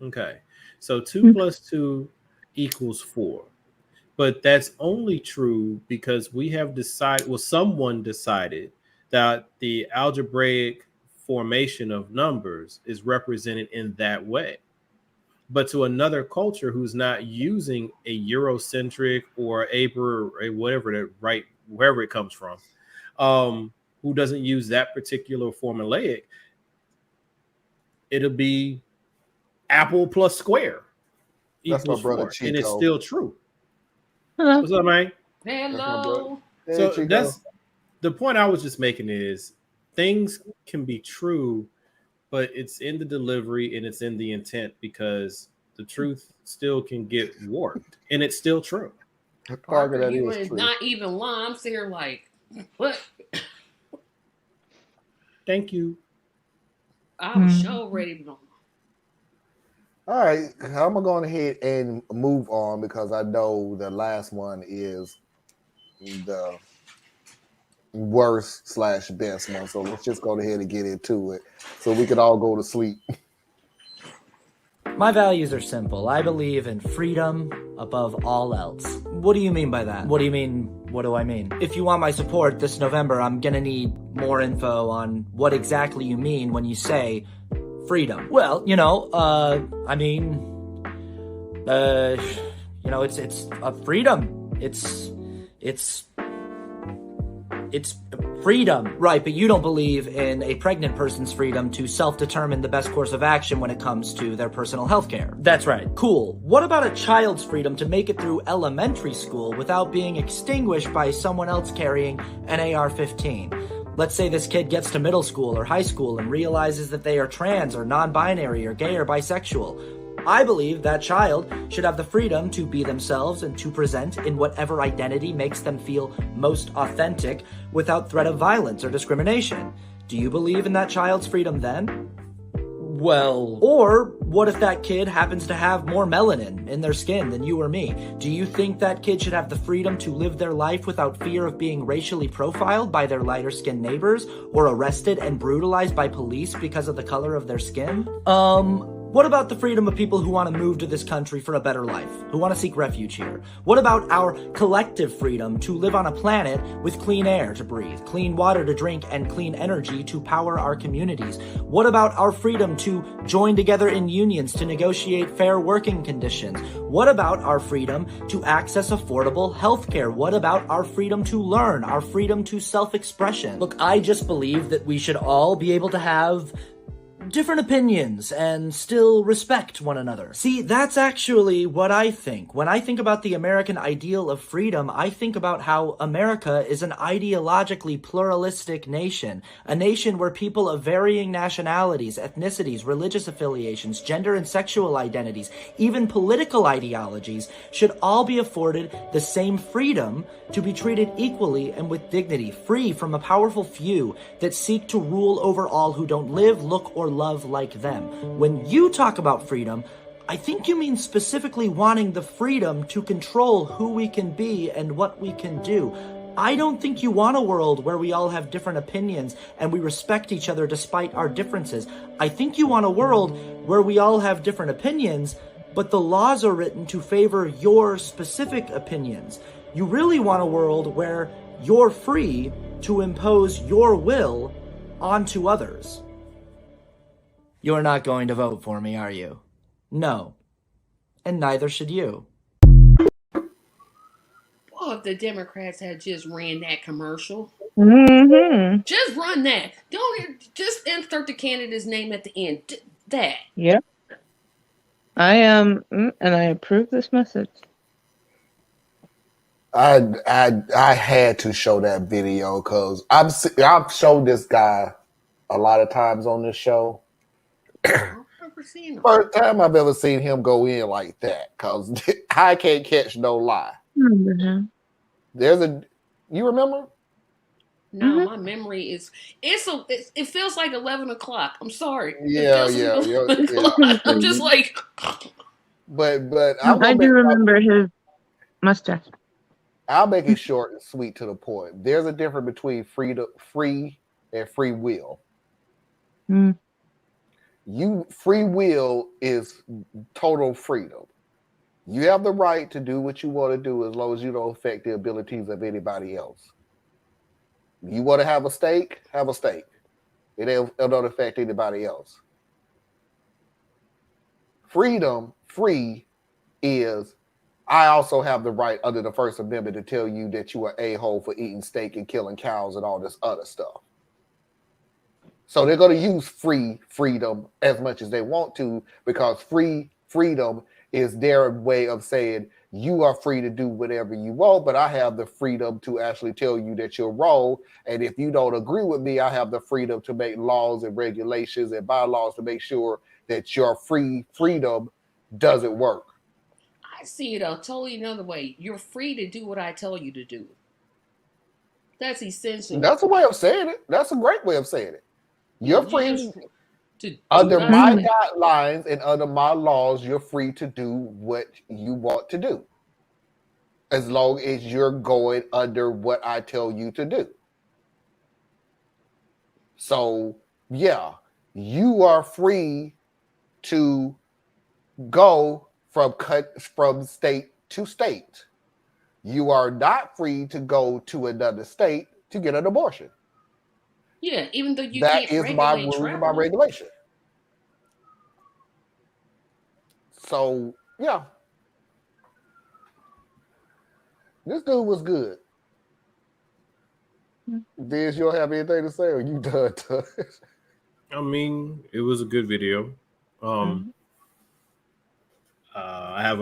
Okay. So 2 + 2 = 4. But that's only true because we have someone decided that the algebraic formation of numbers is represented in that way. But to another culture who's not using a Eurocentric or wherever it comes from, who doesn't use that particular formulaic, it'll be apple plus square equals 4, and it's still true. Hello. What's up, man? Hello. So that's the point I was just making is things can be true, but it's in the delivery and it's in the intent because the truth still can get warped and it's still true. Parker, you is not even lying. I'm sitting here like, what? Thank you. I was so ready to. All right, I'm gonna go ahead and move on because I know the last one is the worst/best one. So let's just go ahead and get into it so we can all go to sleep. My values are simple. I believe in freedom above all else. What do you mean by that? What do you mean? What do I mean? If you want my support this November, I'm gonna need more info on what exactly you mean when you say freedom. Well, it's a freedom. It's freedom. Right, but you don't believe in a pregnant person's freedom to self-determine the best course of action when it comes to their personal health care. That's right. Cool. What about a child's freedom to make it through elementary school without being extinguished by someone else carrying an AR-15? Let's say this kid gets to middle school or high school and realizes that they are trans or non-binary or gay or bisexual. I believe that child should have the freedom to be themselves and to present in whatever identity makes them feel most authentic without threat of violence or discrimination. Do you believe in that child's freedom then? Well, or what if that kid happens to have more melanin in their skin than you or me? Do you think that kid should have the freedom to live their life without fear of being racially profiled by their lighter-skinned neighbors or arrested and brutalized by police because of the color of their skin? What about the freedom of people who want to move to this country for a better life, who want to seek refuge here? What about our collective freedom to live on a planet with clean air to breathe, clean water to drink, and clean energy to power our communities? What about our freedom to join together in unions to negotiate fair working conditions? What about our freedom to access affordable healthcare? What about our freedom to learn, our freedom to self-expression? Look, I just believe that we should all be able to have different opinions and still respect one another. See, that's actually what I think. When I think about the American ideal of freedom, I think about how America is an ideologically pluralistic nation, a nation where people of varying nationalities, ethnicities, religious affiliations, gender and sexual identities, even political ideologies, should all be afforded the same freedom to be treated equally and with dignity, free from a powerful few that seek to rule over all who don't live, look, or love like them. When you talk about freedom, I think you mean specifically wanting the freedom to control who we can be and what we can do. I don't think you want a world where we all have different opinions and we respect each other despite our differences. I think you want a world where we all have different opinions, but the laws are written to favor your specific opinions. You really want a world where you're free to impose your will onto others. You're not going to vote for me, are you? No. And neither should you. Well, if the Democrats had just ran that commercial, Mm-hmm. just run that. Don't just insert the candidate's name at the end. That. Yep. I am, and I approve this message. I had to show that video because I've showed this guy a lot of times on this show. First time I've ever seen him go in like that, because I can't catch no lie. Mm-hmm. You remember? No, my memory is it feels like 11 o'clock. I'm sorry. Yeah. I'm just like. But I do remember his mustache. I'll make it short and sweet to the point. There's a difference between free and free will. Mm. Free will is total freedom. You have the right to do what you want to do as long as you don't affect the abilities of anybody else. You want to have a steak? Have a steak. It don't affect anybody else. Free is, I also have the right under the First Amendment to tell you that you are a-hole for eating steak and killing cows and all this other stuff. So they're going to use freedom as much as they want to, because freedom is their way of saying you are free to do whatever you want, but I have the freedom to actually tell you that you're wrong. And if you don't agree with me, I have the freedom to make laws and regulations and bylaws to make sure that your freedom doesn't work. I see it a totally another way. You're free to do what I tell you to do. That's essential. That's a way of saying it. That's a great way of saying it. You're free to under my guidelines and under my laws. You're free to do what you want to do, as long as you're going under what I tell you to do. So, yeah, you are free to go from state to state. You are not free to go to another state to get an abortion. Yeah, even though you that can't is my rules travel. and my regulation. So, yeah. This dude was good. Diz, you don't have anything to say, or you done? I mean, it was a good video. I have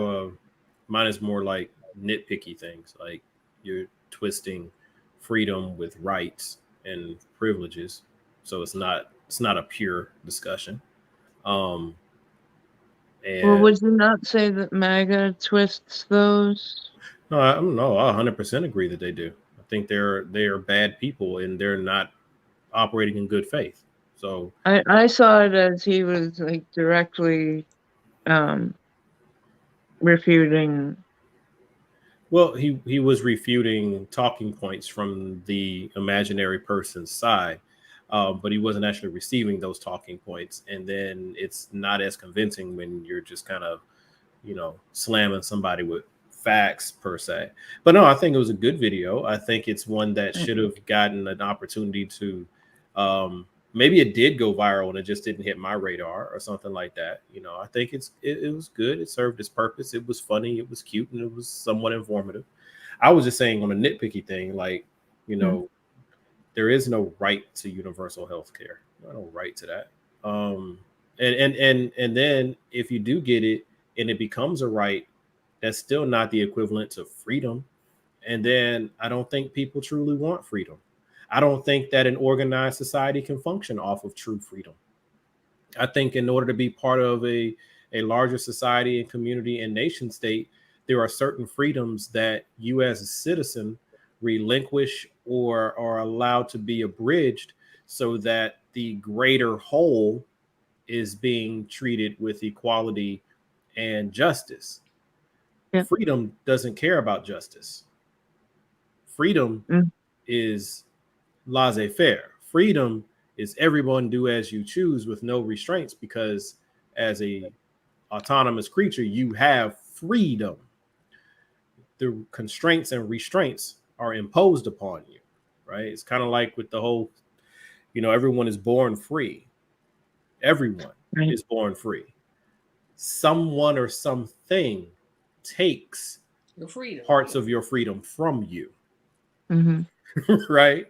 mine is more like nitpicky things, like you're twisting freedom with rights and privileges, so it's not a pure discussion. And well, would you not say that MAGA twists those? No, I 100% agree that they do. I think they are bad people and they're not operating in good faith. So I saw it as he was like directly refuting. Well, he was refuting talking points from the imaginary person's side, but he wasn't actually receiving those talking points. And then it's not as convincing when you're just kind of, slamming somebody with facts per se. But no, I think it was a good video. I think it's one that should have gotten an opportunity to, maybe it did go viral and it just didn't hit my radar or something like that. I think it was good. It served its purpose. It was funny. It was cute, and it was somewhat informative. I was just saying on a nitpicky thing, like, there is no right to universal health care. No right to that. And then if you do get it and it becomes a right, that's still not the equivalent to freedom. And then I don't think people truly want freedom. I don't think that an organized society can function off of true freedom. I think in order to be part of a larger society and community and nation state, there are certain freedoms that you as a citizen relinquish or are allowed to be abridged so that the greater whole is being treated with equality and justice. Yeah. Freedom doesn't care about justice. Freedom is laissez-faire. Freedom is everyone do as you choose with no restraints, because as a autonomous creature, you have freedom. The constraints and restraints are imposed upon you, right? It's kind of like with the whole, everyone is born free. Everyone is born free. Someone or something takes Your freedom. parts of your freedom from you. Mm-hmm. Right?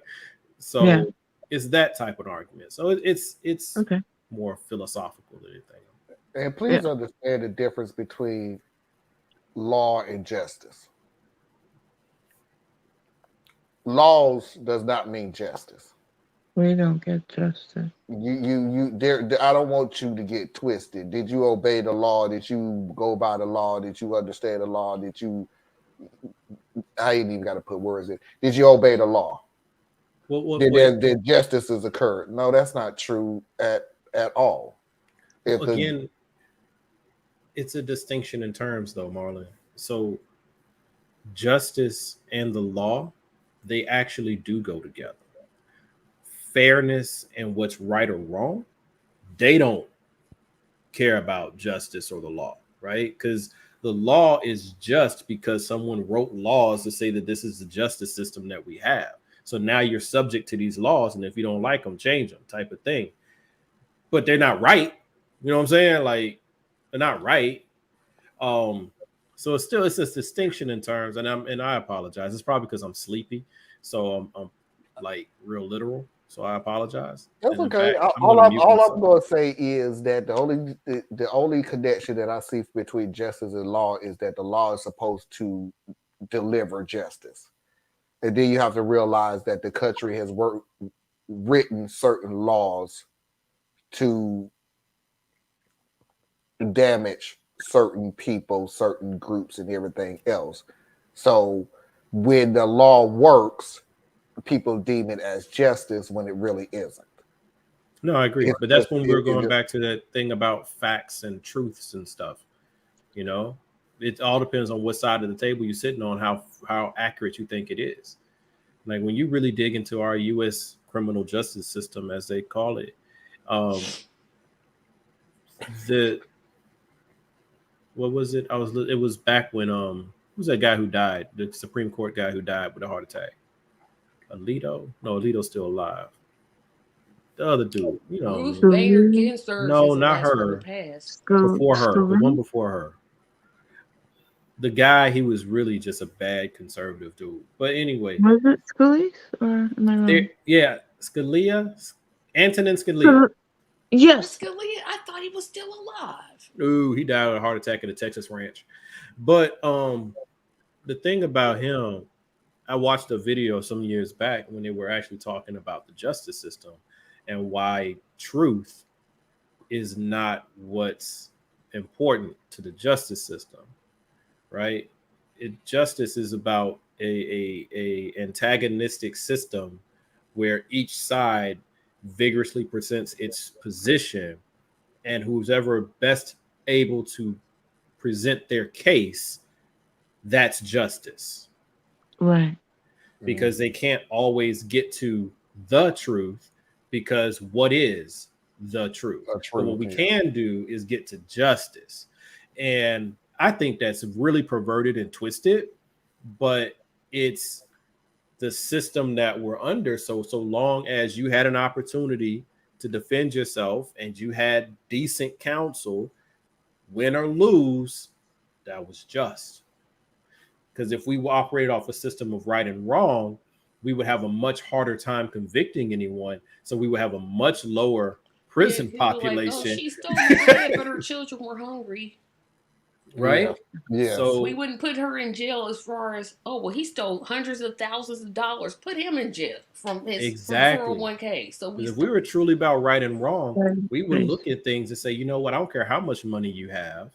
So Yeah. it's that type of argument. So it's Okay. more philosophical than anything. And please understand the difference between law and justice. Laws does not mean justice. We don't get justice. I don't want you to get twisted. Did you obey the law? Did you go by the law? Did you understand the law? I ain't even got to put words in. Did you obey the law? Did justice has occurred? No, that's not true at all. Again, it's a distinction in terms, though, Marlon. So justice and the law, they actually do go together. Fairness and what's right or wrong, they don't care about justice or the law, right? Because the law is just because someone wrote laws to say that this is the justice system that we have. So now you're subject to these laws, and if you don't like them, change them, type of thing. But they're not right. You know what I'm saying? Like, they're not right. So it's this distinction in terms, and I apologize. It's probably because I'm sleepy, so I'm like real literal. So I apologize. That's okay. All I'm going to say is that the only connection that I see between justice and law is that the law is supposed to deliver justice, and then you have to realize that the country has written certain laws to damage certain people, certain groups, and everything else. So when the law works, people deem it as justice when it really isn't. No, I agree. But that's when we're going back to that thing about facts and truths and stuff. It all depends on what side of the table you're sitting on, how accurate you think it is. Like when you really dig into our U.S. criminal justice system, as they call it, what was it? It was back when who's that guy who died? The Supreme Court guy who died with a heart attack. Alito? No, Alito's still alive. The other dude, Ruth Bader Ginsburg. No, not her. Before her, the one before her. The guy, he was really just a bad conservative dude. But anyway, was it Scalise or am I wrong? Yeah, Scalia, Antonin Scalia. Yes, Scalia. I thought he was still alive. Ooh, he died of a heart attack at a Texas ranch. But the thing about him, I watched a video some years back when they were actually talking about the justice system and why truth is not what's important to the justice system, right? Justice is about a antagonistic system where each side vigorously presents its position, and who's ever best able to present their case, that's justice. Right. Because they can't always get to the truth, because what is the truth? But what we can do is get to justice. And I think that's really perverted and twisted, but it's the system that we're under. So long as you had an opportunity to defend yourself and you had decent counsel, win or lose, that was just. Because if we operated off a system of right and wrong, we would have a much harder time convicting anyone. So we would have a much lower prison People like, oh, population. she stole the bread, but her children were hungry. Right? Yeah. So we wouldn't put her in jail as far as, oh, well, he stole hundreds of thousands of dollars. Put him in jail from his exactly. 401k. So if we were truly about right and wrong, we would look at things and say, you know what? I don't care how much money you have.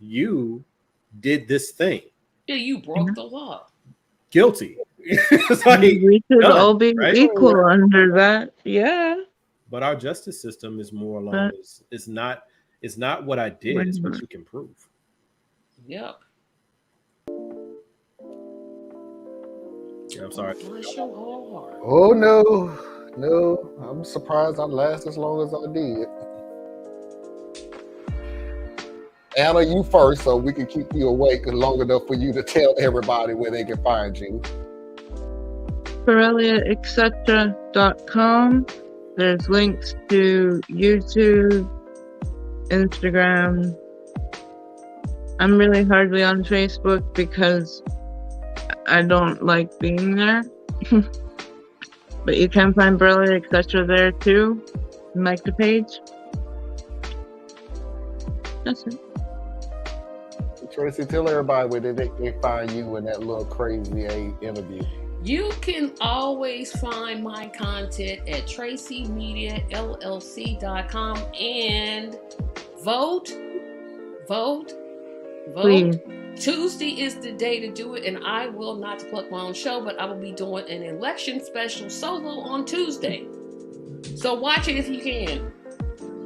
You did this thing. Yeah, you broke the law. Guilty. It's like, we should all be right? equal under that. Yeah. But our justice system is more along it's not what I did, it's what you can prove. Yep. Yeah, I'm sorry. Bless your heart. Oh no. I'm surprised I last as long as I did. Anna, you first, so we can keep you awake long enough for you to tell everybody where they can find you. PoreliaEtc.com. There's links to YouTube, Instagram. I'm really hardly on Facebook because I don't like being there. But you can find Borrelia, etc. there too. And like the page. That's it. Tracy, tell everybody where they can find you in that little crazy interview. You can always find my content at tracymediallc.com and vote. Please. Tuesday is the day to do it, and I will not plug my own show, but I will be doing an election special solo on Tuesday. So watch it if you can.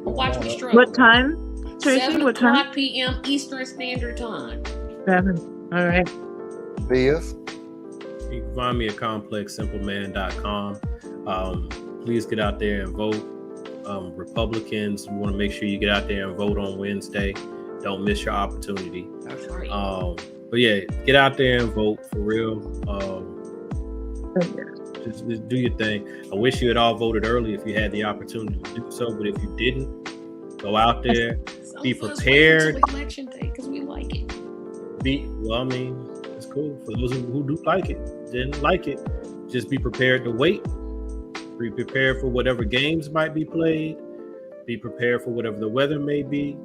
Watch me struggle. What time, Tracy? 7 What time? o'clock p.m. Eastern Standard Time. 7. All right. Biz? You can find me at complexsimpleman.com. Please get out there and vote. Republicans, you want to make sure you get out there and vote on Wednesday. Don't miss your opportunity. That's right. But yeah, get out there and vote for real. Just do your thing. I wish you had all voted early if you had the opportunity to do so, but if you didn't, go out there, be prepared. Election day because we like it. It's cool for those who do like it. Didn't like it, just be prepared to wait. Be prepared for whatever games might be played. Be prepared for whatever the weather may be.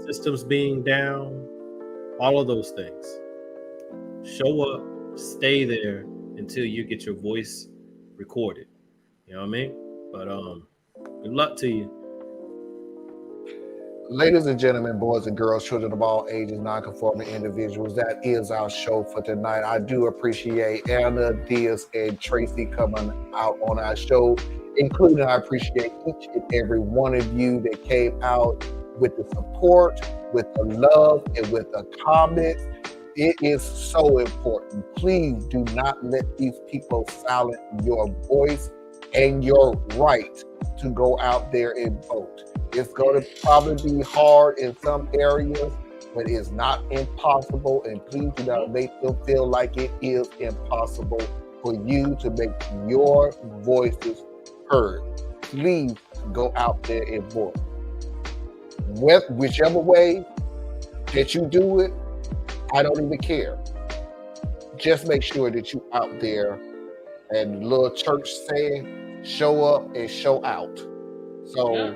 Systems being down, all of those things. Show up, stay there until you get your voice recorded. You know what I mean? But good luck to you. Ladies and gentlemen, boys and girls, children of all ages, non-conforming individuals, that is our show for tonight. I do appreciate Anna, Diaz, and Tracy coming out on our show, including I appreciate each and every one of you that came out with the support, with the love, and with the comments. It is so important. Please do not let these people silence your voice and your right to go out there and vote. It's going to probably be hard in some areas, but it's not impossible. And please do not make them feel like it is impossible for you to make your voices heard. Please go out there and vote. Whichever way that you do it, I don't even care. Just make sure that you out there, and little church saying, show up and show out. So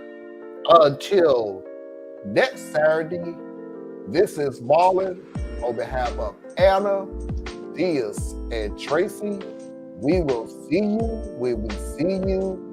until next Saturday, this is Marlon on behalf of Anna, Diaz, and Tracy. We will see you when we see you.